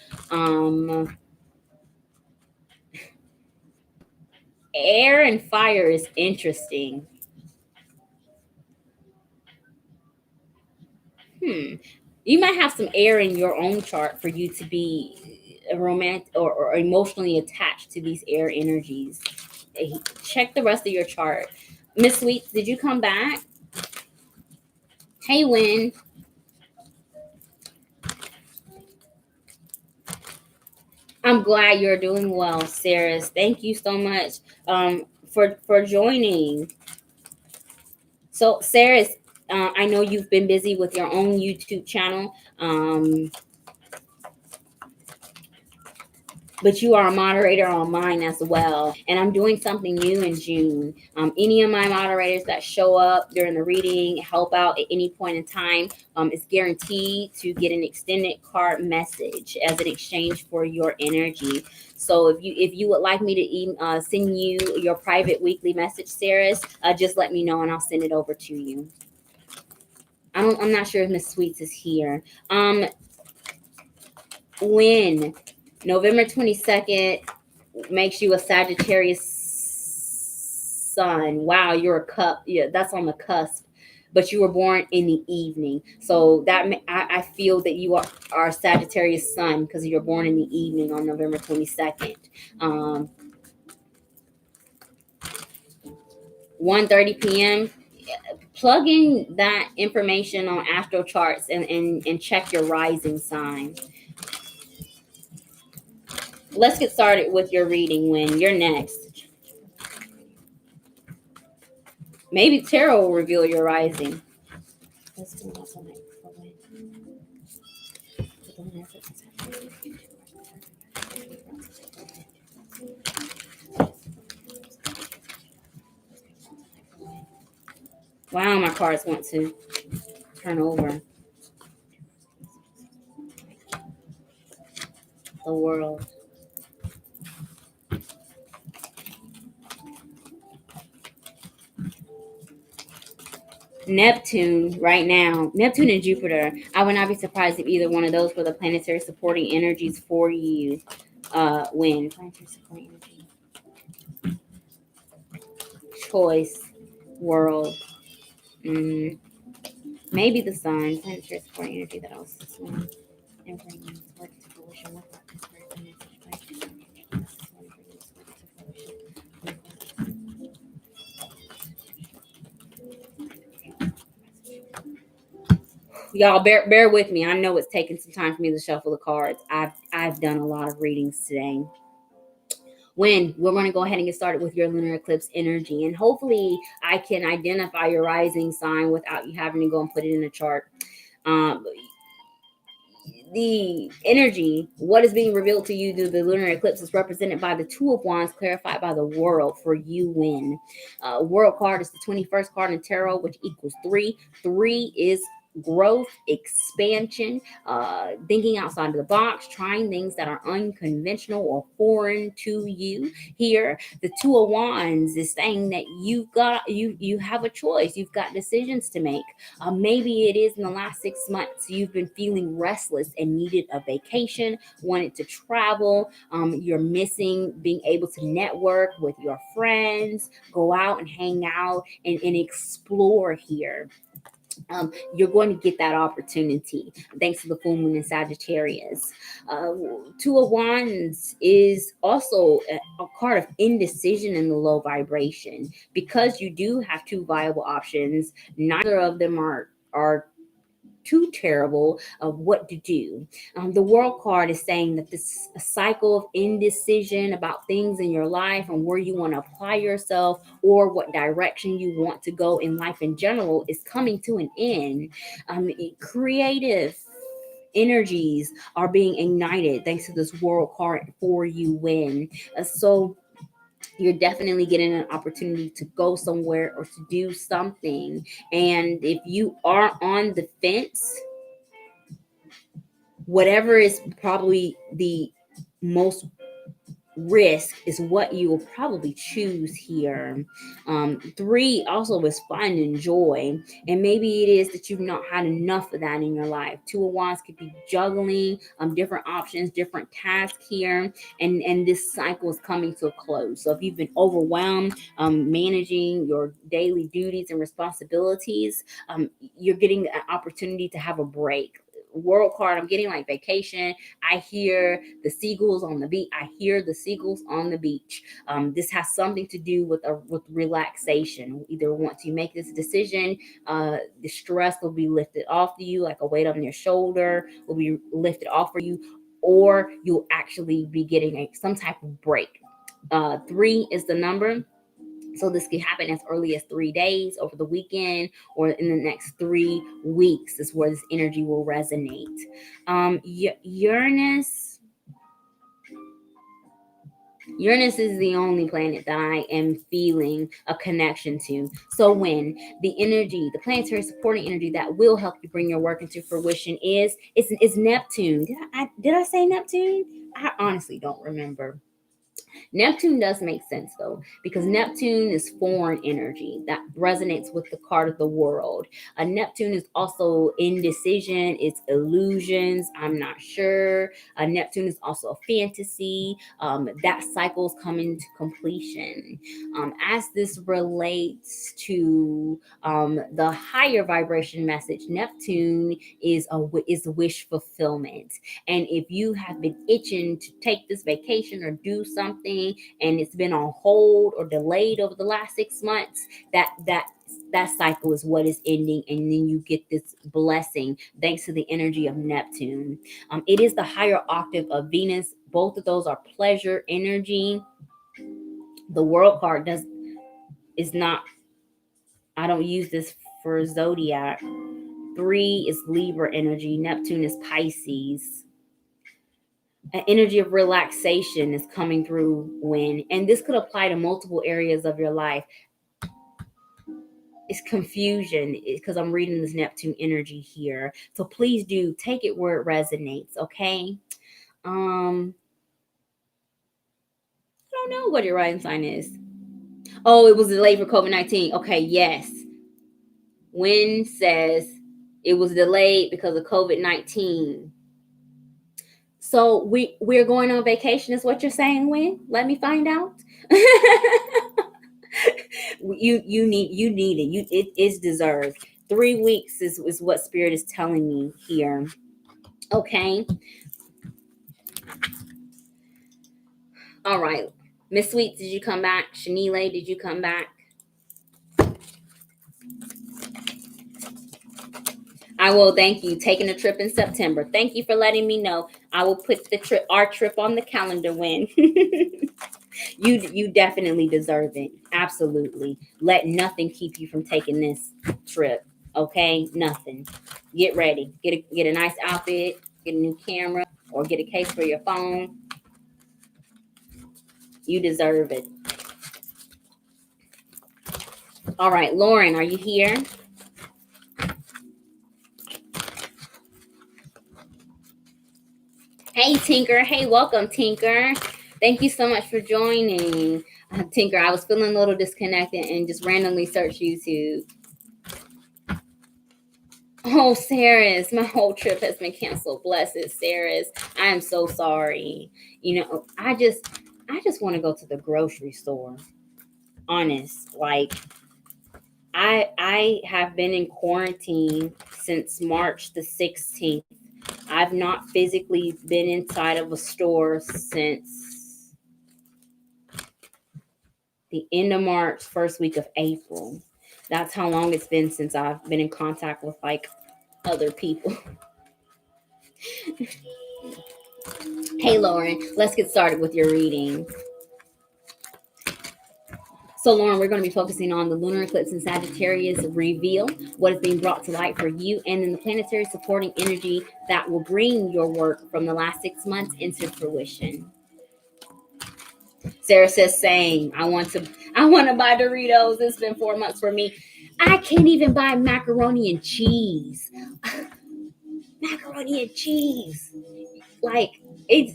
Air and fire is interesting. You might have some air in your own chart for you to be a romantic or emotionally attached to these air energies. Check the rest of your chart. Miss Sweets, did you come back? Hey, Win. I'm glad you're doing well, Sarah. Thank you so much for joining. So, Sarah, I know you've been busy with your own YouTube channel. But you are a moderator on mine as well. And I'm doing something new in June. Any of my moderators that show up during the reading, help out at any point in time, is guaranteed to get an extended card message as an exchange for your energy. So if you would like me to send you your private weekly message, Sarah, just let me know and I'll send it over to you. I'm not sure if Miss Sweets is here. When November 22nd makes you a Sagittarius sun. Wow, you're a cup. Yeah, that's on the cusp. But you were born in the evening. So that I feel that you are a Sagittarius sun because you're born in the evening on November 22nd. 1:30 p.m. Plug in that information on astro charts and check your rising sign. Let's get started with your reading. When you're next. Maybe tarot will reveal your rising. Wow, my cards want to turn over. The world. Neptune right now. Neptune and Jupiter. I would not be surprised if either one of those were the planetary supporting energies for you. When planetary supporting energy. Choice. World. Maybe the sun. Planetary supporting energy that also swing and bring work to fruition. Y'all bear with me. I know it's taking some time for me to shuffle the cards. I I've done a lot of readings today. When we're going to go ahead and get started with your lunar eclipse energy, and hopefully I can identify your rising sign without you having to go and put it in a chart. Um, the energy, what is being revealed to you through the lunar eclipse, is represented by the Two of Wands, clarified by the World for you win. World card is the 21st card in tarot, which equals 3. 3 is growth, expansion, thinking outside of the box, trying things that are unconventional or foreign to you. Here, the Two of Wands is saying that you have a choice. You've got decisions to make. Maybe it is in the last 6 months you've been feeling restless and needed a vacation, wanted to travel. You're missing being able to network with your friends, go out and hang out and explore here. You're going to get that opportunity thanks to the full moon in Sagittarius. Two of Wands is also a card of indecision in the low vibration. Because you do have 2 viable options, neither of them are too terrible of what to do. The World card is saying that this cycle of indecision about things in your life and where you want to apply yourself or what direction you want to go in life in general is coming to an end. Creative energies are being ignited thanks to this World card for you win. So you're definitely getting an opportunity to go somewhere or to do something. And if you are on the fence, whatever is probably the most risk is what you will probably choose here. 3 also is fun and joy, and maybe it is that you've not had enough of that in your life. 2 of Wands could be juggling different options, different tasks here, and this cycle is coming to a close. So if you've been overwhelmed managing your daily duties and responsibilities, you're getting an opportunity to have a break. World card, I'm getting like vacation. I hear the seagulls on the beach. I hear the seagulls on the beach. This has something to do with relaxation. Either once you make this decision, the stress will be lifted off of you, like a weight on your shoulder will be lifted off for you, or you'll actually be getting some type of break. 3 is the number. So this could happen as early as 3 days over the weekend or in the next 3 weeks is where this energy will resonate. Uranus is the only planet that I am feeling a connection to. So when the energy, the planetary supporting energy that will help you bring your work into fruition is Neptune. Did I say Neptune? I honestly don't remember. Neptune does make sense though, because Neptune is foreign energy that resonates with the card of the World. Neptune is also indecision, it's illusions, I'm not sure. Neptune is also a fantasy. That cycle is coming to completion. As this relates to the higher vibration message, Neptune is wish fulfillment. And if you have been itching to take this vacation or do something and it's been on hold or delayed over the last 6 months, that cycle is what is ending, and then you get this blessing thanks to the energy of Neptune. It is the higher octave of Venus. Both of those are pleasure energy. The World card is not, I don't use this for zodiac. 3 is Libra energy. Neptune is Pisces. An energy of relaxation is coming through when, and this could apply to multiple areas of your life. It's confusion because I'm reading this Neptune energy here. So please do take it where it resonates, okay? I don't know what your rising sign is. Oh, it was delayed for COVID-19. Okay, yes. Wynn says it was delayed because of COVID-19. So we're going on vacation is what you're saying, Wynn? Let me find out. you need it. It is deserved. 3 weeks is what Spirit is telling me here. Okay. All right. Miss Sweets, did you come back? Shanile, did you come back? I will. Thank you. Taking a trip in September. Thank you for letting me know. I will put our trip on the calendar when you definitely deserve it. Absolutely. Let nothing keep you from taking this trip. Okay? Nothing. Get ready. Get a nice outfit, get a new camera, or get a case for your phone. You deserve it. All right, Lauren, are you here? Hey, Tinker. Hey, welcome, Tinker. Thank you so much for joining. Tinker, I was feeling a little disconnected and just randomly searched YouTube. Oh, Sarah's, my whole trip has been canceled. Bless it, Sarah's. I am so sorry. You know, I just want to go to the grocery store. Honest, like I have been in quarantine since March the 16th. I've not physically been inside of a store since the end of March, first week of April. That's how long it's been since I've been in contact with like other people. Hey, Lauren, let's get started with your reading. So, Lauren, we're going to be focusing on the lunar eclipse in Sagittarius reveal, what is being brought to light for you, and then the planetary supporting energy that will bring your work from the last 6 months into fruition. Sarah says, same. I want to buy Doritos. It's been 4 months for me. I can't even buy macaroni and cheese. Macaroni and cheese. Like, it's,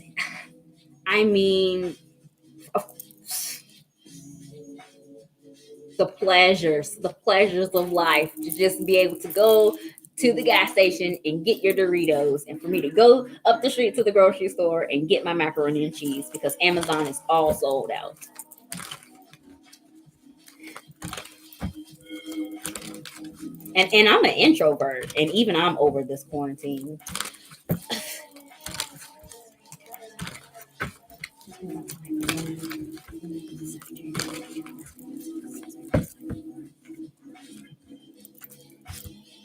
I mean, the pleasures of life, to just be able to go to the gas station and get your Doritos, and for me to go up the street to the grocery store and get my macaroni and cheese because Amazon is all sold out. And I'm an introvert, and even I'm over this quarantine.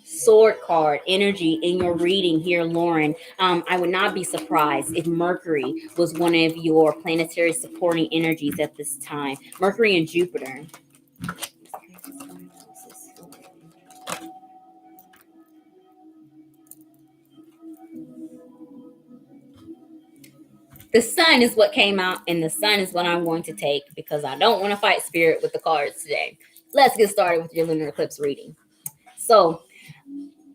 Sword card energy in your reading here, Lauren. I would not be surprised if Mercury was one of your planetary supporting energies at this time. Mercury and Jupiter. The sun is what came out, and the sun is what I'm going to take because I don't want to fight spirit with the cards today. Let's get started with your lunar eclipse reading. So,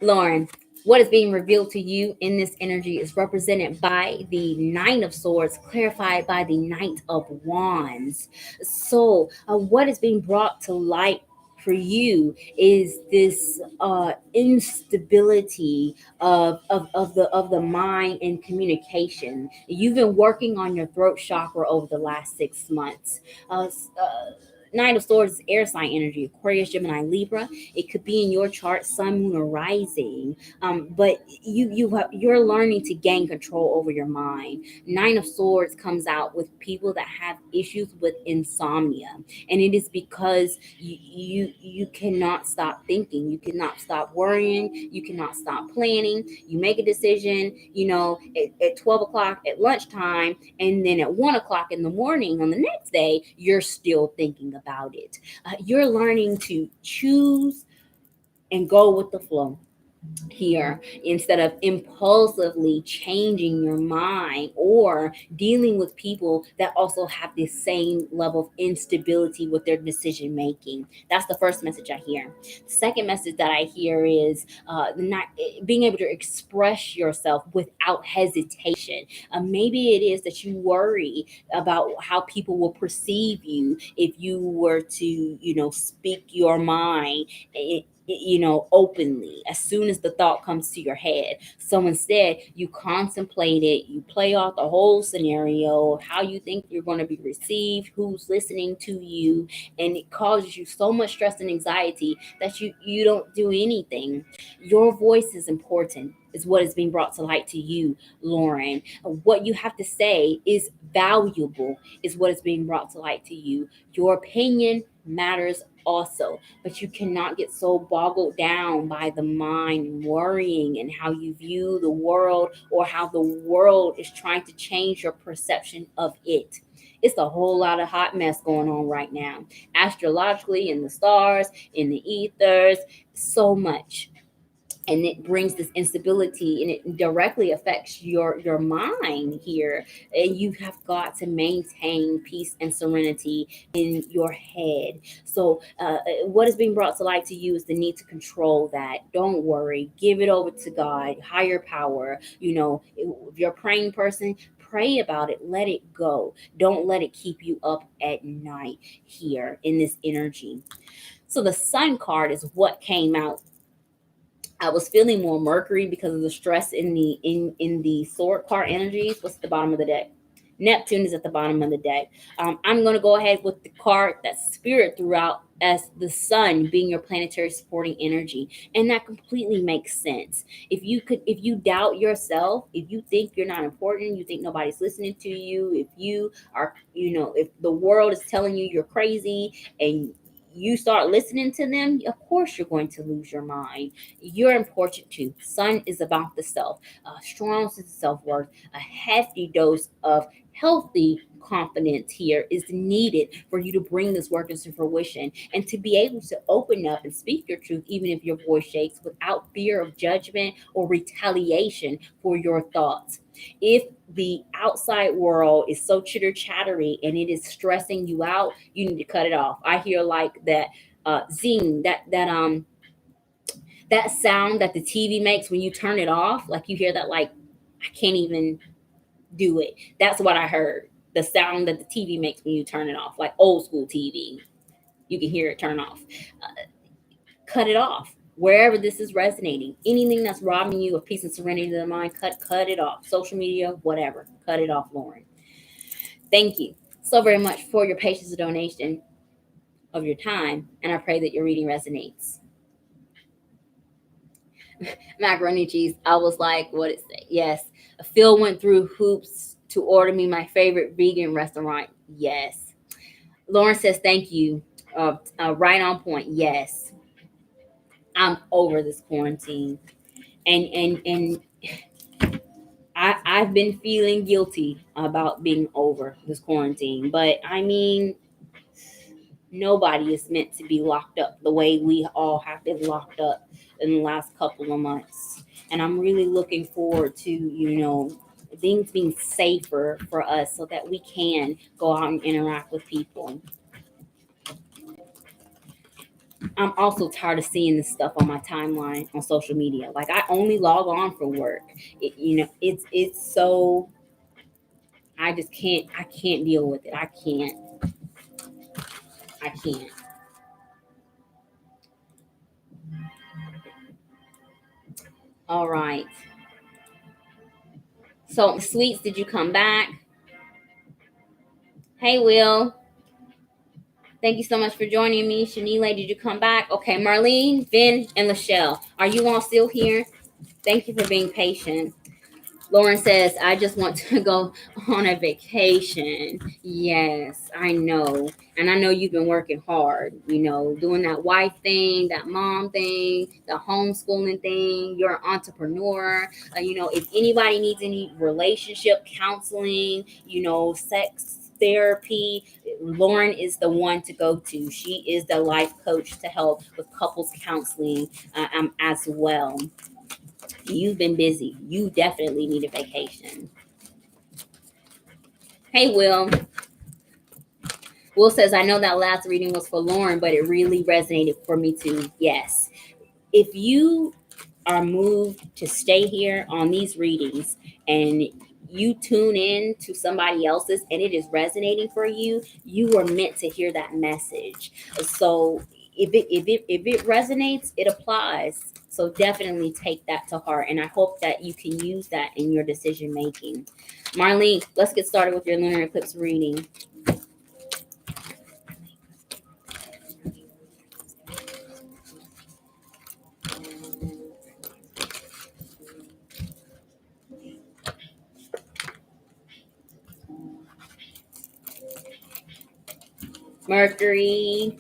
Lauren, what is being revealed to you in this energy is represented by the Nine of Swords, clarified by the Knight of Wands. So, what is being brought to light for you is this instability of the mind and communication. You've been working on your throat chakra over the last 6 months. Nine of Swords is air sign energy, Aquarius, Gemini, Libra. It could be in your chart, Sun, Moon, or Rising. But you're learning to gain control over your mind. Nine of Swords comes out with people that have issues with insomnia, and it is because you cannot stop thinking, you cannot stop worrying, you cannot stop planning. You make a decision, at 12 o'clock at lunchtime, and then at 1 o'clock in the morning on the next day, you're still thinking about it. You're learning to choose and go with the flow here instead of impulsively changing your mind or dealing with people that also have the same level of instability with their decision making. That's the first message I hear. The second message that I hear is not being able to express yourself without hesitation. Maybe it is that you worry about how people will perceive you if you were to speak your mind openly as soon as the thought comes to your head. So instead, you contemplate it, you play out the whole scenario of how you think you're going to be received, who's listening to you, and it causes you so much stress and anxiety that you don't do anything. Your voice is important, is what is being brought to light to you, Lauren. What you have to say is valuable, is what is being brought to light to you. Your opinion matters also, but you cannot get so boggled down by the mind and worrying and how you view the world, or how the world is trying to change your perception of it. It's a whole lot of hot mess going on right now, astrologically, in the stars, in the ethers, so much. And it brings this instability, and it directly affects your mind here. And you have got to maintain peace and serenity in your head. So what is being brought to light to you is the need to control that. Don't worry, give it over to God, higher power. If you're a praying person, pray about it, let it go. Don't let it keep you up at night here in this energy. So the Sun card is what came out. I was feeling more Mercury because of the stress in the sword card energies. What's at the bottom of the deck? Neptune is at the bottom of the deck. I'm going to go ahead with the card that Spirit threw out as the Sun being your planetary supporting energy, and that completely makes sense. If you doubt yourself, if you think you're not important, you think nobody's listening to you, if you are, if the world is telling you you're crazy, and you start listening to them, of course you're going to lose your mind. You're important too. Sun is about the self, a strong sense of self-worth, a hefty dose of healthy confidence here is needed for you to bring this work into fruition, and to be able to open up and speak your truth, even if your voice shakes, without fear of judgment or retaliation for your thoughts. If the outside world is so chitter chattery and it is stressing you out, you need to cut it off. I hear like that zing, that sound that the TV makes when you turn it off. Like you hear that, like, I can't even do it. That's what I heard. The sound that the TV makes when you turn it off, like old school TV. You can hear it turn off. Cut it off. Wherever this is resonating, anything that's robbing you of peace and serenity of the mind, cut it off. Social media, whatever, cut it off, Lauren. Thank you so very much for your patience and donation of your time, and I pray that your reading resonates. Macaroni cheese. I was like, what it say? Yes. Phil went through hoops to order me my favorite vegan restaurant. Yes. Lauren says, thank you. Right on point. Yes. I'm over this quarantine. And I've been feeling guilty about being over this quarantine. But I mean, nobody is meant to be locked up the way we all have been locked up in the last couple of months. And I'm really looking forward to, things being safer for us so that we can go out and interact with people. I'm also tired of seeing this stuff on my timeline on social media. Like, I only log on for work. It's so, I can't deal with it. I can't. All right. So, Sweets, did you come back? Hey, Will. Thank you so much for joining me. Shanila, did you come back? Okay, Marlene, Vin, and Lachelle, are you all still here? Thank you for being patient. Lauren says, I just want to go on a vacation. Yes, I know. And I know you've been working hard, doing that wife thing, that mom thing, the homeschooling thing. You're an entrepreneur. If anybody needs any relationship counseling, sex therapy, Lauren is the one to go to. She is the life coach to help with couples counseling as well. You've been busy. You definitely need a vacation. Hey, Will. Will says, I know that last reading was for Lauren, but it really resonated for me too. Yes. If you are moved to stay here on these readings and you tune in to somebody else's and it is resonating for you, you were meant to hear that message. So if it resonates, it applies. So definitely take that to heart, and I hope that you can use that in your decision making. Marlene, let's get started with your lunar eclipse reading. Mercury,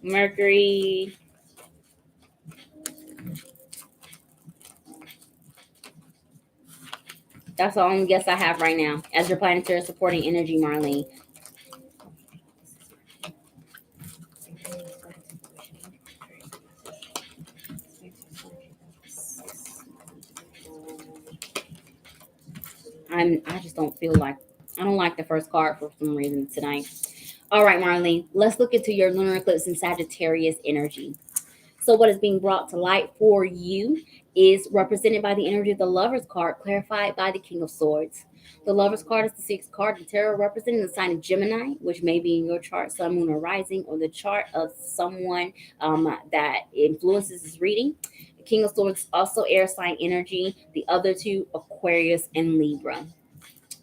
Mercury. That's the only guess I have right now as your planetary supporting energy, Marlene. I just don't feel like I don't like the first card for some reason tonight. All right, Marlene, let's look into your lunar eclipse in Sagittarius energy. So what is being brought to light for you is represented by the energy of the Lover's card, clarified by the King of Swords. The Lover's card is the sixth card of the tarot, representing the sign of Gemini, which may be in your chart, Sun, Moon, or Rising, or the chart of someone that influences this reading. The King of Swords also air sign energy. The other two, Aquarius and Libra.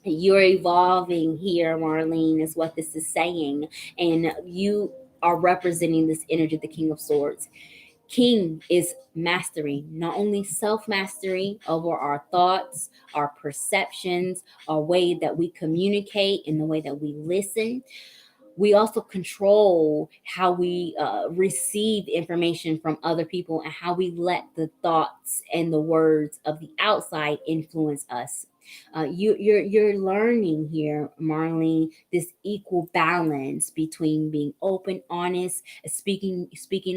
You're evolving here, Marlene, is what this is saying. And you are representing this energy, the King of Swords. King is mastery, not only self mastery over our thoughts, our perceptions, our way that we communicate, and the way that we listen. We also control how we receive information from other people and how we let the thoughts and the words of the outside influence us. You're learning here, Marlene, this equal balance between being open, honest, speaking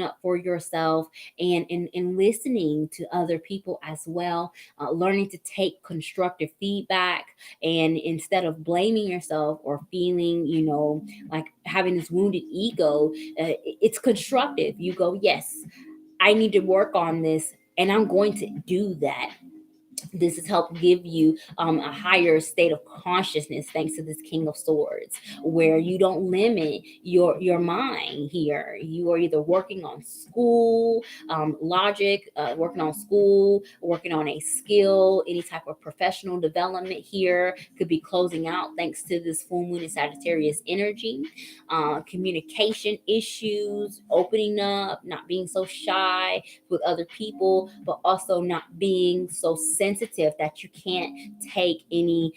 up for yourself, and listening to other people as well. Learning to take constructive feedback, and instead of blaming yourself or feeling, like having this wounded ego, it's constructive. You go, yes, I need to work on this, and I'm going to do that. This has helped give you a higher state of consciousness thanks to this King of Swords, where you don't limit your mind here. You are either working on school logic, working on school, working on a skill, any type of professional development here. Could be closing out thanks to this full moon in Sagittarius energy. Communication issues, opening up, not being so shy with other people, but also not being so sensitive that you can't take any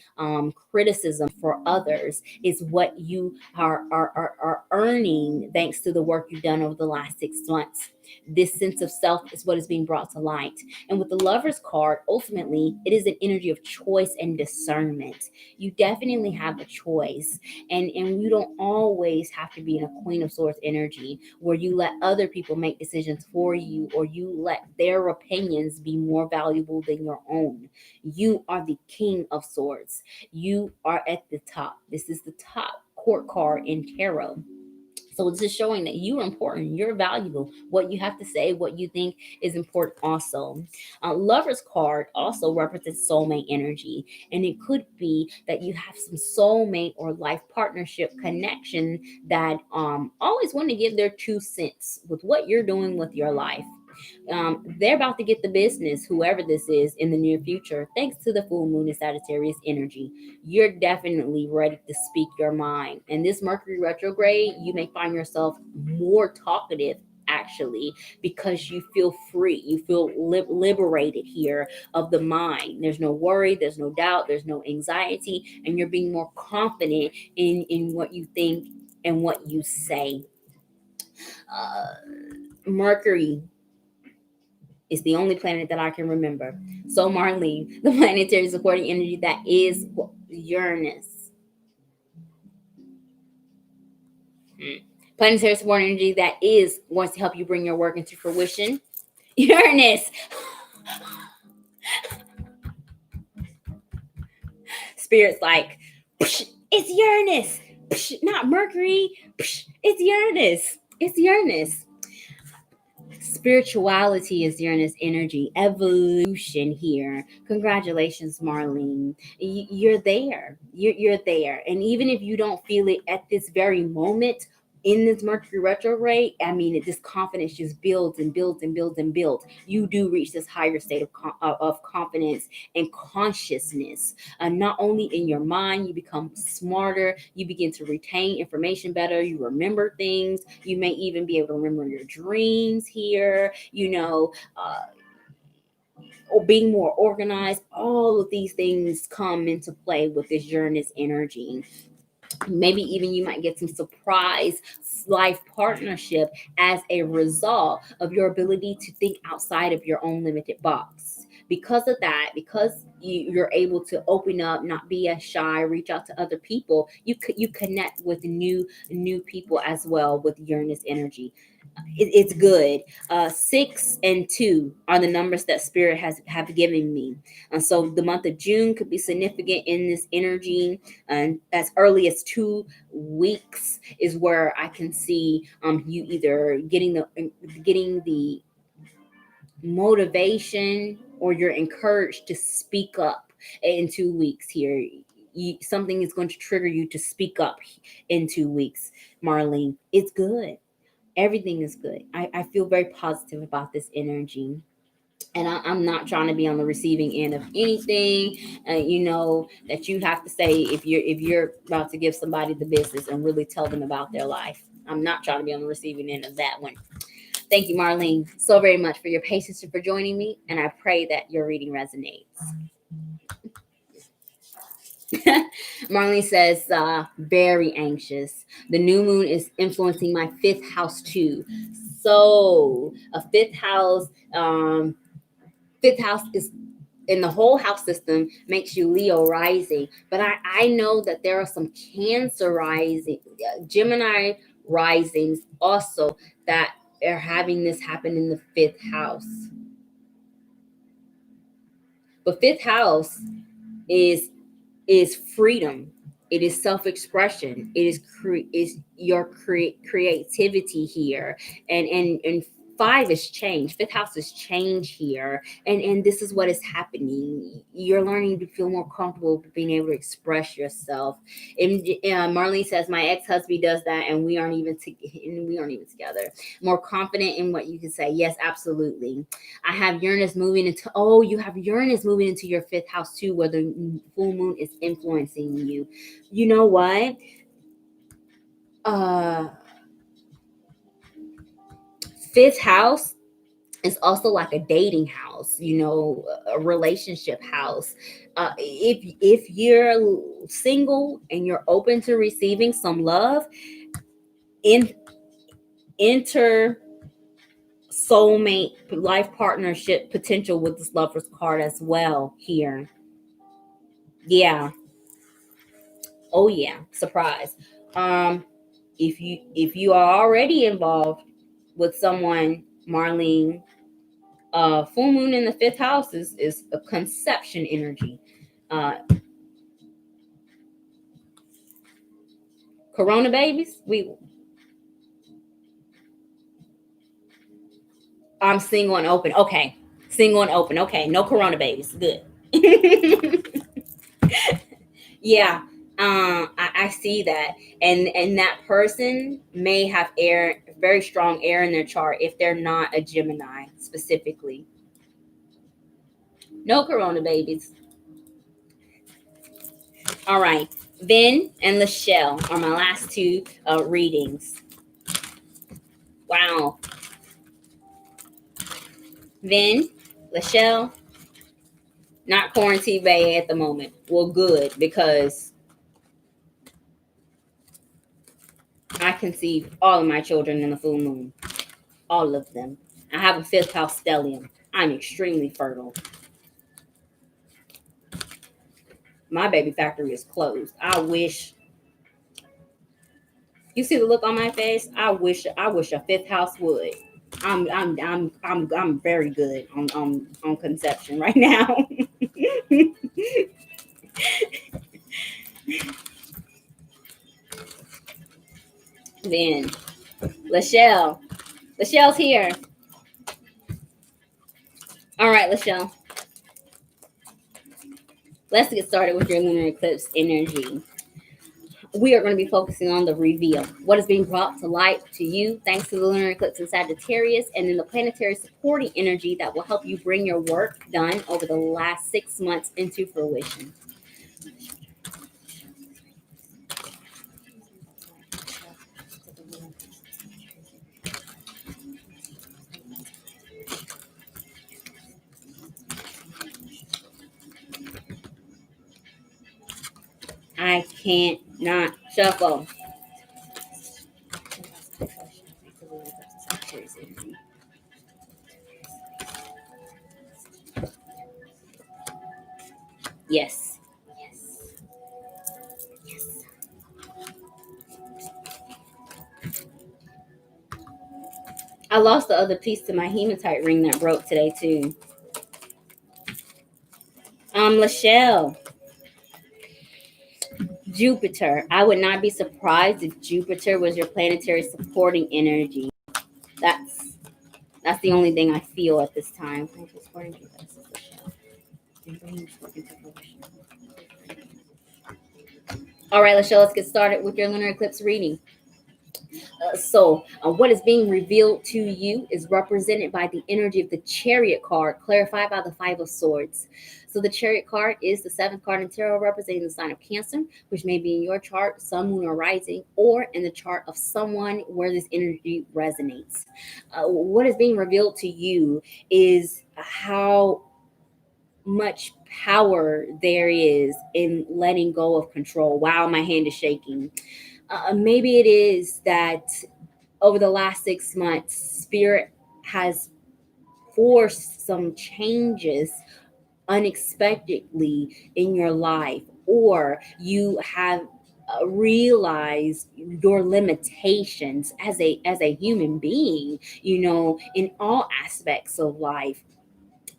criticism for others is what you are earning thanks to the work you've done over the last 6 months. This sense of self is what is being brought to light. And with the Lover's card, ultimately, it is an energy of choice and discernment. You definitely have a choice. And you don't always have to be in a Queen of Swords energy where you let other people make decisions for you, or you let their opinions be more valuable than your own. You are the King of Swords. You are at the top. This is the top court card in tarot. So this is showing that you are important, you're valuable. What you have to say, what you think is important also. Lover's card also represents soulmate energy. And it could be that you have some soulmate or life partnership connection that always want to give their 2 cents with what you're doing with your life. They're about to get the business, whoever this is, in the near future, thanks to the full moon in Sagittarius energy. You're definitely ready to speak your mind. And this Mercury retrograde, you may find yourself more talkative actually, because you feel free, you feel liberated here of the mind. There's no worry, there's no doubt, there's no anxiety, and you're being more confident in what you think and what you say. uh, Mercury is the only planet that I can remember. So, Marlene, the planetary supporting energy that is Uranus. Planetary supporting energy that is wants to help you bring your work into fruition. Uranus. Spirit's like, it's Uranus. Not Mercury. It's Uranus. It's Uranus. Spirituality is Uranus energy, evolution here. Congratulations, Marlene. You're there. You're there. And even if you don't feel it at this very moment, in this Mercury retrograde, I mean, this confidence just builds and builds and builds and builds. You do reach this higher state of confidence and consciousness. Not only in your mind, you become smarter, you begin to retain information better, you remember things, you may even be able to remember your dreams here, or being more organized. All of these things come into play with this Uranus energy. Maybe even you might get some surprise life partnership as a result of your ability to think outside of your own limited box. Because of that, because you're able to open up, not be as shy, reach out to other people, you connect with new people as well with Uranus energy. It's good. 6 and 2 are the numbers that Spirit has have given me. So the month of June could be significant in this energy, and as early as 2 weeks is where I can see you either getting the motivation, or you're encouraged to speak up in 2 weeks here. Something is going to trigger you to speak up in 2 weeks, Marlene. It's good. Everything is good. I feel very positive about this energy. And I'm not trying to be on the receiving end of anything. That you have to say if you're about to give somebody the business and really tell them about their life. I'm not trying to be on the receiving end of that one. Thank you, Marlene, so very much for your patience and for joining me. And I pray that your reading resonates. Marlene says, very anxious. The new moon is influencing my fifth house too. So a fifth house is in the whole house system, makes you Leo rising. But I know that there are some Cancer rising, Gemini risings also that are having this happen in the fifth house. But fifth house is freedom. It is self-expression. It is your creativity here, and five is change. Fifth house is change here, and this is what is happening. You're learning to feel more comfortable being able to express yourself. And Marlene says, my ex-husband does that, and we aren't even together. More confident in what you can say. Yes, absolutely. I have Uranus moving into, you have Uranus moving into your fifth house too, where the full moon is influencing you. You know what? Fifth house is also like a dating house, a relationship house. If you're single and you're open to receiving some love, enter soulmate life partnership potential with this Lover's card as well here. Yeah. Oh yeah, surprise. If you are already involved with someone, Marlene, full moon in the fifth house is a conception energy. Corona babies, I'm single and open. Okay. Single and open. Okay. No corona babies. Good. Yeah. I see that. And that person may have air, very strong air in their chart if they're not a Gemini specifically. No corona babies. All right. Vin and Lachelle are my last two readings. Wow. Vin, Lachelle, not quarantine bay at the moment. Well, good, because I conceived all of my children in the full moon. All of them. I have a fifth house stellium. I'm extremely fertile. My baby factory is closed. I wish. You see the look on my face? I wish a fifth house would. I'm very good on conception right now. Then Lachelle's here. All right, Lachelle. Let's get started with your lunar eclipse energy. We are going to be focusing on the reveal. What is being brought to light to you thanks to the lunar eclipse in Sagittarius, and then the planetary supporting energy that will help you bring your work done over the last 6 months into fruition. I can't Not shuffle. Yes. Yes. Yes. I lost the other piece to my hematite ring that broke today too. Lachelle, Jupiter. I would not be surprised if Jupiter was your planetary supporting energy. That's that's the only thing I feel at this time. All right, Lachelle, let's get started with your lunar eclipse reading. What is being revealed to you is represented by the energy of the Chariot card, clarified by the Five of Swords. So, the Chariot card is the seventh card in tarot, representing the sign of Cancer, which may be in your chart, Sun, Moon, or Rising, or in the chart of someone where this energy resonates. What is being revealed to you is how much power there is in letting go of control. Wow, my hand is shaking. Maybe it is that over the last 6 months, Spirit has forced some changes unexpectedly in your life, or you have realized your limitations as a human being, in all aspects of life,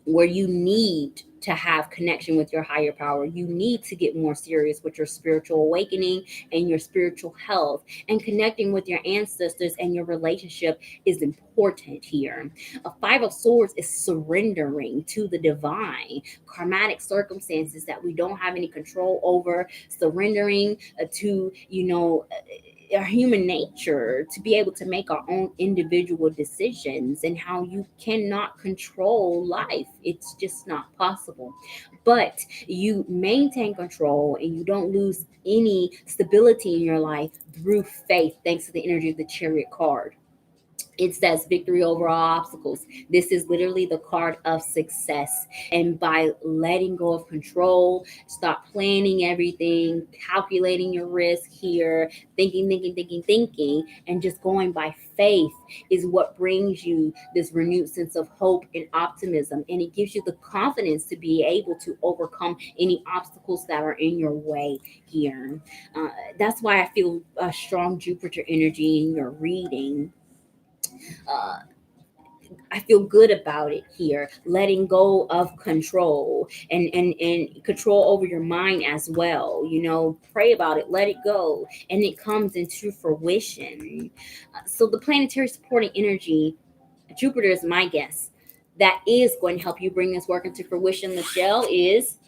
where you need to have connection with your higher power. You need to get more serious with your spiritual awakening and your spiritual health, and connecting with your ancestors and your relationship is important here. A Five of Swords is surrendering to the divine, karmatic circumstances that we don't have any control over, surrendering to, our human nature to be able to make our own individual decisions, and how you cannot control life. It's just not possible. But you maintain control and you don't lose any stability in your life through faith, thanks to the energy of the Chariot card. It says victory over all obstacles. This is literally the card of success. And by letting go of control, stop planning everything, calculating your risk here, thinking, and just going by faith is what brings you this renewed sense of hope and optimism. And it gives you the confidence to be able to overcome any obstacles that are in your way here. That's why I feel a strong Jupiter energy in your reading. uh, I feel good about it here. Letting go of control, and control over your mind as well. Pray about it, let it go, and it comes into fruition. So the planetary supporting energy, Jupiter is my guess, that is going to help you bring this work into fruition, Michelle, is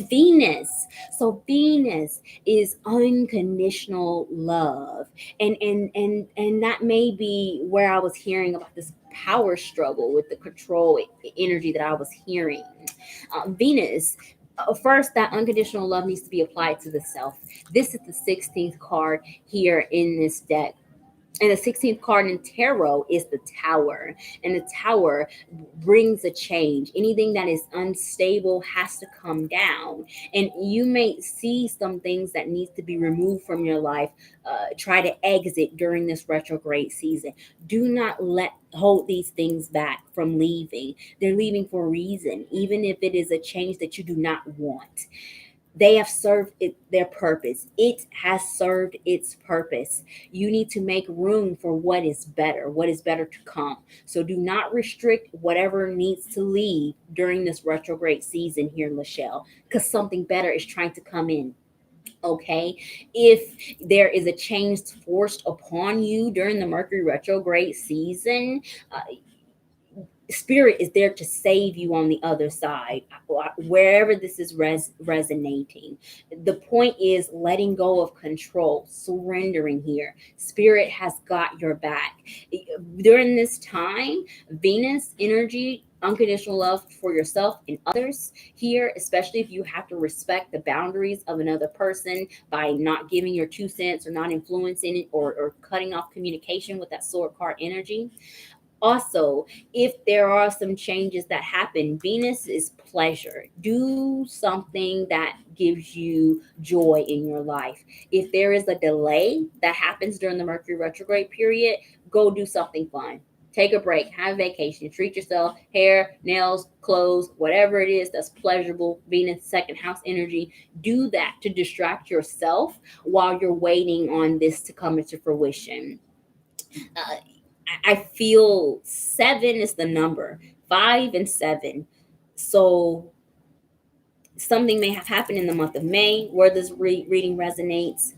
Venus. So Venus is unconditional love. And that may be where I was hearing about this power struggle with the control energy that I was hearing. Venus, first, that unconditional love needs to be applied to the self. This is the 16th card here in this deck. And the 16th card in tarot is the Tower. And the Tower brings a change. Anything that is unstable has to come down. And you may see some things that needs to be removed from your life. Try to exit during this retrograde season. Do not hold these things back from leaving. They're leaving for a reason, even if it is a change that you do not want. They have served their purpose. It has served its purpose. You need to make room for what is better to come. So do not restrict whatever needs to leave during this retrograde season here, Lachelle, because something better is trying to come in. Okay, if there is a change forced upon you during the Mercury retrograde season, Spirit is there to save you on the other side, wherever this is resonating. The point is letting go of control, surrendering here. Spirit has got your back. During this time, Venus energy, unconditional love for yourself and others here, especially if you have to respect the boundaries of another person by not giving your 2 cents or not influencing it, or cutting off communication with that sword card energy. Also, if there are some changes that happen, Venus is pleasure. Do something that gives you joy in your life. If there is a delay that happens during the Mercury retrograde period, go do something fun. Take a break, have a vacation, treat yourself, hair, nails, clothes, whatever it is that's pleasurable. Venus, second house energy. Do that to distract yourself while you're waiting on this to come into fruition. Uh, I feel 7 is the number, 5 and 7. So something may have happened in the month of May where this reading resonates.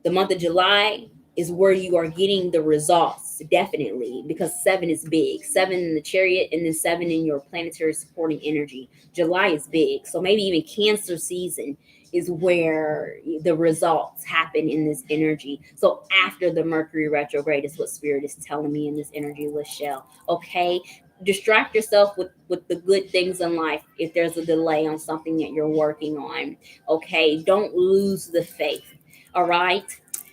The month of July is where you are getting the results, definitely, because 7 is big. 7 in the chariot, and then 7 in your planetary supporting energy. July is big. So maybe even Cancer season is where the results happen in this energy. So after the Mercury retrograde is what Spirit is telling me in this energy, Lachelle. Okay. Distract yourself with the good things in life if there's a delay on something that you're working on. Okay. Don't lose the faith. All right.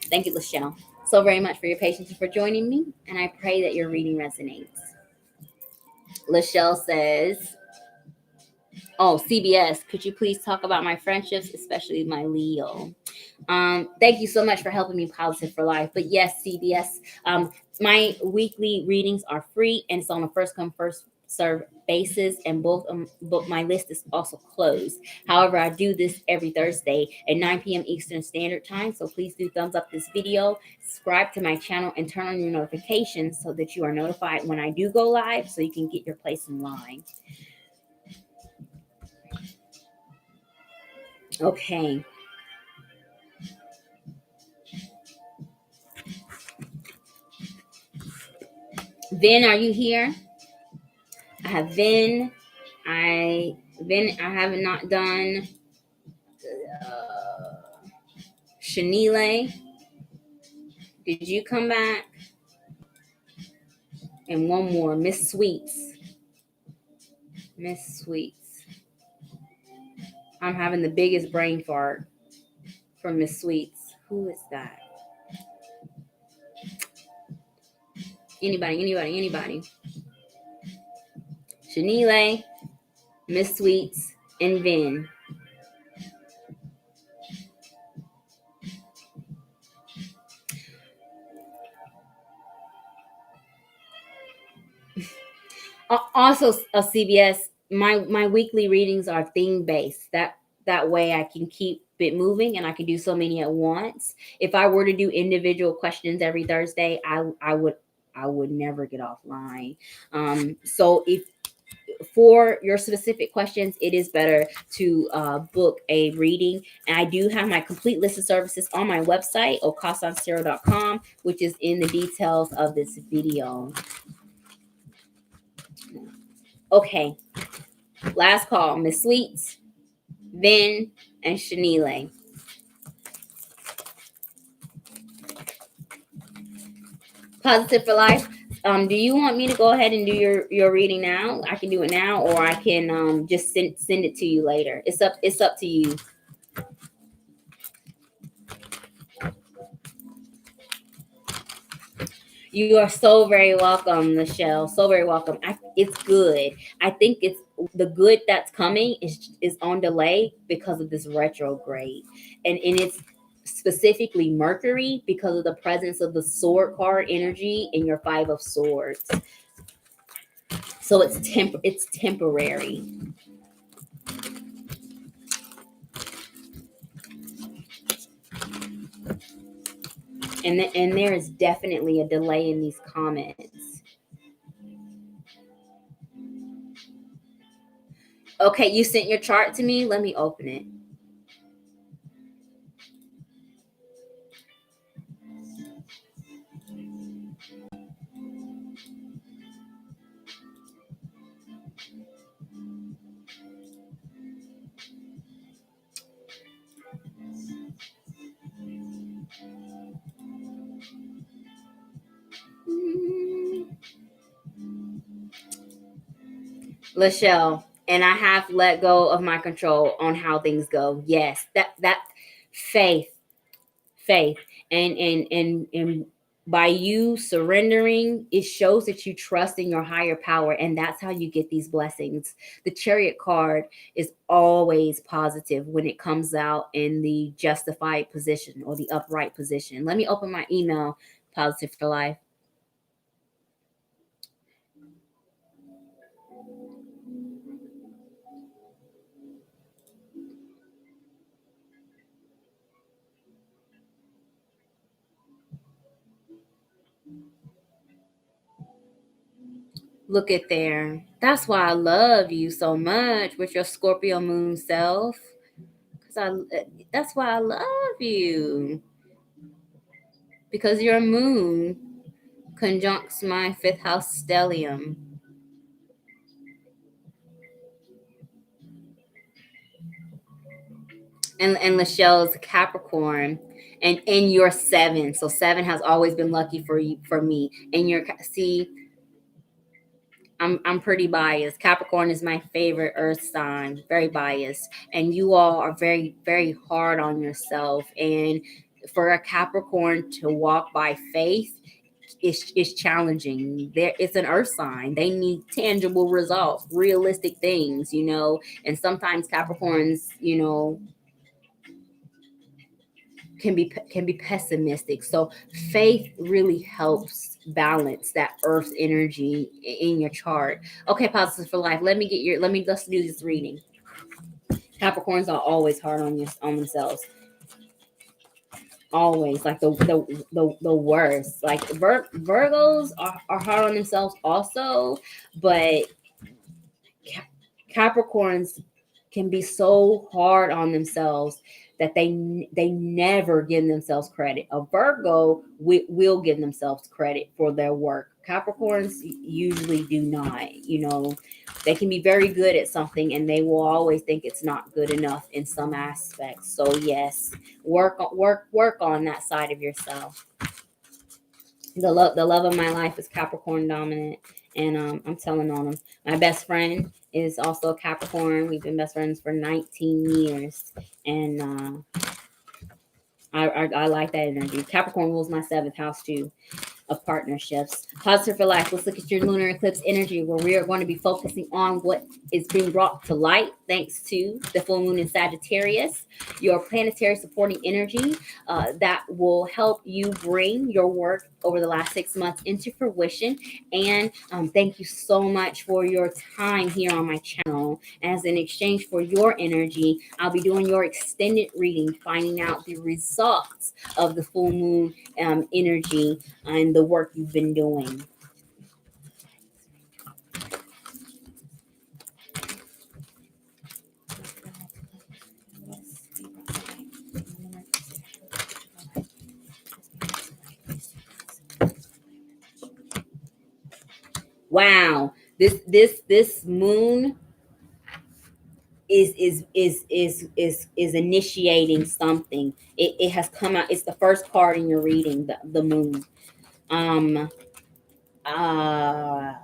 Thank you, Lachelle, so very much for your patience and for joining me. And I pray that your reading resonates. Lachelle says, oh, CBS, could you please talk about my friendships, especially my Leo? Thank you so much for helping me Positive for Life. But yes, CBS, my weekly readings are free, and it's on a first come, first serve basis, and both my list is also closed. However, I do this every Thursday at 9 p.m. Eastern Standard Time. So please do thumbs up this video, subscribe to my channel, and turn on your notifications so that you are notified when I do go live, so you can get your place in line. Okay. Vin, are you here? I have Vin. I have not done 𝘾𝙤𝙣𝙨. Did you come back? And one more, Miss Sweets. Miss Sweets. I'm having the biggest brain fart from Miss Sweets. Who is that? Anybody? 𝘾𝙤𝙣𝙨, Miss Sweets, and Vin. Also, CBS, my weekly readings are theme based. That way I can keep it moving, and I can do so many at once. If I were to do individual questions every Thursday, I would never get offline. So if for your specific questions, it is better to book a reading. And I do have my complete list of services on my website, okaasanstarot.com, which is in the details of this video. Okay, last call, Miss Sweets, Vin, and 𝘾𝙤𝙣𝙨. Positive for Life. Do you want me to go ahead and do your reading now? I can do it now, or I can just send it to you later. It's up to you. You are so very welcome, Michelle. So very welcome. It's good. I think it's the good that's coming is on delay because of this retrograde, and it's specifically Mercury because of the presence of the Sword card energy in your 5 of Swords. So it's temporary. And there is definitely a delay in these comments. Okay, you sent your chart to me. Let me open it. Lachelle, and I have let go of my control on how things go. Yes, that faith, and by you surrendering, it shows that you trust in your higher power, and that's how you get these blessings. The Chariot card is always positive when it comes out in the justified position or the upright position. Let me open my email, Positive for Life. Look at there. That's why I love you so much with your Scorpio moon self. That's why I love you. Because your moon conjuncts my fifth house stellium. And Lachelle's Capricorn, and in your seven. So seven has always been lucky for you, for me. And your see, I'm pretty biased. Capricorn is my favorite earth sign, very biased. And you all are very, very hard on yourself. And for a Capricorn to walk by faith is challenging. There, it's an earth sign. They need tangible results, realistic things, you know. And sometimes Capricorns, you know, can be pessimistic. So faith really helps balance that earth energy in your chart. Okay, Positive for Life. Let's do this reading. Capricorns are always hard on themselves. Always, like the worst. Like Virgos are hard on themselves also, but Capricorns can be so hard on themselves that they never give themselves credit. A Virgo will give themselves credit for their work. Capricorns usually do not. You know, they can be very good at something and they will always think it's not good enough in some aspects. So yes, work on that side of yourself. The love of my life is Capricorn dominant, and I'm telling on him. My best friend is also a Capricorn. We've been best friends for 19 years, and I like that energy. Capricorn rules my seventh house too, of partnerships. Positive for Life. Let's look at your lunar eclipse energy, where we are going to be focusing on what is being brought to light thanks to the full moon in Sagittarius, your planetary supporting energy that will help you bring your work over the last 6 months into fruition. And thank you so much for your time here on my channel. As in exchange for your energy, I'll be doing your extended reading, finding out the results of the full moon energy and the work you've been doing. Wow, this moon is initiating something. It has come out. It's the first card in your reading, the moon. Um uh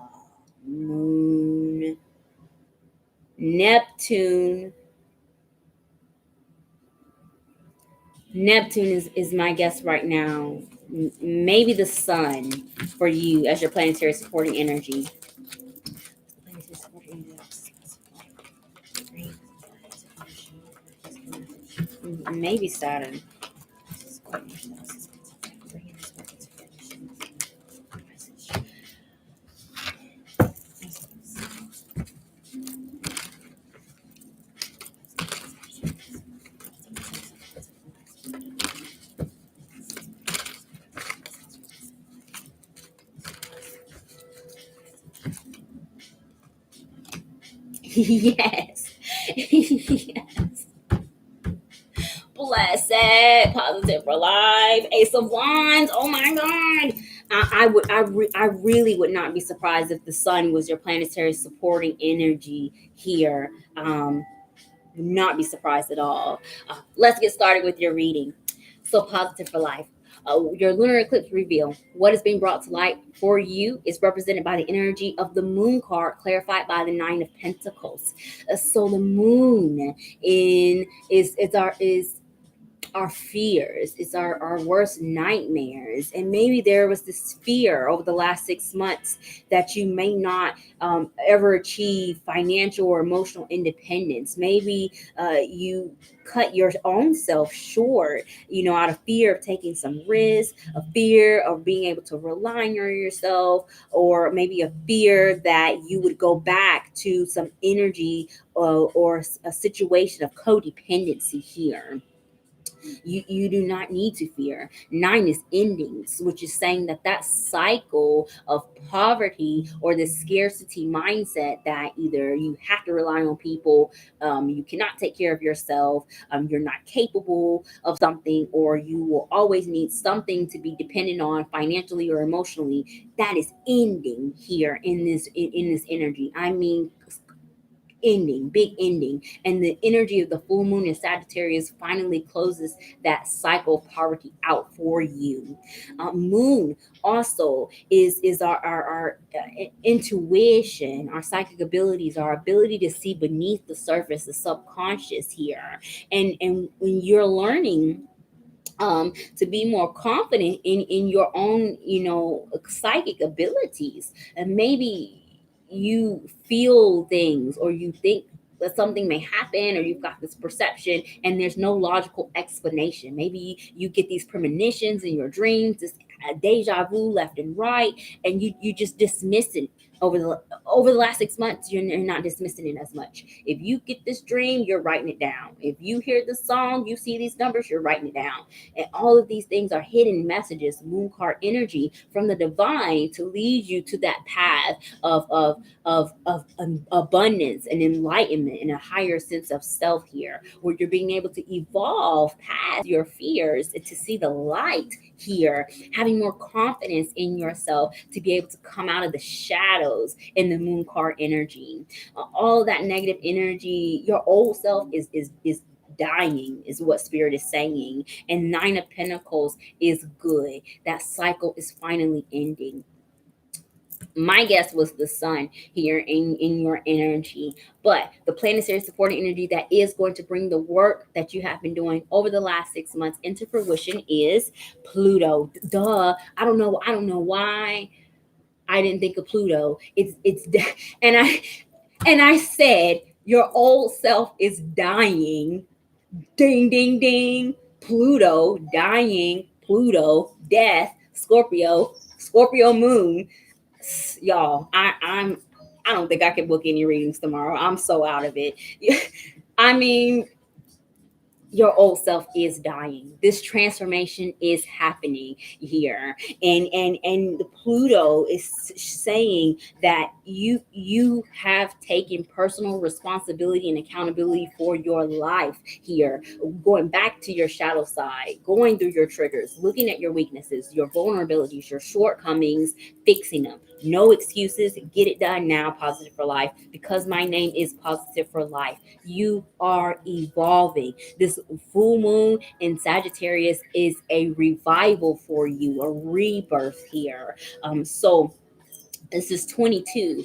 Moon, Neptune. Neptune is my guess right now. Maybe the sun for you as your planetary supporting energy. Maybe Saturn. Yes. Yes. Blessed, positive for life, Ace of Wands. Oh my God. I really would not be surprised if the sun was your planetary supporting energy here. Would not be surprised at all. Let's get started with your reading. So positive for life. Your lunar eclipse reveal. What is being brought to light for you is represented by the energy of the moon card, clarified by the Nine of Pentacles. So the moon is our fears. It's our worst nightmares. And maybe there was this fear over the last 6 months that you may not ever achieve financial or emotional independence. Maybe you cut your own self short, out of fear of taking some risk, a fear of being able to rely on yourself, or maybe a fear that you would go back to some energy or a situation of codependency here. You do not need to fear. 9 is endings, which is saying that cycle of poverty or the scarcity mindset that either you have to rely on people, you cannot take care of yourself, you're not capable of something, or you will always need something to be dependent on financially or emotionally. That is ending here in this energy. I mean, ending, big ending. And the energy of the full moon in Sagittarius finally closes that cycle of poverty out for you. Moon also is our intuition, our psychic abilities, our ability to see beneath the surface, the subconscious here. And when you're learning to be more confident in your own, psychic abilities, and maybe you feel things, or you think that something may happen, or you've got this perception and there's no logical explanation. Maybe you get these premonitions in your dreams, this deja vu left and right, and you just dismiss it. Over the last 6 months, you're not dismissing it as much. If you get this dream, you're writing it down. If you hear the song, you see these numbers, you're writing it down. And all of these things are hidden messages, moon card energy from the divine, to lead you to that path of abundance and enlightenment and a higher sense of self here, where you're being able to evolve past your fears and to see the light here, having more confidence in yourself to be able to come out of the shadows in the moon card energy. All of that negative energy, your old self is dying, is what spirit is saying. And 9 of Pentacles is good. That cycle is finally ending. My guess was the sun here in your energy, but the planetary supporting energy that is going to bring the work that you have been doing over the last 6 months into fruition is Pluto. Duh. I don't know why I didn't think of Pluto. It's and I said your old self is dying. Ding ding ding. Pluto dying. Pluto death. Scorpio moon. Y'all, I don't think I can book any readings tomorrow. I'm so out of it. I mean, your old self is dying. This transformation is happening here. And the Pluto is saying that you have taken personal responsibility and accountability for your life here, going back to your shadow side, going through your triggers, looking at your weaknesses, your vulnerabilities, your shortcomings, fixing them. No excuses. Get it done now. Positive for life. Because my name is Positive for Life. You are evolving. This full moon in Sagittarius is a revival for you, a rebirth here. So this is 22,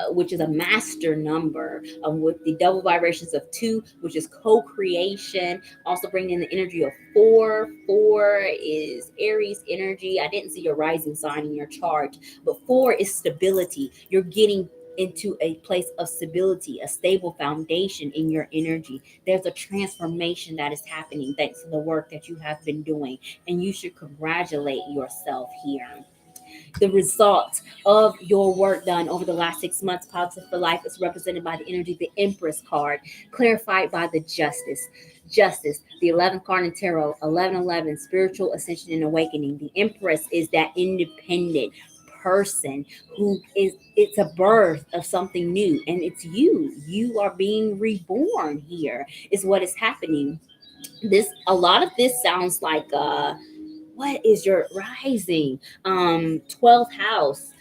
which is a master number, with the double vibrations of 2, which is co-creation. Also bringing in the energy of 4. 4 is Aries energy. I didn't see your rising sign in your chart, but 4 is stability. You're getting into a place of stability, a stable foundation in your energy. There's a transformation that is happening thanks to the work that you have been doing, and you should congratulate yourself here. The result of your work done over the last 6 months, Positive for Life, is represented by the energy of the Empress card, clarified by the Justice. Justice, the 11th card in tarot, 1111, spiritual ascension and awakening. The Empress is that independent person who is, it's a birth of something new, and it's you are being reborn here, is what is happening. This, a lot of this sounds like what is your rising? 12th house,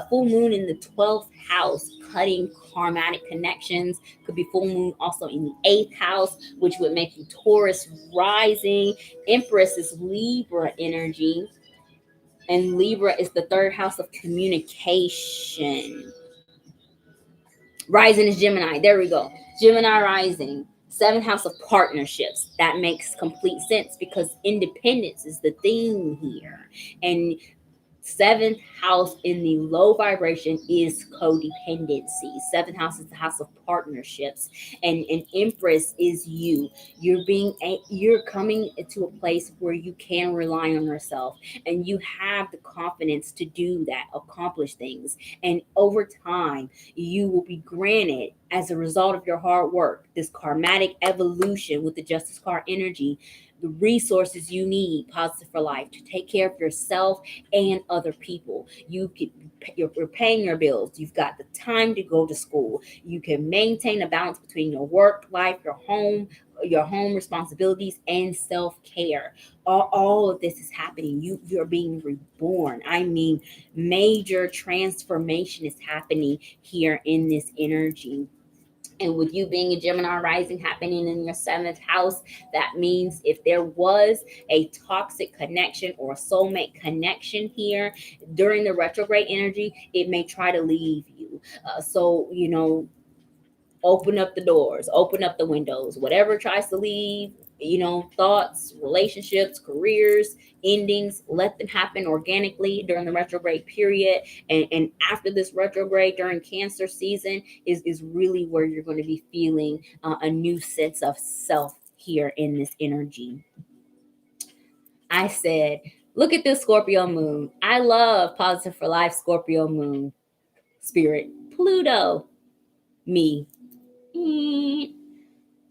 full moon in the 12th house, cutting karmatic connections. Could be full moon also in the 8th house, which would make you Taurus rising. Empress is Libra energy, and Libra is the 3rd house of communication. Rising is Gemini. There we go. Gemini rising. Seventh house of partnerships. That makes complete sense because independence is the theme here. And seventh house in the low vibration is codependency. Seventh house is the house of partnerships, and an Empress is you. You're coming into a place where you can rely on yourself, and you have the confidence to do that, accomplish things, and over time you will be granted, as a result of your hard work, this karmatic evolution with the Justice card energy, the resources you need, positive for life, to take care of yourself and other people. You're paying your bills. You've got the time to go to school. You can maintain a balance between your work life, your home responsibilities, and self-care. All of this is happening. You're being reborn. I mean, major transformation is happening here in this energy. And with you being a Gemini rising happening in your seventh house, that means if there was a toxic connection or a soulmate connection here during the retrograde energy, it may try to leave you. So, open up the doors, open up the windows, whatever tries to leave, thoughts, relationships, careers, endings, let them happen organically during the retrograde period. And after this retrograde during Cancer season is really where you're going to be feeling a new sense of self here in this energy. I said, look at this Scorpio moon. I love Positive for Life Scorpio moon. Spirit, Pluto, me.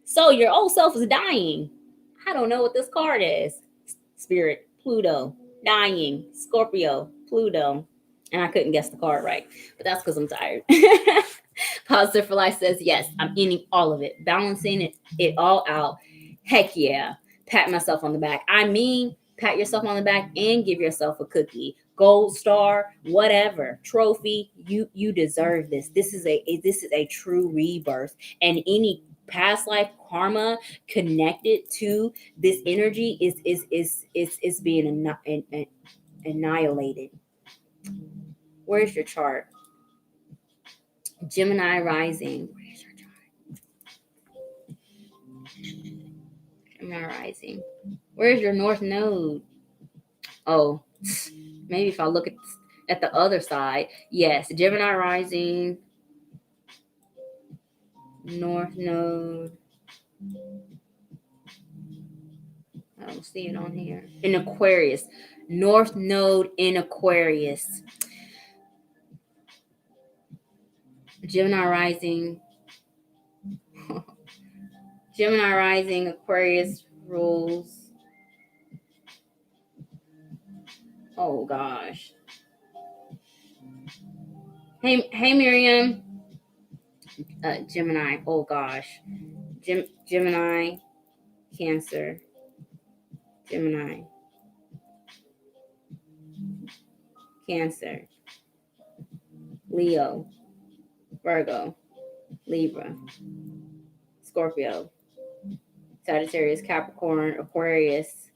So your old self is dying. I don't know what this card is. Spirit, Pluto, dying, Scorpio, Pluto. And I couldn't guess the card right, but that's because I'm tired. Positive for Life says, yes, I'm ending all of it, balancing it all out. Heck yeah. Pat myself on the back. I mean, pat yourself on the back and give yourself a cookie, gold star, whatever, trophy. You deserve this. This is a true rebirth. And any past life karma connected to this energy is being annihilated. Where's your chart? Gemini rising. Where's your chart? Gemini rising. Where's your north node? Oh, maybe if I look at the other side. Yes, Gemini rising, north node. I don't see it on here. In Aquarius. North node in Aquarius. Gemini rising. Gemini rising, Aquarius rules. Oh gosh. Hey Miriam. Gemini. Oh gosh. Gemini, Cancer. Gemini. Cancer. Leo. Virgo. Libra. Scorpio. Sagittarius, Capricorn, Aquarius.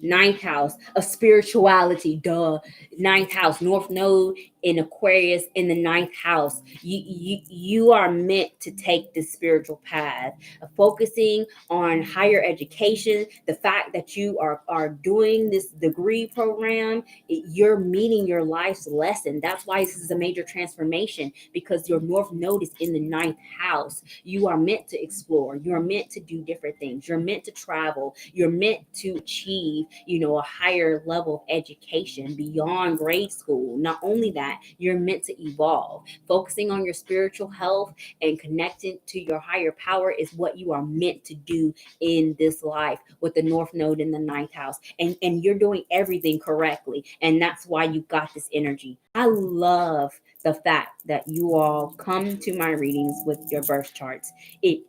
Ninth house of spirituality, duh. Ninth house, north node in Aquarius in the ninth house. You are meant to take this spiritual path, focusing on higher education. The fact that you are doing this degree program, you're meeting your life's lesson. That's why this is a major transformation, because your north node is in the ninth house. You are meant to explore. You're meant to do different things. You're meant to travel. You're meant to achieve, a higher level of education beyond grade school. Not only that, you're meant to evolve. Focusing on your spiritual health and connecting to your higher power is what you are meant to do in this life with the north node in the ninth house. And you're doing everything correctly. And that's why you got this energy. I love the fact that you all come to my readings with your birth charts. It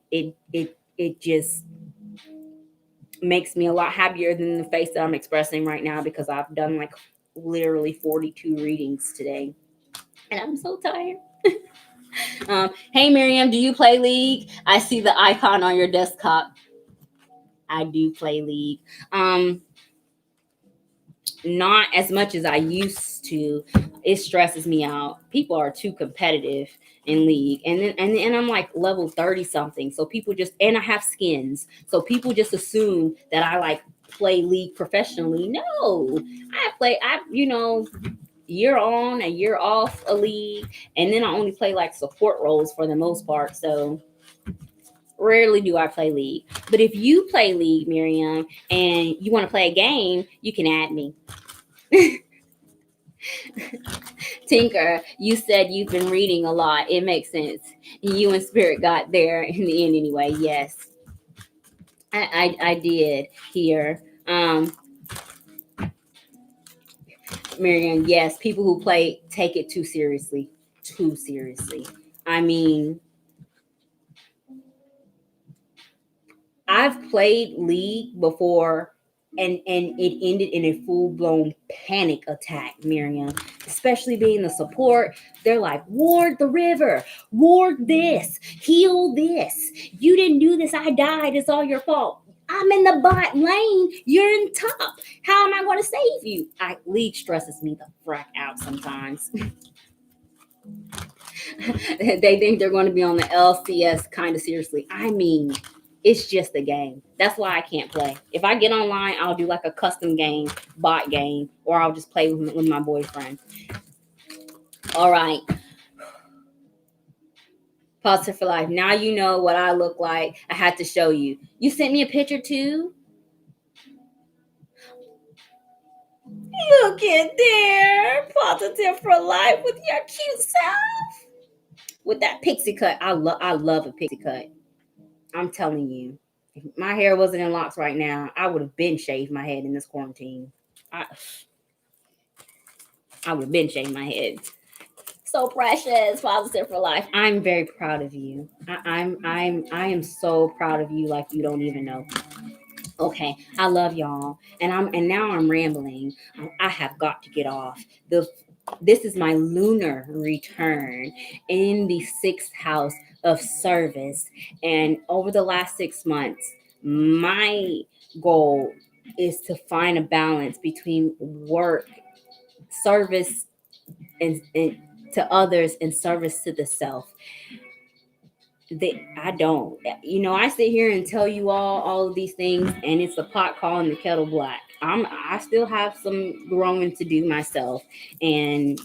just makes me a lot happier than the face that I'm expressing right now, because I've done like literally 42 readings today and I'm so tired. Hey Miriam, do you play League? I see the icon on your desktop. I do play League. not as much as I used to. It stresses me out. People are too competitive in League, and I'm like level 30 something. So people just, and I have skins, so people just assume that I like play League professionally. No, I year on a year off a League, and then I only play like support roles for the most part. So rarely do I play League. But if you play League, Miriam, and you want to play a game, you can add me. Tinker, you said you've been reading a lot. It makes sense. You and Spirit got there in the end anyway. Yes, I did here. Marianne, yes, people who play take it too seriously. Too seriously. I mean, I've played League before, and it ended in a full-blown panic attack, Miriam. Especially being the support. They're like, ward the river, ward this, heal this. You didn't do this, I died, it's all your fault. I'm in the bot lane, you're in top. How am I going to save you? League stresses me the frack out sometimes. They think they're going to be on the LCS kind of seriously. I mean, it's just a game. That's why I can't play. If I get online, I'll do like a custom game, bot game, or I'll just play with my boyfriend. All right. Positive for life. Now you know what I look like. I had to show you. You sent me a picture too? Look at there. Positive for life with your cute self. With that pixie cut. I love a pixie cut. I'm telling you. If my hair wasn't in locks right now, I would have been shaved my head in this quarantine. I would have been shaved my head. So precious, positive for life. I'm very proud of you. I am so proud of you, like you don't even know. Okay, I love y'all, and now I'm rambling. I have got to get off. This is my lunar return in the sixth house of service, and over the last 6 months, my goal is to find a balance between work, service, and to others, and service to the self. I don't, I sit here and tell you all of these things, and it's the pot calling the kettle black. I still have some growing to do myself, and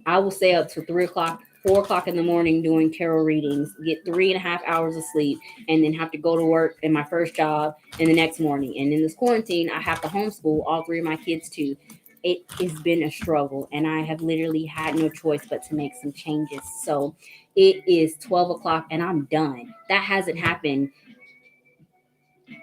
I will stay up to 3 o'clock, 4 o'clock in the morning doing tarot readings, get 3.5 hours of sleep, and then have to go to work in my first job in the next morning. And in this quarantine, I have to homeschool all three of my kids too. It has been a struggle, and I have literally had no choice but to make some changes. So it is 12 o'clock and I'm done. That hasn't happened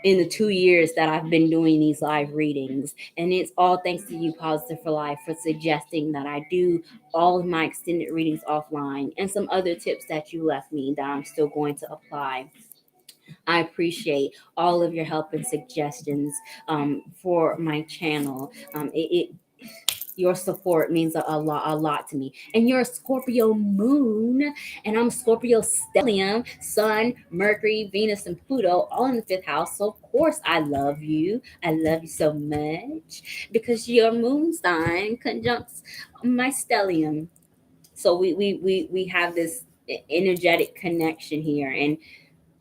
in the 2 years that I've been doing these live readings. And it's all thanks to you, Positive for Life, for suggesting that I do all of my extended readings offline, and some other tips that you left me that I'm still going to apply. I appreciate all of your help and suggestions for my channel. Your support means a lot to me. And you're a Scorpio moon, and I'm Scorpio stellium, Sun, Mercury, Venus, and Pluto, all in the fifth house. So of course I love you. I love you so much because your moon sign conjuncts my stellium. So we have this energetic connection here, and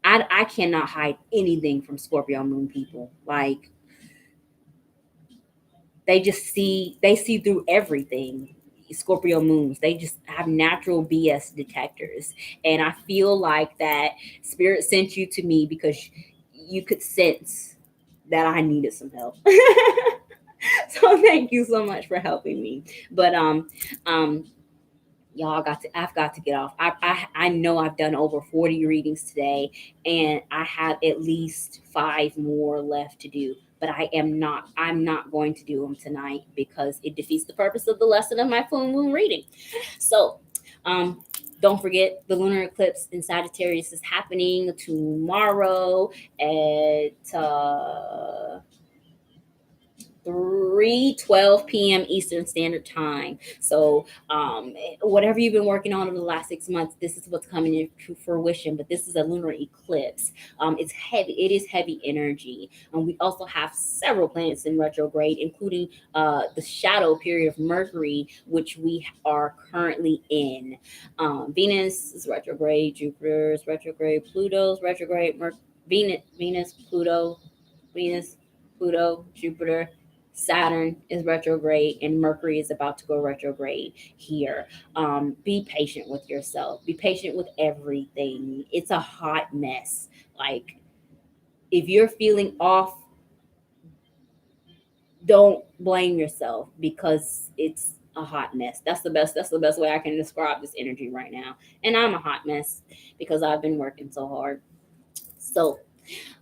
I cannot hide anything from Scorpio moon people. Like, they see through everything. Scorpio moons, they just have natural BS detectors, and I feel like that spirit sent you to me because you could sense that I needed some help. So thank you so much for helping me. But um y'all, I've got to get off. I know I've done over 40 readings today, and I have at least 5 more left to do. But I'm not going to do them tonight because it defeats the purpose of the lesson of my full moon reading. So don't forget, the lunar eclipse in Sagittarius is happening tomorrow at 3:12 p.m. Eastern Standard Time. So whatever you've been working on over the last 6 months, this is what's coming into fruition. But this is a lunar eclipse. It's heavy. It is heavy energy. And we also have several planets in retrograde, including the shadow period of Mercury, which we are currently in. Venus is retrograde, Jupiter is retrograde, Pluto's retrograde, Venus, Pluto, Jupiter, Saturn is retrograde, and Mercury is about to go retrograde here. Be patient with yourself. Be patient with everything. It's a hot mess. Like, if you're feeling off, don't blame yourself, because it's a hot mess. That's the best way I can describe this energy right now. And I'm a hot mess because I've been working so hard. So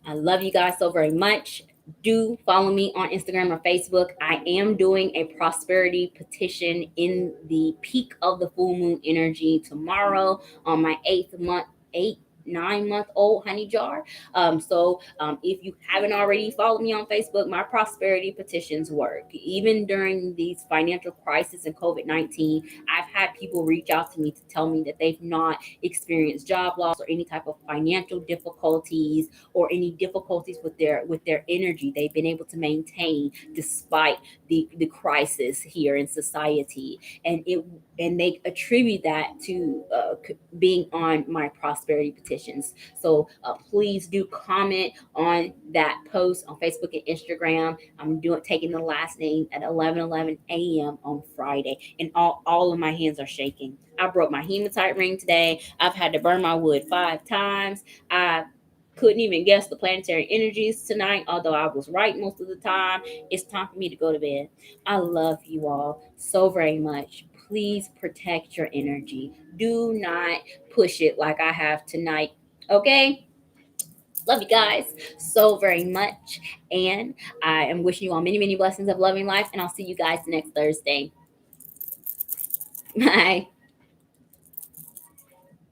I love you guys so very much. Do follow me on Instagram or Facebook. I am doing a prosperity petition in the peak of the full moon energy tomorrow on my 9-month-old honey jar. If you haven't already followed me on Facebook, my prosperity petitions work. Even during these financial crisis and COVID-19, I've had people reach out to me to tell me that they've not experienced job loss or any type of financial difficulties or any difficulties with their energy. They've been able to maintain despite the crisis here in society, and they attribute that to being on my prosperity petitions. So please do comment on that post on Facebook and Instagram. I'm taking the last name at 11:11 a.m. on Friday, and all of my hands are shaking. I broke my hematite ring today. I've had to burn my wood 5 times. I couldn't even guess the planetary energies tonight, although I was right most of the time. It's time for me to go to bed. I love you all so very much. Please protect your energy. Do not push it like I have tonight. Okay? Love you guys so very much. And I am wishing you all many, many blessings of loving life. And I'll see you guys next Thursday. Bye.